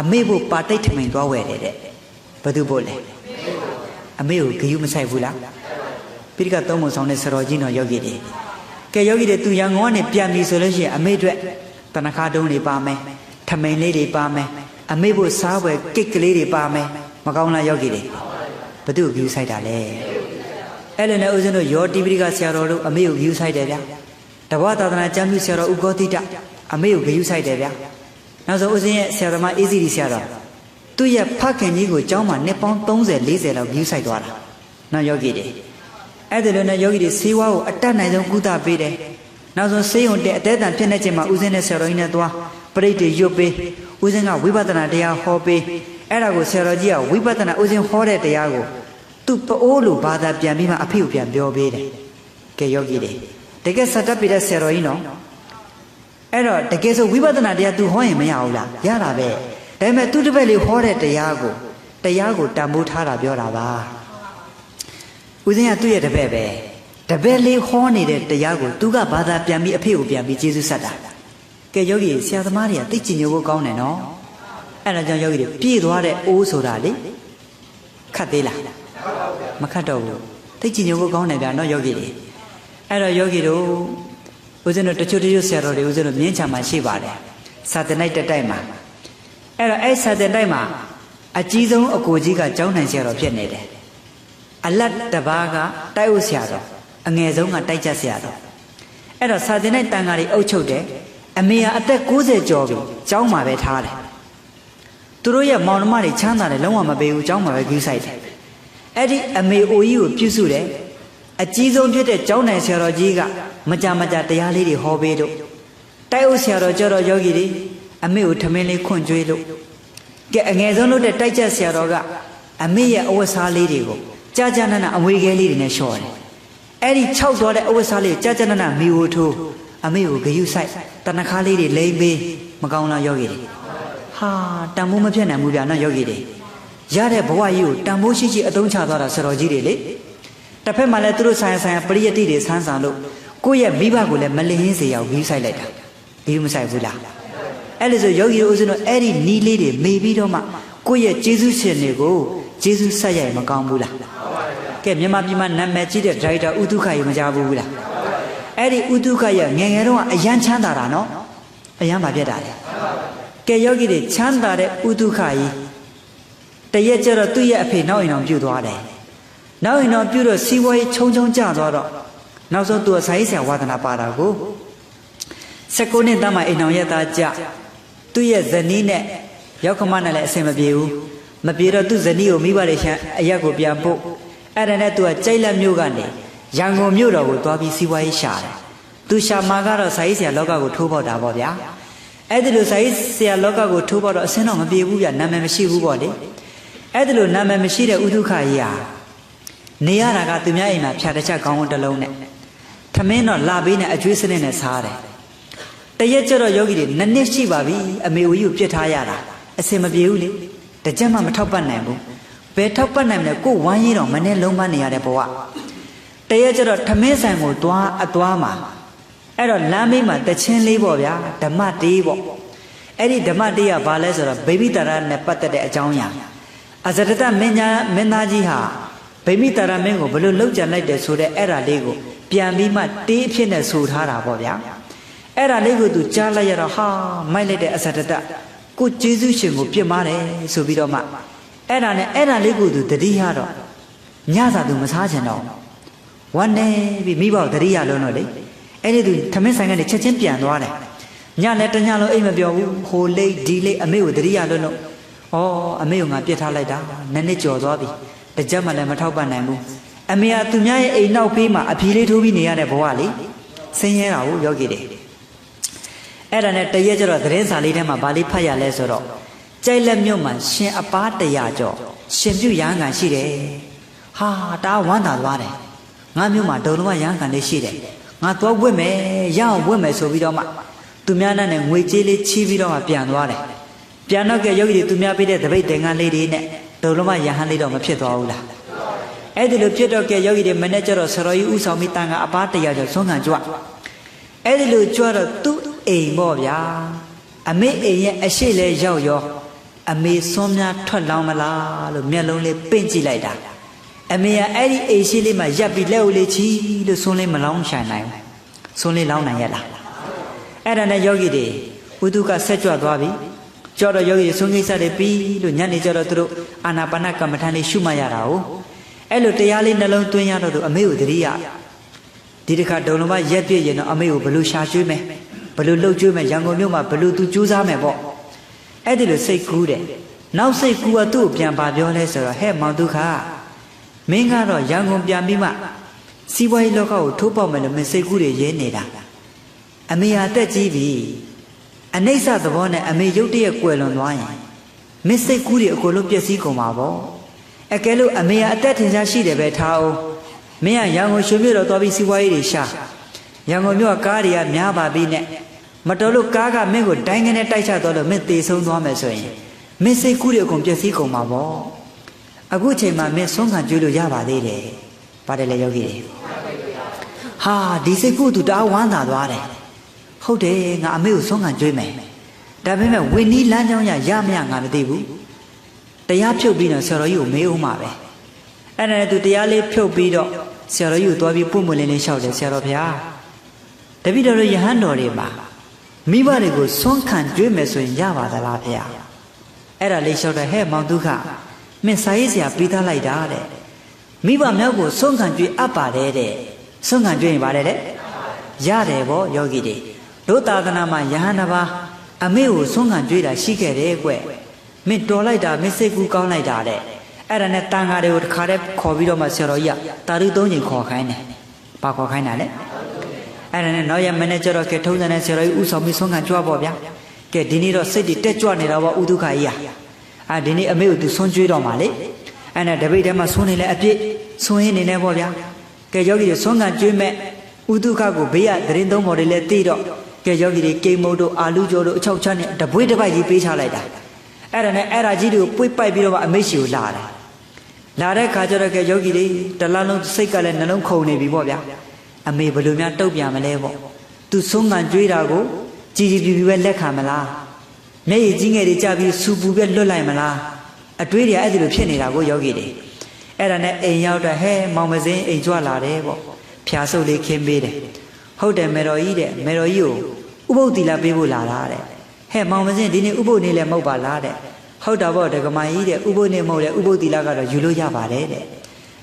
အမေဖို့ပါတိတ်ထမိန်သွားဝယ်တယ်တဲ့ဘယ်သူဖို့လဲအမေကိုဂယုမဆိုင်ဘူးလားပိဋကသုံးပုံဆောင်တဲ့ဆရာတော်ကြီးတော်ယောဂီတွေကဲယောဂီတွေသူရန်ကုန်ကနေပြန်ပြီဆိုလို့ရှိရင်အမေအတွက်တဏ္ဍခါတုံးတွေပါမယ်ထမိန်လေးတွေပါမယ်အမေဖို့စားပွဲကိတ်ကလေးတွေပါမယ်မကောင်းလားယောဂီတွေဘယ်သူကိုဂယုဆိုင်တာလဲအဲ့လိုနဲ့ဦးဇင်းတို့ယောတိပိဋကဆရာတော်တို့အမေကိုဂယုဆိုင်တယ်ဗျာတဘောသာသနာကျမ်းပြုဆရာတော်ဥက္ကောတိတအမေကိုဂယုဆိုင်တယ်ဗျာနောက်ဆုံးဦးဇင်းရဲ့ဆရာသမားအေးစီရီဆရာတော်သူ့ရဲ့ဖခင်ကြီးကိုကျောင်းမှာနှစ်ပေါင်း30 40လောက်ဂယုဆိုင်သွားတာနော်ယောဂီတွေအဲ့ဒါလိုနဲ့ယောဂီတွေဆေးဝါးကိုအတတ်နိုင်ဆုံးကုသပေးတယ်နောက်ဆုံးဆေးရုံတဲ့အသေးအံဖြစ်နေခြင်းမှာဦးဇင်းနဲ့ဆရာတော်ကြီးနဲ့သွားပရိတ်တွေရွတ်ပေးဦးဇင်းကဝိပဿနာတရားဟောပေးအဲ့ဒါကိုဆရာတော်ကြီးကဝိပဿနာဦးဇင်းဟောတဲ့တရားကိုသူ့ပအိုးလိုဘာသာပြန်ပြီးမှအဖေကိုပြန်ပြောပေးတယ်ကဲယောဂီတွေတကယ်စတတ်ပြတဲ့ဆရာတော်ကြီးနော်အဲ့တော့တကယ်ဆိုဝိပဿနာတရား तू ဟောရင်မရဘူးလားရတာပဲဒါပေမဲ့သူ့တပည့်လေးဟောတဲ့တရားကိုတန်ဖိုးထားတာပြောတာပါဦးဇင်းကသူ့ရဲ့တပည့်ပဲတပည့်လေးဟောနေတဲ့တရားကိုသူကဘာသာပြန်ပြီးအဖေကိုပြန်ပြီးကျေးဇူးဆက်တာကဲယောဂီဆရာသမားတွေကသိကျင်ညိုဖို့ကောင်းတယ်နော်အဲ့ဒါကြောင့်ယောဂီတွေပြေးသွားတဲ့အိုးဆိုတာလေခတ်သေးလားမခတ်တော့ဘူးသိကျင်ညိုဖို့ကောင်းတယ်ဗျာနော်ယောဂီတွေအဲ့တော့ယောဂီတို့ဦးဇင်းတို့တချို့ဆရာတော်တွေဦးဇင်းတို့မြင်းချာမှာရှိပါတယ်စာသင်တိုက်တိုက်မှာအဲ့တော့အဲ့စာသင်တိုက်မှာအကြီးဆုံးအကိုကြီးကကျောင်းနိုင်ဆရာတော်ဖြစ်နေတယ်အလတ်တပါးကတိုက်ဦးဆရာတော်အငယ်ဆုံးကတိုက်ချက်ဆရာတော်အဲ့တော့စာသင်တိုက်တန်ဃာတွေအုပ်ချုပ်တယ်အမေကအသက်60ကျော်ပြီကျောင်းမှာပဲထားတယ်သူတို့ရဲ့မောင်နှမတွေချမ်းသာတယ်လုံးဝမပေးဘူးကျောင်းမှာပဲဂရုစိုက်တယ်အဲ့ဒီအမေအိုကြီးကိုပြုစုတယ်အကြီးဆုံးဖြစ်တဲ့ကျောင်းနိုင်ဆရာတော်ကြီးကမကြတရားလေးတွေဟောပေးလို့တိုက်ဦးဆရာတော်ကျတော့ယောဂီတွေအမေကိုထမင်းလေးခွန့်ကျွေးလို့ကဲအငယ်ဆုံးလို့တဲ့တိုက်ချက်ဆရာတော်ကအမေရဲ့အဝတ်စားလေးတွေကိုကြာနာအမွေခဲလေးတွေနဲ့လျှော်တယ်အဲ့ဒီ၆သွားတဲ့အဝတ်စားလေးကိုကြာနာမီဝိုထိုးအမေကိုဂယုစိုက်တဏ္ဍခါလေးတွေလိမ့်ပေးမကောင်းလားယောဂီတွေဟာတန်ဖိုးမဖြစ်နိုင်ဘူးဗျာနော်ယောဂီတွေရတဲ့ဘဝကြီးကိုတန်ဖိုးရှိအသုံးချသွားတာဆရာတော်ကြီးတွေလေတစ်ဖက်မှာလည်းသူတို့ဆိုင်ရာပရိယတ္တိတွေဆန်းစာလို့ကိုယ့်ရဲ့မိဘကိုလည်းမလင်းစေရအောင်ဂယုစိုက်လိုက်တာဂယုမစိုက်ဘူးလားအဲ့လိုဆိုယောဂီတို့ဦးဇင်းတို့အဲ့ဒီနီးလေးတွေမေးပြီးတော့မှကိုယ့်ရဲ့ကျေးဇူးရှင်တွေကိုကျေးဇူးဆက်ရရင်မကောင်းဘူးလားကဲမြန်မာပြည်မှာနာမည်ကြီးတဲ့ဒါရိုက်တာဥဒုခရေမကြဘူးလားအဲ့ဒီဥဒုခရငယ်ငယ်တော့အယမ်းချမ်းသာတာနော်အယမ်းပါပြတ်တာလေကဲယောဂီတွေချမ်းသာတဲ့ဥဒုခကြီးတရက်ကျတော့သူ့ရဲ့အဖေနောက်အိမ်တော်ပြုတ်သွားတယ်နောက်အိမ်တော်ပြုတ်တော့စီးပွားရေးချုံကျသွားတော့နောက်ဆုံးသူကစာရေးဆရာဝါသနာပါတာကို19နှစ်သားမှအိမ်တော်ရဲ့သားကြသူ့ရဲ့ဇနီးနဲ့ရောက်ခမနဲ့လည်းအဆင်မပြေဘူးမပြေတော့သူ့ဇနီးကိုမိဘတွေရှမ်းအရက်ကိုပြန်ပို့အဲ့ဒါနဲ့သူကကြိုက်လက်မြို့ကနေရန်ကုန်မြို့တော်ကိုသွားပြီးစီးပွားရေးရှာတယ်သူရှာမှာကတော့စာရေးဆရာလောကကိုထိုးပေါက်တာပေါ့ဗျာအဲ့ဒီလိုစာရေးဆရာလောကကိုထိုးပေါက်တော့အစင်းတော့မပြေဘူးဗျာနာမည်မရှိဘူးပေါ့လေအဲ့ဒီလိုနာမည်မရှိတဲ့ဥဒုခကြီးဟာနေရတာကသူများအိမ်မှာဖြာတစ်ချက်ကောင်းကောင်းတစ်လုံးနဲ့ထမင်းတော့လာပေးနဲ့အကျွေးစနစ်နဲ့စားတယ်တရက်ကျတော့ယောဂီတွေနှစ်ရှိပါပြီအမေဝကြီးကိုပြစ်ထားရတာအစင်မပြေဘူးလေတကြက်မှမထောက်ပတ်နိုင်ဘူးဘယ်ထောက်ပတ်နိုင်မလဲကိုဝမ်းရည်တော့မနဲ့လုံးပန်းနေရတဲ့ဘဝတရက်ကျတော့ထမင်းဆိုင်ကိုသွားမှာအဲ့တော့လမ်းမေးမှာတချင်းလေးပေါ့ဗျာဓမ္မတေးပေါ့အဲ့ဒီဓမ္မတေးကဘာလဲဆိုတော့ဗိမိတာရနဲ့ပတ်သက်တဲ့အကြောင်းအရာအဇရတမင်းသားကြီးဟာဗိမိတာရမင်းကိုဘယ်လိုလောက်ကြံလိုက်တယ်ဆိုတဲ့အဲ့ဒါလေးကိုပြန်ပြီးမှတေးအဖြစ်နဲ့ဆိုထားတာပေါ့ဗျာအဲ့ဒါလေးကိုသူကြားလိုက်ရတော့ဟာမိုက်လိုက်တဲ့အဇရတကိုကျေးဇူးရှင်ကိုပြစ်မှားတယ်ဆိုပြီးတော့မှအဲ့ဒါနဲ့အဲ့ဒါလေးကိုသူတတိယတော့ညစာသူမစားချင်တော့ဝမ်းနေပြီးမိဘတတိယလုံးတော့လေအဲ့ဒီသူထမင်းဆိုင်ကနေချက်ချင်းပြန်သွားတယ်ညလည်းတညလုံးအိမ်မပြောဘူးဟိုလိတ်ဒီလိတ်အမေကိုတတိယလုံးလို့ဩအမေကိုငါပြစ်ထားလိုက်တာနှစ်နှစ်ကျော်သွားပြီတကြက်မှလည်းမထောက်ပံ့နိုင်ဘူး အမေကသူများရဲ့အိမ်နောက်ဖေးမှာအဖြေလေးထိုးပြီးနေရတဲ့ဘဝလေဆင်းရဲတာကိုယောဂီတွေအဲ့ဒါနဲ့တရက်ကျတော့သတင်းစာလေးထဲမှာဗာလေးဖတ်ရလဲဆိုတော့ကြိုက်လက်မြို့မှာရှင်အပား100ကျော်ရှင်ပြုရဟန်းခံရှိတယ်ဟာတာဝမ်းသာသွားတယ်ငါမြို့မှာဒုံလုံးရဟန်းခံလေးရှိတယ်ငါသွားဝတ်မယ်ရအောင်ဝတ်မယ်ဆိုပြီးတော့မှသူများနဲ့ငွေကြေးလေးချီးပြီးတော့မှပြန်သွားတယ်ပြန်တော့ကယောဂီတွေသူများပေးတဲ့တပိတ်တင်ကန်းလေးတွေနဲ့ဒုံလုံးရဟန်းလေးတော့မဖြစ်သွားဘူးလားအဲ့ဒီလိုဖြစ်တော့ကယောဂီတွေမနေ့ကျတော့ဆရာကြီးဥဆောင်ပြီးတန်ခါအပား100ကျော်ဆုံးခံကြွအဲ့ဒီလိုကြွတော့သူ့အိမ်ပေါ့ဗျာအမေအိမ်ရဲ့အရှိလဲရောက်ရောအမေစွန်းများထွက်လောင်းမလားလို့မျက်လုံးလေးပင့်ကြည့်လိုက်တာအမေကအဲ့ဒီအိမ်ရှိလေးမှာရပ်ပြီးလက်ဦးလေးချီလို့စွန်းလေးမလောင်းဆိုင်နိုင်ဘူးစွန်းလေးလောင်းနိုင်ရလားအဲ့ဒါနဲ့ယောဂီတွေဝိတုကဆက်ကြွသွားပြီကြောတော့ယောဂီစွန်းကိစ္စတွေပြီးလို့ညနေကျတော့သူတို့အာနာပါနကမ္မထာလေးရှုမှတ်ရတာကိုအဲ့လိုတရားလေးနှလုံးသွင်းရတော့သူအမေကိုတတိယဒီတစ်ခါဒုံလုံးမရက်ပြည့်ရင်တော့အမေကိုဘယ်လိုရှာကျွေးမယ်ဘယ်လိုလှုပ်ကျွေးမယ်ရန်ကုန်မြို့မှာဘယ်လိုသူကြိုးစားမယ်ပေါ့အဲ့ဒီလိုစိတ်ကူးတယ်နောက်စိတ်ကူးကသူ့ကိုပြန်ပါပြောလဲဆိုတော့ဟဲ့မောင်ဒုက္ခမင်းကတော့ရန်ကုန်ပြန်ပြီးမှစီးပွားရေးလောကကိုထိုးပေါက်မယ်လို့မင်းစိတ်ကူးတွေရင်းနေတာအမေဟာတက်ကြီးပြီအနိစ္စသဘောနဲ့အမေရုတ်တရက်ကွယ်လွန်သွားရင်မင်းစိတ်ကူးတွေအကုန်လုံးပျက်စီးကုန်မှာပေါ့အကယ်လို့အမေဟာအသက်ထင်ရှားရှိတယ်ပဲထားအောင်မင်းကရန်ကုန်ရွှေမြို့တော်သွားပြီးစီးပွားရေးတွေရှာရန်ကုန်မြို့ကကားတွေကများပါပြီနဲ့မတော်လို့ကားကမင်းကိုဒိုင်းကနေတိုက်ချတော့လို့မင်းသေဆုံးသွားမယ်ဆိုရင်မင်းစိတ်ကူးတွေအကုန်ပျက်စီးကုန်မှာပေါ့အခုချိန်မှာမင်းဆုံးခံကြွေးလို့ရပါသေးတယ်ပါတယ်လေယောဂီတွေဟာဒီစိတ်ကူးသူတအားဝမ်းသာသွားတယ်ဟုတ်တယ်ငါအမေကိုဆုံးခံကြွေးမယ်ဒါပေမဲ့ဝင်းနီးလမ်းကြောင်းရမရငါမသိဘူးတရားဖြုတ်ပြီးတော့ဆရာတော်ကြီးကိုမေးဦးမှာပဲအဲ့ဒါနဲ့သူတရားလေးဖြုတ်ပြီးတော့ဆရာတော်ကြီးကိုသွားပြီးပုံမလင်းလေးလျှောက်တယ်ဆရာတော်ဗျာတပည့်တော်တို့ယဟန်တော်တွေမှာမိဘတွေကိုဆွမ်းခံကြွေးမယ်ဆိုရင်ရပါသလားဗျာအဲ့ဒါလေးလျှောက်တယ်ဟဲ့မောင်ဒုက္ခမင်းစာရေးဆရာပြီးသားလိုက်တာတဲ့မိဘမြောက်ကိုဆွမ်းခံကြွေးအပ်ပါတယ်တဲ့ဆွမ်းခံကြွေးရင်ပါတယ်တဲ့ရတယ်ဗောယောဂီတွေတို့သာသနာမှာယဟန်တစ်ပါးအမေကိုဆွမ်းခံကြွေးတာရှိခဲ့တယ်ကွမင်းတော်လိုက်တာမင်းစိတ်ကူးကောင်းလိုက်တာတဲ့အဲ့ဒါနဲ့တန်ဃာတွေကိုတစ်ခါတည်းခေါ်ပြီးတော့မှဆရာတော်ကြီးကတာရု3ချိန်ခေါ်ခိုင်းတယ်ဘာခေါ်ခိုင်းတာလဲအဲ့ဒါနဲ့နောက်ရမနေ့ကျတော့ကဲထုံးတဲ့ဆရာတော်ကြီးဥဆောင်ပြီးဆုံးခံကြွားပေါ့ဗျာကဲဒီနေ့တော့စိတ်တွေတက်ကြွနေတာပေါ့ဥဒုက္ခကြီးอ่ะဒီနေ့အမေကိုသူဆွန်းကြွေးတော့မှာလေအဲ့နဲ့တပိတ်ထဲမှာဆွန်းနေလဲအပြစ်ဆွန်းရင်းနေနေပေါ့ဗျာကဲယောဂီတွေဆွန်းခံကြွေးမဲ့ဥဒုက္ခကိုဘေးကသတင်းသုံးပေါ်တွေလဲသိတော့ကဲယောဂီတွေကိမုတ်တို့အာလူကျော်တို့အချောက်ချမ်းနဲ့တပွေးတစ်ပိုက်ကြီးပေးချလိုက်တာအဲ့ဒါနဲ့အဲ့ဒါကြီးတွေကိုပွေ့ပိုက်ပြီးတော့အမေရှိကိုလာတယ်လာတဲ့ခါကျတော့ကဲယောဂီတွေတလားလုံးစိတ်ကလည်းနှလုံးခုန်နေပြီပေါ့ဗျာအမေဘယ်လိုများတုတ်ပြန်မလဲပေါ့သူဆုံးခံကြွေးတာကိုကြည်ကြည်ပြူပြူပဲလက်ခံမလားမျက်ရည်ကြီးငယ်တွေကြပြီးစူပူပဲလွတ်လိုက်မလားအတွေးတွေအဲ့ဒီလိုဖြစ်နေတာကိုယောဂီတွေအဲ့ဒါနဲ့အိမ်ရောက်တော့ဟဲမောင်မစင်းအိမ်ကြွလာတယ်ပေါ့ဖျားဆုပ်လေးခင်းပေးတယ်ဟုတ်တယ်မေတော်ကြီးတဲ့မေတော်ကြီးကိုဥပုပ်တီလာပေးဖို့လာတာတဲ့ဟဲမောင်မစင်းဒီနေ့ဥပုပ်နေလဲမဟုတ်ပါလားတဲ့ဟုတ်တာပေါ့ဒကမာကြီးတဲ့ဥပုပ်နေမဟုတ်တဲ့ဥပုပ်တီလာကတော့ယူလို့ရပါတယ်တဲ့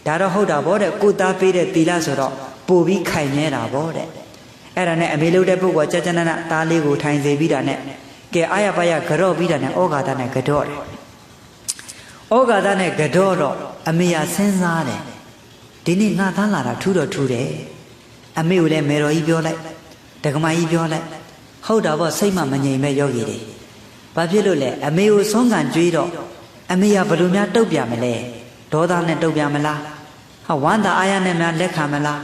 ဒါတော့ဟုတ်တာပေါ့တဲ့ကိုသားပေးတဲ့တီလာဆိုတော့ပို့ပြီးခိုင်မြဲတာပေါ့တဲ့အဲ့ဒါနဲ့အမေလို့တဲ့ပုဂ္ဂိုလ်ကြကြနနသားလေးကိုထိုင်စေပြီးတာနဲ့ကဲအာရပါရကြော့ပြီးတာနဲ့ဩဃာတနဲ့ကြော့တယ်ဩဃာတနဲ့ကြော့တော့အမေရစဉ်းစားတယ်ဒီနေ့ငါသားလာတာထူးတော့ထူးတယ်အမေကိုလည်းမေတော်ကြီးပြောလိုက်ဒကမာကြီးပြောလိုက်ဟုတ်တာပေါ့စိတ်မှမငြိမ်မဲ့ယောဂီတွေဘာဖြစ်လို့လဲအမေကိုဆုံးခံကြွေးတော့အမေရဘယ်လိုများတုတ်ပြမလဲဒေါသနဲ့တုတ်ပြမလားဟာဝမ်းသာအာရနဲ့များလက်ခံမလား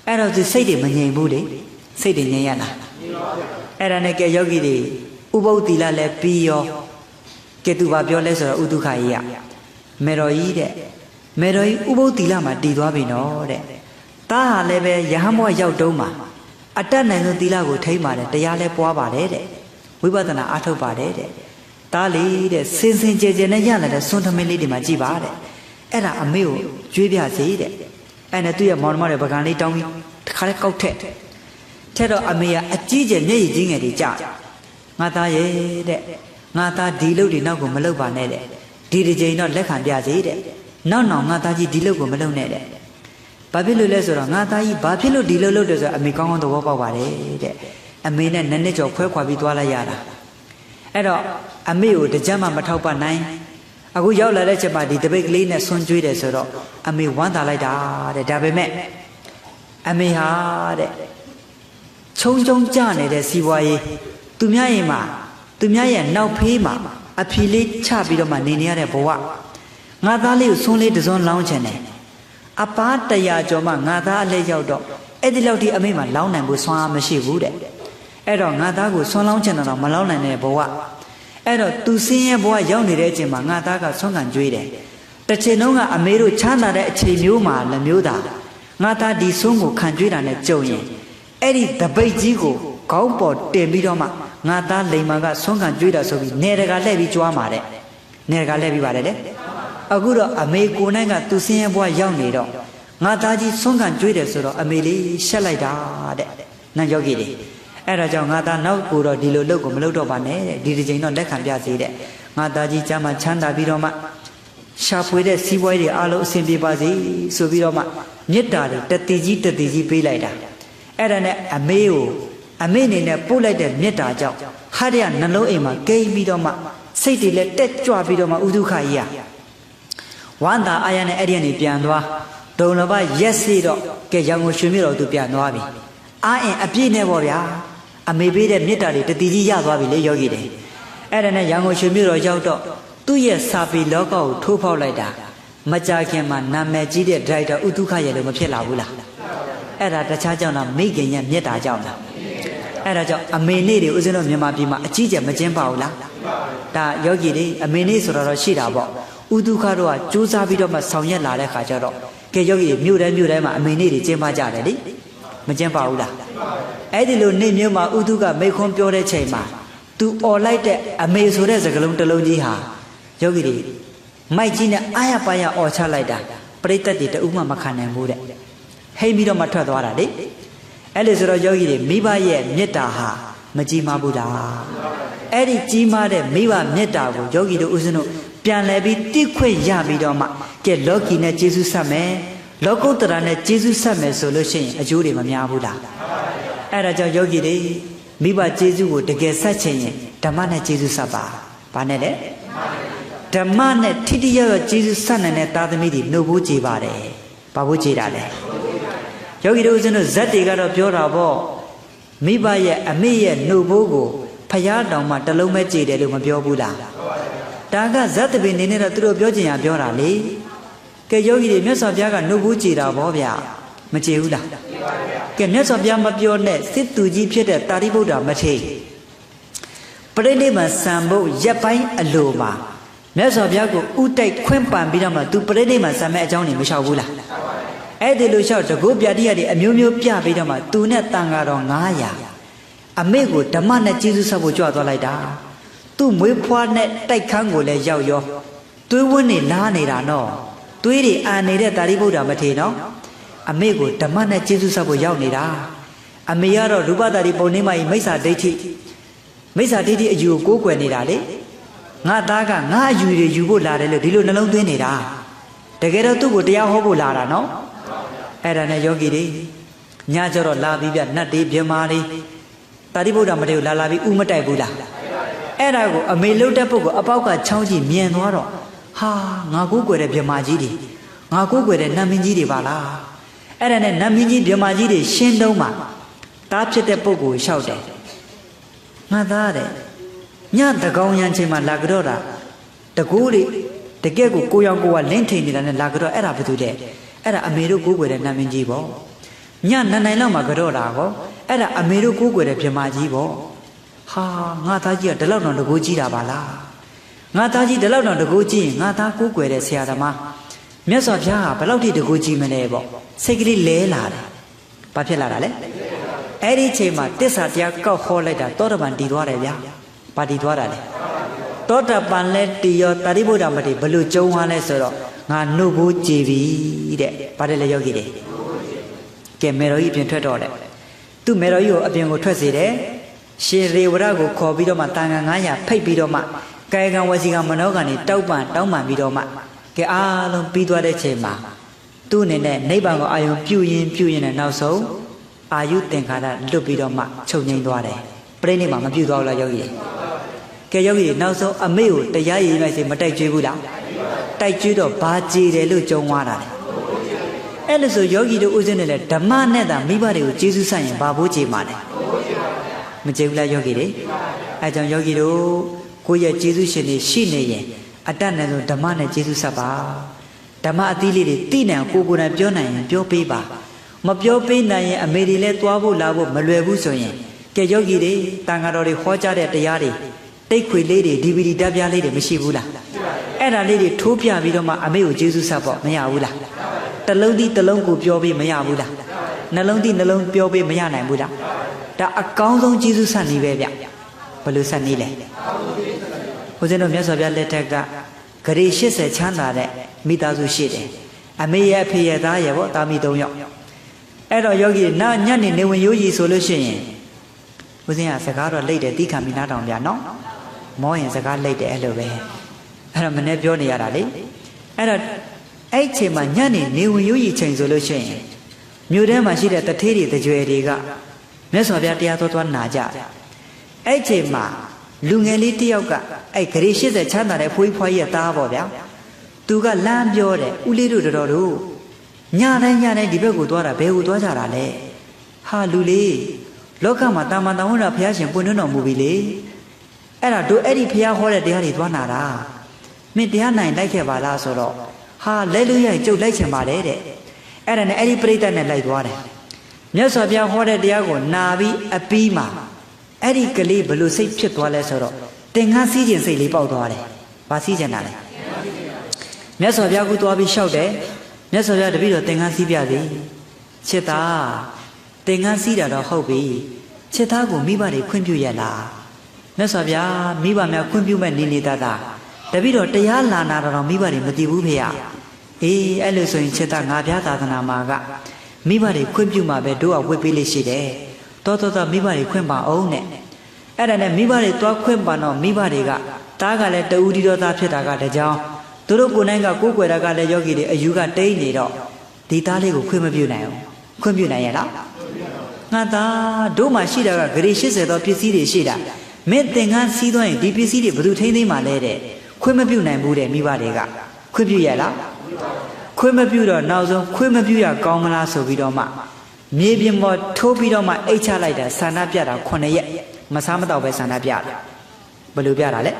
အဲ့တော့ဒီစိတ်တွေမငြိမ်ဘူးလေစိတ်တွေငြိမ်ရလားအဲ့ဒါနဲ့ကဲယောဂီတွေဥပုပ်သီလလည်းပြီးရောကဲသူဘာပြောလဲဆိုတော့ဥဒုက္ခကြီးကမေတော်ကြီးတဲ့မေတော်ကြီးဥပုပ်သီလမှာတည်သွားပြီနော်တဲ့တားဟာလည်းပဲယဟန်ဘဝရောက်တုံးမှာအတတ်နိုင်ဆုံးသီလကိုထိမ့်ပါတယ်တရားလည်းပွားပါတယ်တဲ့ဝိပဿနာအားထုတ်ပါတယ်တဲ့တားလေးတဲ့စင်စင်ကြဲကြဲနဲ့ရလာတဲ့စွန်းသမင်းလေးတွေမှာကြည်ပါတဲ့အဲ့ဒါအမေကိုကြွေးပြစေတဲ့အဲ့နဲ့သူ့ရဲ့မောင်နှမတွေပကံလေးတောင်းပြီးတစ်ခါလေးကောက်ထက်တော့အမေကအကြီးကျယ်မျက်ရည်ကြီးငယ်တွေကြငါသားရဲ့တဲ့ငါသားဒီလုတ်တွေနောက်ကိုမလုတ်ပါနဲ့တဲ့ဒီတစ်ချိန်တော့လက်ခံပြစေတဲ့နောက်ငါသားကြီးဒီလုတ်ကိုမလုတ်နဲ့တဲ့ဘာဖြစ်လို့လဲဆိုတော့ငါသားကြီးဘာဖြစ်လို့ဒီလုတ်လုတ်တယ်ဆိုတော့အမေကောင်းကောင်းသဘောပေါက်ပါတယ်တဲ့အမေနဲ့နည်းနည်းကျော်ခွဲခွာပြီးသွားလိုက်ရတာအဲ့တော့အမေကိုတကြမ်းမှမထောက်ပနိုင် အခုရောက်လာတဲ့ချက်မှာဒီတပိတ်ကလေးနဲ့ဆွန်းကျွေးတယ်ဆိုတော့အမေဝမ်းသာလိုက်တာတဲ့ဒါပေမဲ့အမေဟာတဲ့ခြုံကြနေတဲ့စီးပွားရေးသူများရဲ့မှာသူများရဲ့နောက်ဖေးမှာအဖီလေးချပြီးတော့မှနေနေရတဲ့ဘဝငါသားလေးကိုဆွန်းလေးတစွန်းလောင်းချင်တယ်အပား100ကျော်မှငါသားအလဲရောက်တော့အဲ့ဒီလောက်ထိအမေမှာလောင်းနိုင်ဖို့ဆွမ်းအားမရှိဘူးတဲ့အဲ့တော့ငါသားကိုဆွန်းလောင်းချင်တော့မလောင်းနိုင်တဲ့ဘဝအဲ့တော့သူစင်းရဲ့ဘဝရောက်နေတဲ့အချိန်မှာငါသားကဆွမ်းခံကြွေးတယ်တစ်ချိန်လုံးကအမေတို့ချမ်းသာတဲ့အချိန်မျိုးမှာလည်းမျိုးသားငါသားဒီဆွမ်းကိုခံကြွေးတာနဲ့ကြုံရင်အဲ့ဒီတပိတ်ကြီးကိုခေါင်းပေါ်တင်ပြီးတော့မှငါသားလိမ္မာကဆွမ်းခံကြွေးတာဆိုပြီးနေတကာလှည့်ပြီးကြွားมาတဲ့နေတကာလှည့်ပြီးပါတယ်လေအခုတော့အမေကိုနိုင်ကသူစင်းရဲ့ဘဝရောက်နေတော့ငါသားကြီးဆွမ်းခံကြွေးတယ်ဆိုတော့အမေလေးရှက်လိုက်တာတဲ့နတ်ယောဂီတွေအဲ့ဒါကြောင့်ငါသားနောက်ကိုတော့ဒီလိုလုပ်ကိုမလုပ်တော့ပါနဲ့တဲ့ဒီတစ်ချိန်တော့လက်ခံပြစေတဲ့ငါသားကြီးကျမ်းမှာချမ်းသာပြီးတော့မှရှာဖွေတဲ့စီးပွားရေးတွေအားလုံးအဆင်ပြေပါစေဆိုပြီးတော့မှမေတ္တာတွေတတိကြီးပေးလိုက်တာအဲ့ဒါနဲ့အမေကိုအမေအနေနဲ့ပို့လိုက်တဲ့မေတ္တာကြောင့်ဟာရနှလုံးအိမ်မှာကိန်းပြီးတော့မှစိတ်တွေလည်းတက်ကြွပြီးတော့မှဥဒုခကြီးဝန္တာအာရနဲ့အဲ့ဒီကနေပြန်သွားဒုံလဘရက်စီတော့ကဲရောင်ကိုရွှေမြေတော်သူပြန်သွားပြီအာအင်အပြည့်နဲ့ပေါ့ဗျာအမေပေးတဲ့မေတ္တာတွေတတိကြီးရသွားပြီလေယောဂီတွေအဲ့ဒါနဲ့ရောင်ကိုရွှေမြေတော်ရောက်တော့သူ့ရဲ့စာပေလောကကိုထိုးဖောက်လိုက်တာမကြခင်မှာနာမည်ကြီးတဲ့ဒရိုက်တာဥဒုခရဲ့လို့မဖြစ်လာဘူးလားအဲ့ဒါတခြားကြောင့်လားမိခင်ရဲ့မေတ္တာကြောင့်လားအဲ့ဒါကြောင့်အမေနေ့တွေဦးဇင်းတို့မြန်မာပြည်မှာအကြီးကျယ်မကျင်းပါဘူးလားဒါယောဂီတွေအမေနေ့ဆိုတော့ရှိတာပေါ့ဥဒုခတို့ကစူးစမ်းပြီးတော့မှဆောင်ရွက်လာတဲ့ခါကျတော့ကဲယောဂီမြို့တိုင်းမှာအမေနေ့တွေကျင်းပကြတယ်လေမကျင်းပဘူးလားအဲ့ဒီလိုနေ့မျိုးမှာဥဒုကမိခွန်းပြောတဲ့ချိန်မှာသူអော်လိုက်တဲ့အမေဆိုတဲ့စကားလုံးတစ်လုံးကြီးဟာယောဂီတွေမိုက်ကြီးနဲ့အာရပါရអော်ချလိုက်တာပရိသတ်တွေတဦးမှမခံနိုင်ဘူးတဲ့ဟိမ့်ပြီးတော့မှထွက်သွားတာလေအဲ့လိုဆိုတော့ယောဂီတွေမိဘရဲ့မေတ္တာဟာမကြီးမားဘူးလားအဲ့ဒီကြီးမားတဲ့မိဘမေတ္တာကိုယောဂီတို့ဥစဉ်တို့ပြန်လဲပြီးတိခွင့်ရပြီးတော့မှကဲလောကီနဲ့ကျေးဇူးဆက်မယ်လောကုတ္တရာနဲ့ကျေးဇူးဆက်မယ်ဆိုလို့ရှိရင်အကျိုးတွေမများဘူးလားအဲ့ဒါကြောင့်ယောဂီတွေမိဘကျေးဇူးကိုတကယ်ဆက်ချင်ရင်ဓမ္မနဲ့ကျေးဇူးဆက်ပါဘာနဲ့လဲဓမ္မနဲ့ထိတိယောကျေးဇူးဆက်နိုင်တဲ့သားသမီးတွေနှုတ်ဖို့ကြည်ပါတယ်ဘာဖို့ကြည်တာလဲယောဂီတို့ဦးဇင်းတို့ဇက်တွေကတော့ပြောတာပေါ့မိဘရဲ့အမေရဲ့နှုတ်ဖို့ကိုဖျားတောင်မှတလုံးမဲ့ကြည်တယ်လို့မပြောဘူးလားဒါကဇတ်တပင်နေနဲ့တော့သူတို့ပြောချင်ရပြောတာလေကဲယောဂီတွေမြတ်စွာဘုရားကနှုတ်ဘူးကြည်တာဗောဗျာမကြည်ဘူးလားကဲမြတ်စွာဘုရားမပြောနဲ့စစ်သူကြီးဖြစ်တဲ့တာရိပုတ္တရာမထေရပရိနိဗ္ဗာန်စံဖို့ရက်ပိုင်းအလိုမှာမြတ်စွာဘုရားကိုဥတိုက်ခွင့်ပန်ပြီးတော့မှသူပရိနိဗ္ဗာန်စံမဲ့အကြောင်းတွေမလျှောက်ဘူးလားအဲ့ဒီလိုလျှောက်တကုပြတိရတွေအမျိုးမျိုးပြပြီးတော့မှသူနဲ့တန်ဃာတော်900အမေကိုဓမ္မနဲ့ကျေးဇူးဆက်ဖို့ကြွသွားလိုက်တာသူ့မွေးဖွားနဲ့တိုက်ခန်းကိုလည်းရောက်ရောသွေးဝန်းနေလားနေတာနော်သွေးတွေအာနေတဲ့တာရိပုတ္တရာမထေရနော်အမေကိုဓမ္မနဲ့ကျေးဇူးဆက်ဖို့ရောက်နေတာအမေကတော့ရူပတာရိပုံနေမကြီးမိစ္ဆာဒိဋ္ဌိအယူကိုကိုးကွယ်နေတာလေငါသားကငါအယူတွေယူဖို့လာတယ်လို့ဒီလိုနှလုံးသွင်းနေတာတကယ်တော့သူ့ကိုတရားဟောဖို့လာတာနော်အဲ့ဒါနဲ့ယောဂီတွေညကျတော့လာပြီးပြနတ်တွေပြမာတွေတာရိပုတ္တရာမထေရကိုလာပြီးဥမတိုက်ဘူးလားအဲ့ဒါကိုအမေလှုပ်တဲ့ပုဂ္ဂိုလ်အပေါက်ကချောင်းကြည့်မြင်သွားတော့ဟာငါကိုးကွယ်တဲ့ဗြဟ္မာကြီးတွေငါကိုးကွယ်တဲ့နတ်မင်းကြီးတွေပါလားအဲ့ဒါနဲ့နတ်မင်းကြီးဗြဟ္မာကြီးတွေရှင်းတုံးမှာတားဖြစ်တဲ့ပုဂ္ဂိုလ်လျှောက်တယ်ငါသားတဲ့ညတကောင်ရန်ချိန်မှာလာကြတော့တာတကူတွေတကယ့်ကိုရောင်ကိုကလင်းထိန်နေတာနဲ့လာကြတော့အဲ့ဒါဘာလို့လဲအဲ့ဒါအမေတို့ကိုးကွယ်တဲ့နတ်မင်းကြီးပေါ့ညနနိုင်လောက်မှာကြတော့တာဟောအဲ့ဒါအမေတို့ကိုးကွယ်တဲ့ဗြဟ္မာကြီးပေါ့ဟာငါသားကြီးကဒီလောက်တော့တကူကြီးတာပါလားငါသားကြီးဒီလောက်တော့တကူကြီးရင်ငါသားကိုးကွယ်တဲ့ဆရာသမားမြတ်စွာဘုရားကဘယ်လောက်ထိတကူကြီးမလဲပေါ့စိတ်ကလေးလဲလာတယ်ဘာဖြစ်လာတာလဲအဲ့ဒီချိန်မှာတစ္ဆာတရားကောက်ဟောလိုက်တာသောတပန်တည်သွားတယ်ဗျာဘာတည်သွားတာလဲသောတပန်လဲတည်ရောတာရိပုတ္တရာမထေရဘလို့ကျုံသွားလဲဆိုတော့ငါနှုတ်ဖို့ကြည်ပြီတဲ့ဘာတယ်လဲယောဂီတွေကဲမေတော်ကြီးအပြင်ထွက်တော့တယ်သူ့မေတော်ကြီးကိုအပြင်ကိုထွက်စေတယ်ရှင်ရေဝရကိုခေါ်ပြီးတော့မှတန်ခါ900ဖိတ်ပြီးတော့မှကာယကံဝစီကံမနောကံတွေတောင်းပန်ပြီးတော့မှကဲအားလုံးပြီးသွားတဲ့ချိန်မှာသူ့အနေနဲ့နိဗ္ဗာန်ကိုအာယုံပြုရင်နဲ့နောက်ဆုံးအာယုသင်္ခါရလွတ်ပြီးတော့မှချုပ်ငိမ့်သွားတယ်ပြိဋိနိဗ္ဗာန်မပြုသွားဘူးလားယောဂီတွေကဲယောဂီတွေနောက်ဆုံးအမေကိုတရားရည်လိုက်စေမတိုက်ကြွေးဘူးလား တိုက်ကျွေးတော့ဘာကြည်တယ်လို့ကြုံသွားတာလေအဲ့လို့ဆိုယောဂီတို့ဥစဉ်နဲ့လေဓမ္မနဲ့သာမိဘတွေကိုကျေးဇူးဆိုင်ရင်ဘာဘိုးကြည်မှာလဲမကြည်ဘူးလားယောဂီတွေအဲကြောင့်ယောဂီတို့ကိုယ့်ရဲ့ကျေးဇူးရှင်တွေရှိနေရင်အတတ်နဲ့ဆိုဓမ္မနဲ့ကျေးဇူးဆက်ပါဓမ္မအသီးလေးတွေသိနိုင်ကိုယ်တိုင်ပြောနိုင်ရင်ပြောပေးပါမပြောပေးနိုင်ရင်အမေတွေလည်းသွားဖို့လာဖို့မလွယ်ဘူးဆိုရင်ကဲယောဂီတွေတန်ဃာတော်တွေဟောကြားတဲ့တရားတွေတိတ်ခွေလေးတွေ DVD ဓာတ်ပြားလေးတွေမရှိဘူးလားအဲ့ဒါလေးတွေထိုးပြပြီးတော့မှအမေကိုကျေးဇူးဆက်ဖို့မရဘူးလားတလုံးသီးတလုံးကိုပြောပြီးမရဘူးလားနှလုံးသီးနှလုံးပြောပြီးမရနိုင်ဘူးလားဒါအကောင်းဆုံးကျေးဇူးဆက်နည်းပဲဗျဘယ်လိုဆက်နည်းလဲဦးဇင်းတို့မြတ်စွာဘုရားလက်ထက်ကဂရေ80ချမ်းသာတဲ့မိသားစုရှိတယ်အမေရဲ့အဖေရဲ့သားရဲ့ပေါ့တာမီ3ယောက်အဲ့တော့ယောဂီနာညနေနေဝင်ရိုးကြီးဆိုလို့ရှိရင်ဦးဇင်းကစကားတော့လိတ်တယ်တိခံပြီးနားထောင်ပြနော်မောရင်စကားလိတ်တယ်အဲ့လိုပဲအဲ့တော့မနေ့ပြောနေရတာလေအဲ့တော့အဲ့ချိန်မှာညနေနေဝင်ရိုးကြီးချိန်ဆိုလို့ရှိရင်မြို့ထဲမှာရှိတဲ့တထေးတွေတကြွယ်တွေကမြတ်စွာဘုရားတရားတော်နာကြအဲ့ချိန်မှာလူငယ်လေးတယောက်ကအဲ့ဂရေ80ချမ်းသာတဲ့ဖွေးဖွားရဲ့သားပေါ့ဗျာသူကလမ်းပြောတယ်ဦးလေးတို့တော်တို့ညတိုင်းဒီဘက်ကိုသွားတာဘယ်ကိုသွားကြတာလဲဟာလူလေးလောကမှာတာမန်တော်ဝရဘုရားရှင်ပွင့်တော်မူပြီလေအဲ့ဒါတို့အဲ့ဒီဘုရားဟောတဲ့တရားတွေသွားနာတာမင်းတရားနိုင်လိုက်ခဲ့ပါလားဆိုတော့ဟာလဲလို့ရကျုပ်လိုက်ချင်ပါတယ်တဲ့အဲ့ဒါနဲ့အဲ့ဒီပြိတ္တနဲ့လိုက်သွားတယ်မြတ်စွာဘုရားဟောတဲ့တရားကိုနာပြီးအပြီးမှာအဲ့ဒီကလေးဘယ်လိုစိတ်ဖြစ်သွားလဲဆိုတော့တင်ငါစီးခြင်းစိတ်လေးပေါက်သွားတယ်။ဘာစီးခြင်းတာလဲ။မြတ်စွာဘုရားကသွားပြီးလျှောက်တယ်။မြတ်စွာဘုရားတပည့်တော်တင်ငါစီးပြသည်။ချစ်သားတင်ငါစီးတာတော့ဟုတ်ပြီ။ချစ်သားကိုမိဘတွေခွင့်ပြုရလား။မြတ်စွာဘုရားမိဘများခွင့်ပြုမဲ့နေသားသားတပည့်တော်တရားလာနာတော့မိဘတွေမသိဘူးဖေ။အေးအဲ့လိုဆိုရင်ချစ်သားငါဘုရားသာသနာမှာကမိဘတွေခွင့်ပြုမှာပဲတို့ကဝတ်ပေးလိမ့်ရှိတယ်။တော်မိဘတွေခွင့်ပါအောင်နဲ့အဲ့ဒါနဲ့မိဘတွေသွားခွင့်ပါတော့မိဘတွေကတားကလည်းတူဒီတော်သားဖြစ်တာကတကြောင်သူတို့ကိုယ်နိုင်ကကိုယ်ွယ်တာကလည်းယောဂီတွေအယူကတိတ်နေတော့ဒီသားလေးကိုခွင့်မပြုနိုင်အောင်ခွင့်ပြုနိုင်ရဲ့လားငါသားတို့မှရှိတာကဂရေ80သောပစ္စည်းတွေရှိတာမင်းသင်္ကန်းစီးသွားရင်ဒီပစ္စည်းတွေဘယ်သူထိန်းသိမ်းမှလဲတဲ့ခွင့်မပြုနိုင်ဘူးတဲ့မိဘတွေကခွင့်ပြုရဲ့လားခွင့်မပြုတော့နောက်ဆုံးခွင့်မပြုရကောင်းမလားဆိုပြီးတော့မှမြေပြင်ပေါ်ထိုးပြီးတော့မှအိတ်ချလိုက်တာဆန္ဒပြတာ9ရက်မစားမတော့ပဲဆန္ဒပြတယ်ဘယ်လိုပြတာလဲ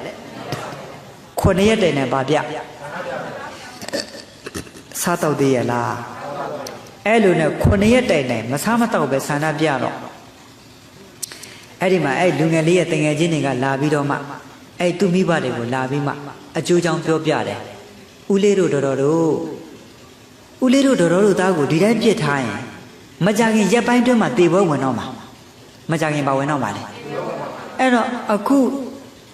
9ရက်တည်းနဲ့ဗာပြစားတော့သေးရလားအဲ့လိုနဲ့9ရက်တည်းနဲ့မစားမတော့ပဲဆန္ဒပြတော့အဲ့ဒီမှာအဲ့လူငယ်လေးရဲ့တငယ်ချင်းတွေကလာပြီးတော့မှအဲ့သူမိဘတွေကိုလာပြီးမှအကျိုးကြောင့်ပြောပြတယ်ဦးလေးတို့တော်တို့ဦးလေးတို့တော်တို့သားကိုဒီတိုင်းပြစ်ထားရင်မကြခင်ရက်ပိုင်းတွင်းမှာတေပွဲဝင်တော့မှာမကြခင်ပါဝင်တော့မှာလေအဲ့တော့အခု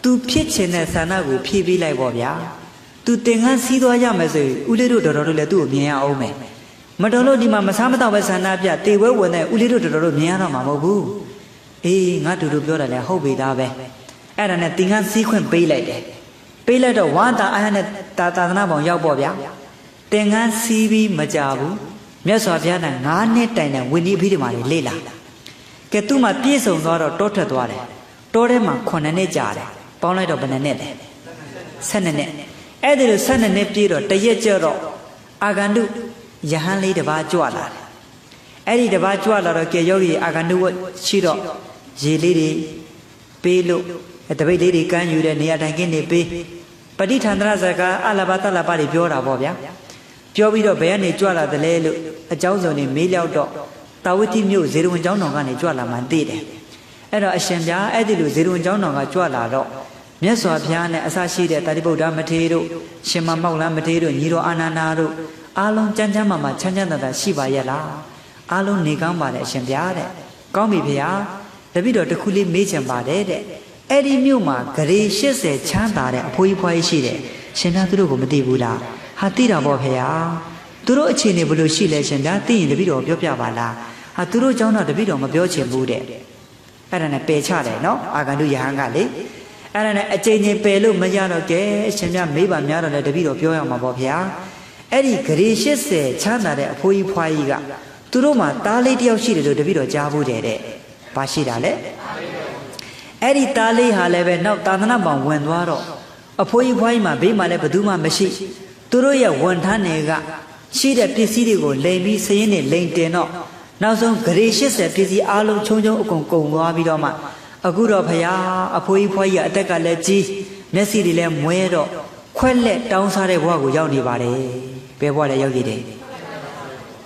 तू ဖြစ်ချင်တဲ့ဆန္ဒကိုဖြည့်ပေးလိုက်ပေါ့ဗျာ तू တင်ငန်းစီးသွားရမယ်ဆိုရင်ဦးလေးတို့တော်တို့လည်းသူ့ကိုမြင်ရအောင်မယ်မတော်လို့ဒီမှာမစားမတော့ပဲဆန္ဒပြတေပွဲဝင်တဲ့ဦးလေးတို့တော်တို့မြင်ရတော့မှာမဟုတ်ဘူးအေးငါတို့ပြောတာလည်းဟုတ်ပြီသားပဲအဲ့ဒါနဲ့တင်ငန်းစီးခွင့်ပေးလိုက်တယ်ပေးလိုက်တော့ဝါတာအားနဲ့သာသနာပေါင်းရောက်ပေါ့ဗျာတင်ငန်းစီးပြီးမကြဘူးမြတ်စွာဘုရားက9နှစ်တိုင်တဲ့ဝိနည်းအဘိဓမ္မာတွေလေ့လာကဲသူ့မှာပြည့်စုံသွားတော့တောထွက်သွားတယ်တောထဲမှာ9နှစ်ကြာတယ်ပေါင်းလိုက်တော့ဘယ်နှစ်လဲ12နှစ်အဲ့ဒီလို12နှစ်ပြည့်တော့တရက်ကျတော့အာဂန္တုယဟန်လေးတစ်ပါးကြွလာတယ်အဲ့ဒီတစ်ပါးကြွလာတော့ကဲယောဂီအာဂန္တုဝရှိတော့ရေလေးတွေပေးလို့တပိတ်လေးတွေကမ်းယူတဲ့နေရာတိုင်းကင်းနေပေးပဋိဌာန္တရဇကာအလဘတလဘတွေပြောတာပေါ့ဗျာပြောပြီးတော့ဘယ်ကနေကြွလာတယ်လဲလို့အเจ้าစုံနေမေးလျောက်တော့တာဝတိမြို့ဇေရဝန်ကျောင်းတော်ကနေကြွလာမှသိတယ်အဲ့တော့အရှင်ဗျာအဲ့ဒီလိုဇေရဝန်ကျောင်းတော်ကကြွလာတော့မြတ်စွာဘုရားနဲ့အစရှိတဲ့တာတိဗုဒ္ဓမထေရတို့ရှင်မမောက်လန်းမထေရတို့ညီတော်အာနန္ဒာတို့အားလုံးကြမ်းကြမ်းမာချမ်းချမ်းသာသာရှိပါရဲ့လားအားလုံးနေကောင်းပါတယ်အရှင်ဗျာတဲ့ကောင်းပြီဗျာတပည့်တော်တခုလေးမေးချင်ပါတယ်တဲ့အဲ့ဒီမြို့မှာဂရေ80ချမ်းသာတဲ့အဖိုးကြီးဖွားကြီးရှိတယ်ရှင်ဗျာသူတို့ကိုမသိဘူးလားဟာသိတာပေါ့ဖေဟာသူတို့အခြေအနေဘယ်လိုရှိလဲရှင်ဗျာသိရင်တပည့်တော်ပြောပြပါလားဟာသူတို့เจ้าတော့တပည့်တော်မပြောချင်ဘူးတဲ့အဲ့ဒါနဲ့ပယ်ချတယ်နော်အာဂန္တုယဟန်ကလေအဲ့ဒါနဲ့အချိန်ချင်းပယ်လို့မရတော့ကဲရှင်ဗျာမေးပါများတော့လည်းတပည့်တော်ပြောရမှာပေါ့ဗျာအဲ့ဒီဂရေ80ချမ်းသာတဲ့အဖိုးကြီးဖွားကြီးကသူတို့မှာသားလေးတယောက်ရှိတယ်လို့တပည့်တော်ကြားဘူးတဲ့ဘာရှိတာလဲအဲ့ဒီသားလေးဟာလည်းပဲနောက်သာသနာ့ဘောင်ဝင်သွားတော့အဖိုးကြီးဖွားကြီးမှာဘေးမှာလည်းဘယ်သူမှမရှိ သူတို့ရဲ့ဝန်ထမ်းတွေကရှိတဲ့ပစ္စည်းတွေကိုလိမ်ပြီးစရင်းနဲ့လိမ်တင်တော့နောက်ဆုံးဂရေ80ပစ္စည်းအားလုံးချုံချုံအကုန်ကုန်သွားပြီးတော့မှအခုတော့ဖယားအဖိုးကြီးဖွားကြီးအသက်ကလည်းကြီးမျက်စိတွေလည်းမွဲတော့ခွက်လက်တောင်းစားတဲ့ဘဝကိုရောက်နေပါတယ်ဘယ်ဘဝလဲရောက်ကြည့်တယ်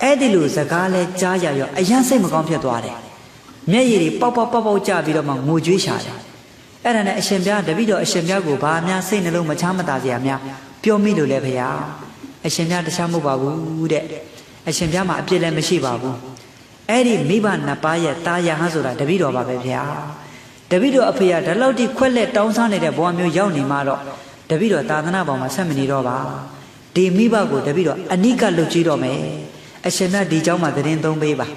အဲ့ဒီလိုစကားလဲကြားရရောအယမ်းစိတ်မကောင်းဖြစ်သွားတယ်မျက်ရည်တွေပေါက်ပေါက်ပေါက်ပေါက်ကျပြီးတော့မှငိုကြွေးရှာတယ်အဲ့ဒါနဲ့အရှင်ဘုရားတပည့်တော်အရှင်ဘုရားကိုဘာများစိတ်နှလုံးမချမ်းမသာစရာများပြောမိလို့လဲဖယားအရှင်ဘုရားတခြားမဟုတ်ပါဘူးတဲ့အရှင်ဘုရားမှာအပြစ်လည်းမရှိပါဘူးအဲ့ဒီမိဘနှစ်ပါးရဲ့တာယာဟန်ဆိုတာတပည့်တော်ပါပဲဖယားတပည့်တော်အဖေကဒီလောက်ထိခွက်လက်တောင်းစားနေတဲ့ဘဝမျိုးရောက်နေမှတော့တပည့်တော်သာသနာပေါ်မှာဆက်မနေတော့ပါဒီမိဘကိုတပည့်တော်အနိကလှုပ်ကြည့်တော့မယ်အရှင်ဘုရားဒီเจ้าမှာသတင်းသုံးပေးပါ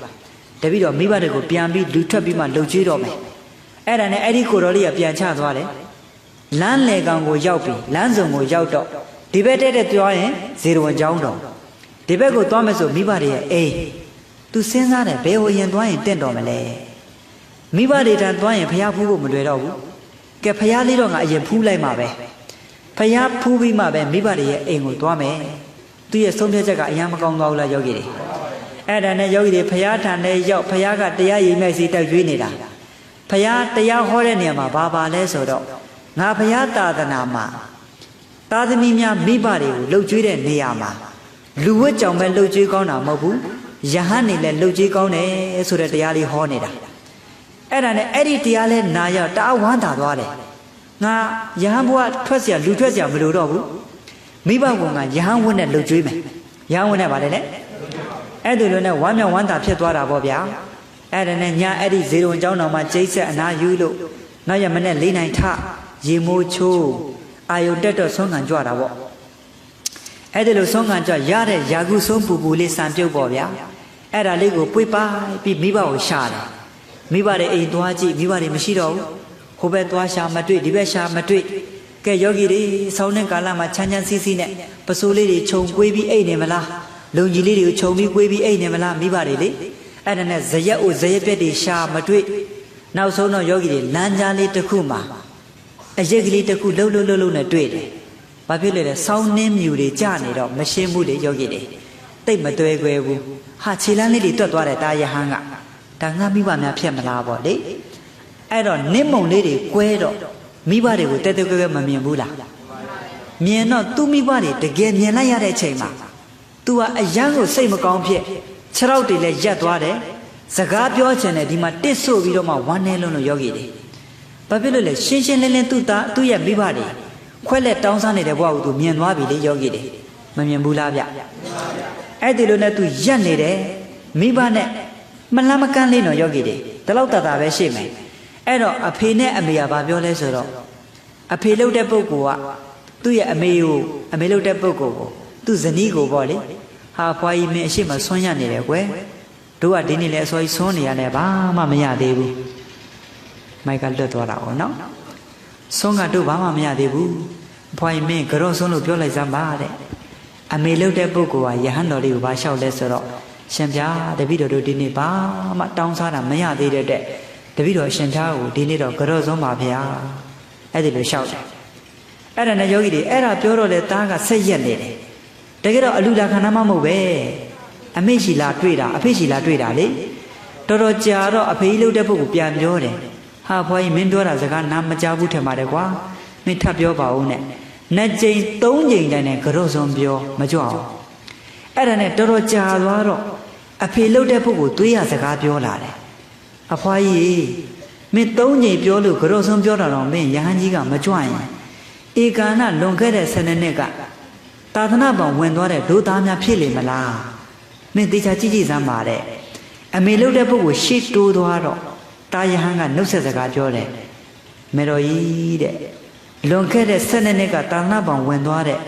တပည့်တော်မိဘတွေကိုပြန်ပြီးလူထွက်ပြီးမှလှုပ်ကြည့်တော့မယ်အဲ့ဒါနဲ့အဲ့ဒီကိုတော်လေးကပြန်ချသွားတယ်လမ်းလေကောင်ကိုရောက်ပြီးလမ်းစုံကိုရောက်တော့ဒီဘက်တဲ့သွားရင်ဇေရဝန်ကျောင်းတော်ဒီဘက်ကိုသွားမယ်ဆိုမိဘတွေရဲ့အေးသူစဉ်းစားတယ်ဘယ်ဟိုရင်သွားရင်တင့်တော်မလဲမိဘတွေတန်းသွားရင်ဖျားဖူးဖို့မလွယ်တော့ဘူးကဲဖျားလေးတော့ငါအရင်ဖူးလိုက်မှာပဲဖျားဖူးပြီးမှပဲမိဘတွေရဲ့အိမ်ကိုသွားမယ်သူရဲ့ဆုံးဖြတ်ချက်ကအရင်မကောင်းသွားဘူးလားယောဂီတွေအဲ့ဒါနဲ့ယောဂီတွေဖျားထန်တဲ့ရောက်ဖျားကတရားရည်မဲ့စီတက်ကျွေးနေတာဖျားတရားဟောတဲ့နေရာမှာဘာပါလဲဆိုတော့ငါဖျားသာသနာမှာသားသမီးများမိဘတွေကိုလှုပ်ကြွေးတဲ့နေရာမှာလူဝတ်ကြောင့်ပဲလှုပ်ကြွေးကောင်းတာမဟုတ်ဘူးယဟန်နေလည်းလှုပ်ကြွေးကောင်းတယ်ဆိုတဲ့တရားလေးဟောနေတာအဲ့ဒါနဲ့အဲ့ဒီတရားလဲနာရတအားဝမ်းသာသွားတယ်ငါယဟန်ဘုရားထွက်เสียလူထွက်เสียမလို့တော့ဘူးမိဘကငါယဟန်ဝတ်နဲ့လှုပ်ကြွေးမယ်ယဟန်ဝတ်နဲ့ဗါတယ်လေအဲ့ဒီလိုနဲ့ဝမ်းမြောက်ဝမ်းသာဖြစ်သွားတာပေါ့ဗျာအဲ့ဒါနဲ့ညာအဲ့ဒီဇေရုံကျောင်းတော်မှာကျိတ်ဆက်အနာယူလို့နောက်ရမနဲ့၄နိုင်ထရေမိုးချိုးအာယုတက်တော့ဆုံးခံကြွတာပေါ့အဲ့ဒီလိုဆုံးခံကြွရတဲ့ယာကုဆုံးပူပူလေးစံပြုတ်ပေါ့ဗျာအဲ့ဒါလေးကိုပွေ့ပါပြီးမိဘကိုရှာတယ်မိဘတွေအိမ်သွားကြည့်မိဘတွေမရှိတော့ဘူးဟိုဘက်သွားရှာမတွေ့ဒီဘက်ရှာမတွေ့ကဲယောဂီတွေဆောင်းတဲ့ကာလမှာချမ်းချမ်းစီးစီးနဲ့ပစိုးလေးတွေခြုံကွေးပြီးအိတ်နေမလားလုံကြီးလေးတွေကိုခြုံပြီးကွေးပြီးအိတ်နေမလားမိဘတွေလေအဲ့ဒါနဲ့ဇရက်အိုဇရက်ပြက်တွေရှာမတွေ့နောက်ဆုံးတော့ယောဂီတွေလမ်းကြားလေးတစ်ခုမှာအရက်ကလေးတစ်ခုလှုပ်နဲ့တွေ့တယ်ဘာဖြစ်လဲဆောင်းနှင်းမြူတွေကြနေတော့မရှင်းဘူးလေယောဂီတွေတိတ်မတွဲခွဲဘူးဟာခြေလမ်းလေးတွေတွတ်သွားတယ်တာယဟန်ကဒါငါမိဘများဖြစ်မလားပေါ့လေအဲ့တော့နင်းမုံလေးတွေကွဲတော့မိဘတွေကိုတဲတဲကွဲကွဲမမြင်ဘူးလားမြင်တော့သူ့မိဘတွေတကယ်မြင်လိုက်ရတဲ့အချိန်မှာ तू ကအရန်ကိုစိတ်မကောင်းဖြစ်ခြေထောက်တွေလည်းရက်သွားတယ်စကားပြောချင်တယ်ဒီမှာတစ်ဆို့ပြီးတော့မှဝမ်းနေလုံးလို့ယောဂီတွေဘာဖြစ်လို့လဲရှင်းရှင်းလင်းလင်းသူ့ရဲ့မိဘတွေခွက်လက်တောင်းစားနေတဲ့ဘဝကို तू မြင်သွားပြီလေယောဂီတွေမမြင်ဘူးလားဗျအဲ့ဒီလိုနဲ့ तू ရက်နေတယ်မိဘနဲ့မလမ်းမကန်းလေးတော့ယောဂီတွေဒီလောက်တတာပဲရှိမယ်အဲ့တော့အဖေနဲ့အမေကဘာပြောလဲဆိုတော့အဖေလှုပ်တဲ့ပုဂ္ဂိုလ်ကသူ့ရဲ့အမေလှုပ်တဲ့ပုဂ္ဂိုလ်ကိုသူ့ဇနီးကိုပေါ့လေဟာဖွားကြီးမင်းအရှိမဆွမ်းရနေတယ်ကွယ်တို့ကဒီနေ့လဲအစောကြီးဆွမ်းနေရတယ်ဘာမှမရသေးဘူးမိုက်ကလွတ်သွားတာပေါ့နော်ဆွမ်းကတို့ဘာမှမရသေးဘူးဖွားကြီးမင်းကြော့ဆွမ်းလို့ပြောလိုက်စမ်းပါတဲ့အမေလှုပ်တဲ့ပုဂ္ဂိုလ်ကယဟန်တော်လေးကိုဘာလျှောက်လဲဆိုတော့ရှင်ပြားတပည့်တော်တို့ဒီနေ့ဘာမှတောင်းစားတာမရသေးတဲ့တပည့်တော်ရှင်ပြားကိုဒီနေ့တော့ကြော့ဆွမ်းပါဗျာအဲ့ဒီလိုလျှောက်တယ်အဲ့ဒါနဲ့ယောဂီတွေအဲ့ဒါပြောတော့လေသားကဆက်ရက်နေတယ်တကယ်တော့အလူလာခန္ဓာမမဟုတ်ပဲအမေရှိလာတွေ့တာအဖေရှိလာတွေ့တာလေတော်တော်ကြာတော့အဖေကြီးလှုပ်တဲ့ပုဂ္ဂိုလ်ပြန်ပြောတယ်ဟာဖွားကြီးမင်းပြောတာစကားနားမကြားဘူးထင်ပါတယ်ကွာမင်းထပ်ပြောပါဦးနဲ့နှစ်ကြိမ်သုံးကြိမ်တိုင်းနဲ့ကြော့စွန်ပြောမကြွအောင်အဲ့ဒါနဲ့တော်တော်ကြာသွားတော့အဖေလှုပ်တဲ့ပုဂ္ဂိုလ်သွေးရစကားပြောလာတယ်အဖွားကြီးမင်းသုံးကြိမ်ပြောလို့ကြော့စွန်ပြောတာတော့မင်းယဟန်ကြီးကမကြွရင်ဧကာနလွန်ခဲ့တဲ့12နှစ်ကသာသနာ့ဘောင်ဝင်သွားတဲ့ဒုသားများဖြစ်လေမလားမင်းသေချာကြည့်ကြည့်စမ်းပါတဲ့အမေလှုပ်တဲ့ပုဂ္ဂိုလ်ရှေ့တိုးသွားတော့တာယဟန်ကနှုတ်ဆက်စကားပြောတယ်မေတော်ကြီးတဲ့လွန်ခဲ့တဲ့12နှစ်ကသာသနာ့ဘောင်ဝင်သွားတဲ့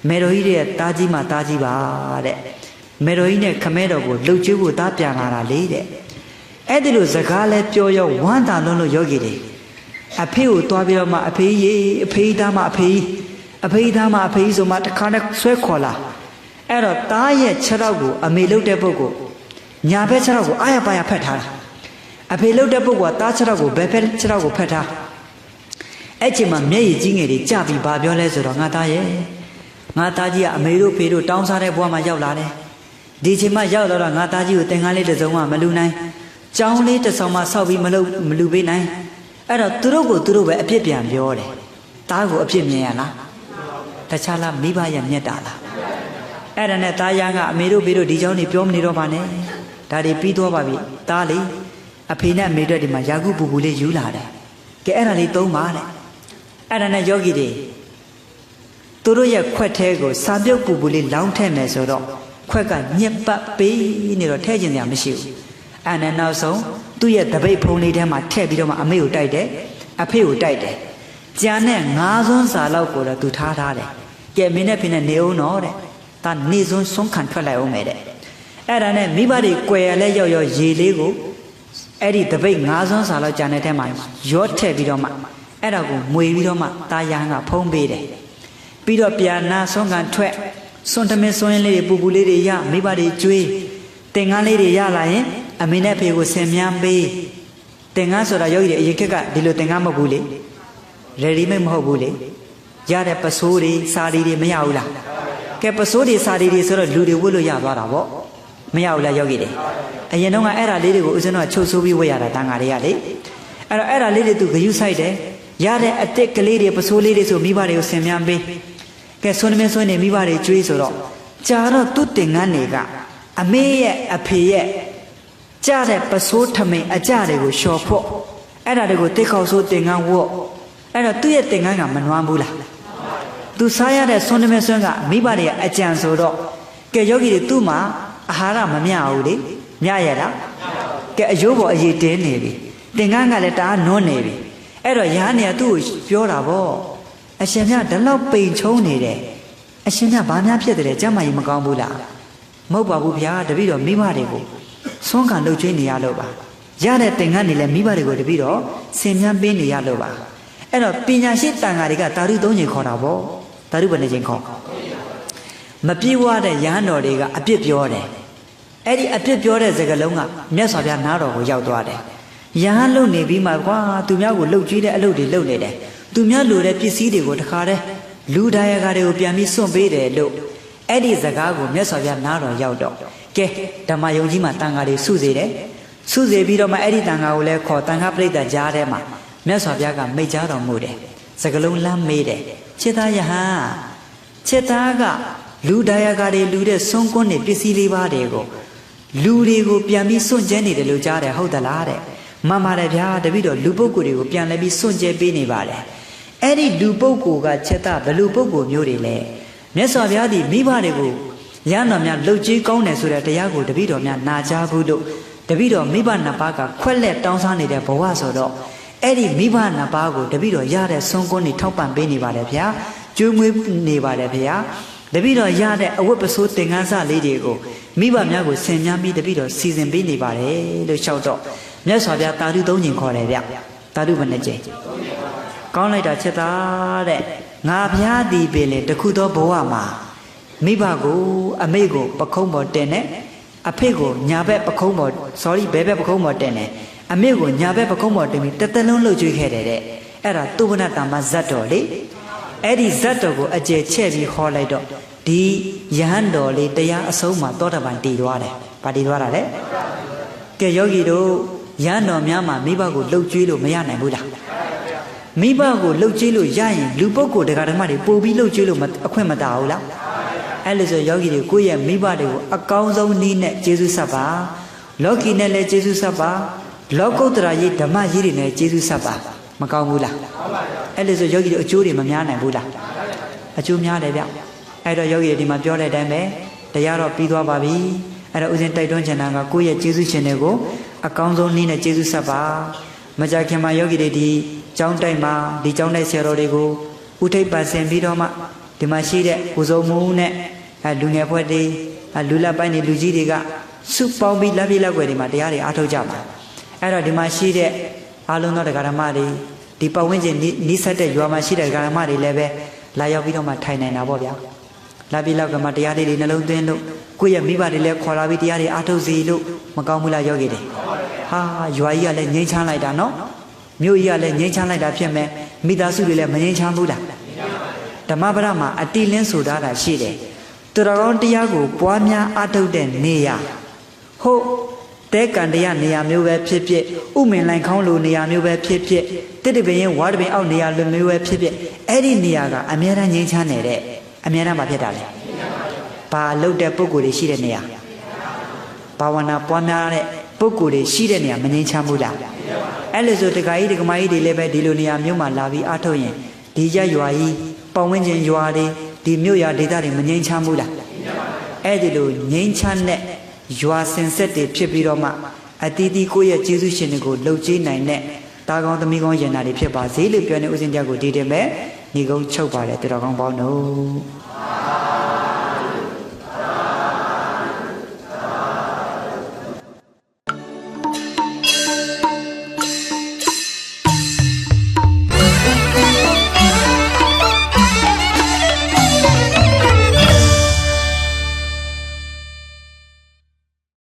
မေတော်ကြီးရဲ့တားကြီးမှတားကြီးပါတဲ့မေတော်ကြီးနဲ့ခမဲတော်ကိုလှုပ်ကျွေးဖို့တားပြန်လာတာလေတဲ့အဲ့ဒီလိုစကားလဲပြောရောဝမ်းသာလုံးလို့ယောဂီတွေအဖေကိုတွားပြီးတော့မှအဖေကြီးအဖေသားမှအဖေသားမှအဖေဆိုမှတခါနဲ့ဆွဲခေါ်လာအဲ့တော့သားရဲ့ခြေထောက်ကိုအမေလှုပ်တဲ့ပုဂ္ဂိုလ်ညာဘက်ခြေထောက်ကိုအာရပါရဖက်ထားတာအဖေလှုပ်တဲ့ပုဂ္ဂိုလ်ကသားခြေထောက်ကိုဘယ်ဖက်ခြေထောက်ကိုဖက်ထားအဲ့ချိန်မှာမျက်ရည်ကြီးငယ်တွေကြပြီးဘာပြောလဲဆိုတော့ငါသားရဲ့ ငါသားကြီးကအမေတို့ဖေတို့တောင်းစားတဲ့ဘဝမှာရောက်လာတယ်ဒီချိန်မှရောက်လာတော့ငါသားကြီးကိုသင်္ကန်းလေးတစ်စုံမှမလူနိုင်ကြောင်းလေးတစ်ဆောင်မှဆောက်ပြီးမလူပေးနိုင်အဲ့တော့သူတို့ကိုသူတို့ပဲအပြစ်ပြန်ပြောတယ်သားကိုအပြစ်မြင်ရလားတခြားလားမိဘရဲ့မြတ်တာလားအဲ့ဒါနဲ့သားရကအမေတို့ဖေတို့ဒီကြောင်းနေပြောမနေတော့ပါနဲ့ဒါတွေပြီးသွားပါပြီသားလေးအဖေနဲ့အမေတို့ဒီမှာယာကုပူပူလေးယူလာတယ်ကဲအဲ့ဒါလေးသုံးပါတဲ့အဲ့ဒါနဲ့ယောဂီတွေသူတို့ရဲ့ခွက်ထဲကိုစာပြုတ်ပူပူလေးလောင်းထည့်မယ်ဆိုတော့ခွက်ကညက်ပတ်ပေးနေတော့ထည့်ကျင်စရာမရှိဘူးအဲ့နဲ့နောက်ဆုံးသူ့ရဲ့တပိတ်ဖုံးလေးထဲမှာထည့်ပြီးတော့မှအမေကိုတိုက်တယ်အဖေကိုတိုက်တယ်ကြံနဲ့ငါးစွန်းစာလောက်ကိုတော့သူထားတယ်ကဲမင်းနဲ့ဖေနဲ့နေအောင်တော့တဲ့ဒါနေစွန်းဆုံးခံထွက်လိုက်အောင်မယ်တဲ့အဲ့ဒါနဲ့မိဘတွေကွယ်ရလဲရောက်ရေလေးကိုအဲ့ဒီတပိတ်ငါးစွန်းစာလောက်ကြံတဲ့ထဲမှာရော့ထည့်ပြီးတော့မှအဲ့ဒါကိုမွေပြီးတော့မှတာယာကဖုံးပေးတယ်ပြီးတော့ပြန်နာဆုံးခံထွက်စွန်တမင်စွန်ရင်လေးတွေပူပူလေးတွေရမိဘတွေကျွေးတင်ငန်းလေးတွေရလာရင်အမေနဲ့ဖေကိုဆင်မြန်းပေးတင်ငန်းဆိုတာယောဂီတွေအရင်ခက်ကဒီလိုတင်ငန်းမဟုတ်ဘူးလေရေဒီမိတ်မဟုတ်ဘူးလေရတဲ့ပစိုးတွေစာရီတွေမရဘူးလားကဲပစိုးတွေစာရီတွေဆိုတော့လူတွေဝတ်လို့ရသွားတာပေါ့မရဘူးလားယောဂီတွေအရင်တော့ကအဲ့ဒါလေးတွေကိုဦးဇင်းတို့ကချုပ်ဆိုးပြီးဝတ်ရတာတန်ဃာတွေကလေအဲ့ဒါလေးတွေသူဂယုဆိုင်တယ်ရတဲ့အစ်စ်ကလေးတွေပစိုးလေးတွေဆိုမိဘတွေကိုဆင်မြန်းပေးကဲဆွန်းမင်းဆွန်းနေမိဘတွေကျွေးဆိုတော့ကြာတော့သူ့တင်ငန်းတွေကအမေရဲ့အဖေရဲ့ကြတဲ့ပစိုးထမိန်အကြတွေကိုလျှော်ဖို့အဲ့ဒါတွေကိုတိတ်ခေါက်ဆိုးတင်ငန်းဝတ်အဲ့တော့သူ့ရဲ့တင်ငန်းကမနှွမ်းဘူးလားသူစားရတဲ့ဆွန်းမင်းဆွန်းကမိဘတွေရဲ့အကြံဆိုတော့ကဲယောဂီတွေသူ့မှာအာဟာရမမျှဘူးလေမျှရတာကဲအယိုးပေါ်အရေးတင်းနေပြီတင်ငန်းကလည်းတအားနွန်းနေပြီအဲ့တော့ရားနေကသူ့ကိုပြောတာပေါ့အရှင်မြတ်ဒီလောက်ပိန်ချုံနေတယ်အရှင်မြတ်ဘာများဖြစ်တယ်ကျမကြီးမကောင်းဘူးလားမဟုတ်ပါဘူးဗျာတပည့်တော်မိဘတွေကိုဆွမ်းခံလှုပ်ကျွေးနေရလို့ပါရတဲ့တင်ငန်းနေလဲမိဘတွေကိုတပည့်တော်ဆင်မြန်းပေးနေရလို့ပါအဲ့တော့ပညာရှိတန်ဃာတွေကတာရု၃ချိန်ခေါ်တာပေါ့တာရုဘယ်နှချိန်ခေါ်မပြေဝတဲ့ရဟန်းတော်တွေကအပြစ်ပြောတယ်အဲ့ဒီအပြစ်ပြောတဲ့စကားလုံးကမြတ်စွာဘုရားနားတော်ကိုရောက်သွားတယ်ရဟန်းလုံနေပြီးမှကွာသူများကိုလှုပ်ကြွေးတဲ့အလုပ်တွေလုပ်နေတယ်သူများလိုတဲ့ပစ္စည်းတွေကိုတခါတည်းလူဒါယကာတွေကိုပြန်ပြီးစွန့်ပေးတယ်လို့အဲ့ဒီစကားကိုမြတ်စွာဘုရားနားတော်ရောက်တော့ကဲဓမ္မယုံကြီးမှာတန်ဃာတွေစုစေတယ်စုစေပြီးတော့မှအဲ့ဒီတန်ဃာကိုလည်းခေါ်တန်ဃာပရိသတ်ကြားထဲမှာမြတ်စွာဘုရားကမိတ်ကြားတော်မူတယ်စကားလုံးလမ်းမေးတယ်ခြေသားယဟန်ခြေသားကလူဒါယကာတွေလူတဲ့စွန့်ကွန်းနေပစ္စည်းလေးပါးတွေကိုလူတွေကိုပြန်ပြီးစွန့်ကျဲနေတယ်လို့ကြားတယ်ဟုတ်သလားတဲ့မှန်ပါတယ်ဗျာတပည့်တော်လူပုဂ္ဂိုလ်တွေကိုပြန်လဲပြီးစွန့်ကျဲပေးနေပါတယ်အဲ့ဒီလူပုဂ္ဂိုလ်ကချက်သားဘလူပုဂ္ဂိုလ်မျိုးတွေလဲမြတ်စွာဘုရားသည်မိဘတွေကိုရဟန်းတော်များလှုပ်ကြီးကောင်းတယ်ဆိုတဲ့တရားကိုတပည့်တော်များနာကြားဘူးလို့တပည့်တော်မိဘနှစ်ပါးကခွက်လက်တောင်းစားနေတဲ့ဘဝဆိုတော့အဲ့ဒီမိဘနှစ်ပါးကိုတပည့်တော်ရတဲ့ဆုံးကွန်းတွေထောက်ပံ့ပေးနေပါတယ်ဗျာကျွေးမွေးနေပါတယ်ဗျာတပည့်တော်ရတဲ့အဝတ်ပစိုးသင်္ကန်းစလေးတွေကိုမိဘများကိုဆင်မြန်းပြီးတပည့်တော်စီစဉ်ပေးနေပါတယ်လို့လျှောက်တော့မြတ်စွာဘုရားတာရု၃ချိန်ခေါ်တယ်ဗျတာရုဘယ်နှချိန်ကောင်းလိုက်တာချက်သားတဲ့ငါဘုရားသည်ပင်လေတခုသောဘဝမှာမိဘကိုအမေကိုပခုံးပေါ်တင်တယ်အဖေကိုညာဘက်ပခုံးပေါ်ဘဲဘက်ပခုံးပေါ်တင်တယ်အမေကိုညာဘက်ပခုံးပေါ်တင်ပြီးတစ်သက်လုံးလှုပ်ကြွေးခဲ့တယ်တဲ့အဲ့ဒါသုဝနတမ္မဇတ်တော်လေအဲ့ဒီဇတ်တော်ကိုအကျယ်ချဲ့ပြီးဟောလိုက်တော့ဒီယဟန်တော်လေးတရားအဆုံးမှာသောတာပန်တည်သွားတယ်ဗာတည်သွားတာလေကဲယောဂီတို့ယဟန်တော်များမှာမိဘကိုလှုပ်ကြွေးလို့မရနိုင်ဘူးလားမိဘကိုလှုပ်ကြွေးလို့ရရင်လူပုဂ္ဂိုလ်တရားဓမ္မတွေပို့ပြီးလှုပ်ကြွေးလို့အခွင့်မတာဘူးလားအဲ့လိုဆိုယောဂီတွေကိုယ့်ရဲ့မိဘတွေကိုအကောင်းဆုံးနည်းနဲ့ကျေးဇူးဆက်ပါလောကီနဲ့လည်းကျေးဇူးဆက်ပါလောကုတ္တရာရေးဓမ္မရေးတွေနဲ့ကျေးဇူးဆက်ပါမကောင်းဘူးလားအဲ့လိုဆိုယောဂီတို့အကျိုးတွေမများနိုင်ဘူးလားအကျိုးများတယ်ဗျအဲ့တော့ယောဂီတွေဒီမှာပြောတဲ့အတိုင်းပဲတရားတော့ပြီးသွားပါပြီအဲ့တော့ဦးဇင်းတိုက်တွန်းချင်တာကကိုယ့်ရဲ့ကျေးဇူးရှင်တွေကိုအကောင်းဆုံးနည်းနဲ့ကျေးဇူးဆက်ပါမကြခင်မှာယောဂီတွေဒီကျောင်းတိုက်မှာဒီကျောင်းတိုက်ဆရာတော်တွေကိုဥထိပ်ပါဆင်ပြီးတော့မှဒီမှာရှိတဲ့ကိုစုံမှုနဲ့လူငယ်ဖွဲ့တွေလူလက်ပိုင်းတွေလူကြီးတွေကစုပေါင်းပြီးလက်ပြလက်ွယ်တွေမှာတရားတွေအားထုတ်ကြပါအဲ့တော့ဒီမှာရှိတဲ့အားလုံးသောတရားဓမ္မတွေဒီပတ်ဝန်းကျင်နီးစပ်တဲ့ရွာမှာရှိတဲ့တရားဓမ္မတွေလည်းပဲလာရောက်ပြီးတော့မှထိုင်နိုင်တာပေါ့ဗျာလက်ပြလက်ကမှတရားတွေနှလုံးသွင်းလို့ကိုယ့်ရဲ့မိဘတွေလည်းခေါ်လာပြီးတရားတွေအားထုတ်စီလို့မကောင်းဘူးလားယောဂီတွေဟာရွာကြီးကလည်းငြိမ်းချမ်းလိုက်တာနော်မြို့ကြီးကလည်းငြိမ်းချမ်းလိုက်တာဖြစ်မယ်မိသားစုတွေလည်းမငြိမ်းချမ်းဘူးလား ဓမ္မပဒမှာအတိလင်းဆိုထားတာရှိတယ်သူတော်ကောင်းတရားကိုပွားများအားထုတ်တဲ့နေရာဟုတ်တဲကံတရားနေရာမျိုးပဲဖြစ်ဖြစ်ဥမင်လိုင်ခေါင်းလိုနေရာမျိုးပဲဖြစ်ဖြစ်တစ်တပင်ရင်ဝါတပင်အောက်နေရာလိုမျိုးပဲဖြစ်ဖြစ်အဲ့ဒီနေရာကအမြဲတမ်းငြိမ်းချမ်းနေတဲ့အမြဲတမ်းမဖြစ်တာလေဘာလုတ်တဲ့ပုဂ္ဂိုလ်တွေရှိတဲ့နေရာဘာဝနာပွားများတဲ့ပုဂ္ဂိုလ်တွေရှိတဲ့နေရာမငြိမ်းချမ်းဘူးလားအဲ့လိုဆိုတခါကြီးတက္ကမကြီးတွေလည်းပဲဒီလိုနေရာမျိုးမှာလာပြီးအားထုတ်ရင်ဒီရက်ရွာကြီးပတ်ဝန်းကျင်ရွာတွေဒီမြို့ရွာဒေသတွေမငြိမ်းချမ်းဘူးလားအဲ့ဒီလိုငြိမ်းချမ်းတဲ့ရွာစင်ဆက်တွေဖြစ်ပြီးတော့မှအတီးတီးကိုယ့်ရဲ့ကျေးဇူးရှင်တွေကိုလှုပ်ကြည့်နိုင်တဲ့တာကောင်းသမီးကောင်းရင်နာတွေဖြစ်ပါစေလို့ပြောနေဦးစင်ကြကိုဒီတင်မဲ့ညီကုန်းချုပ်ပါတယ်တော်ကောင်းပေါင်းတို့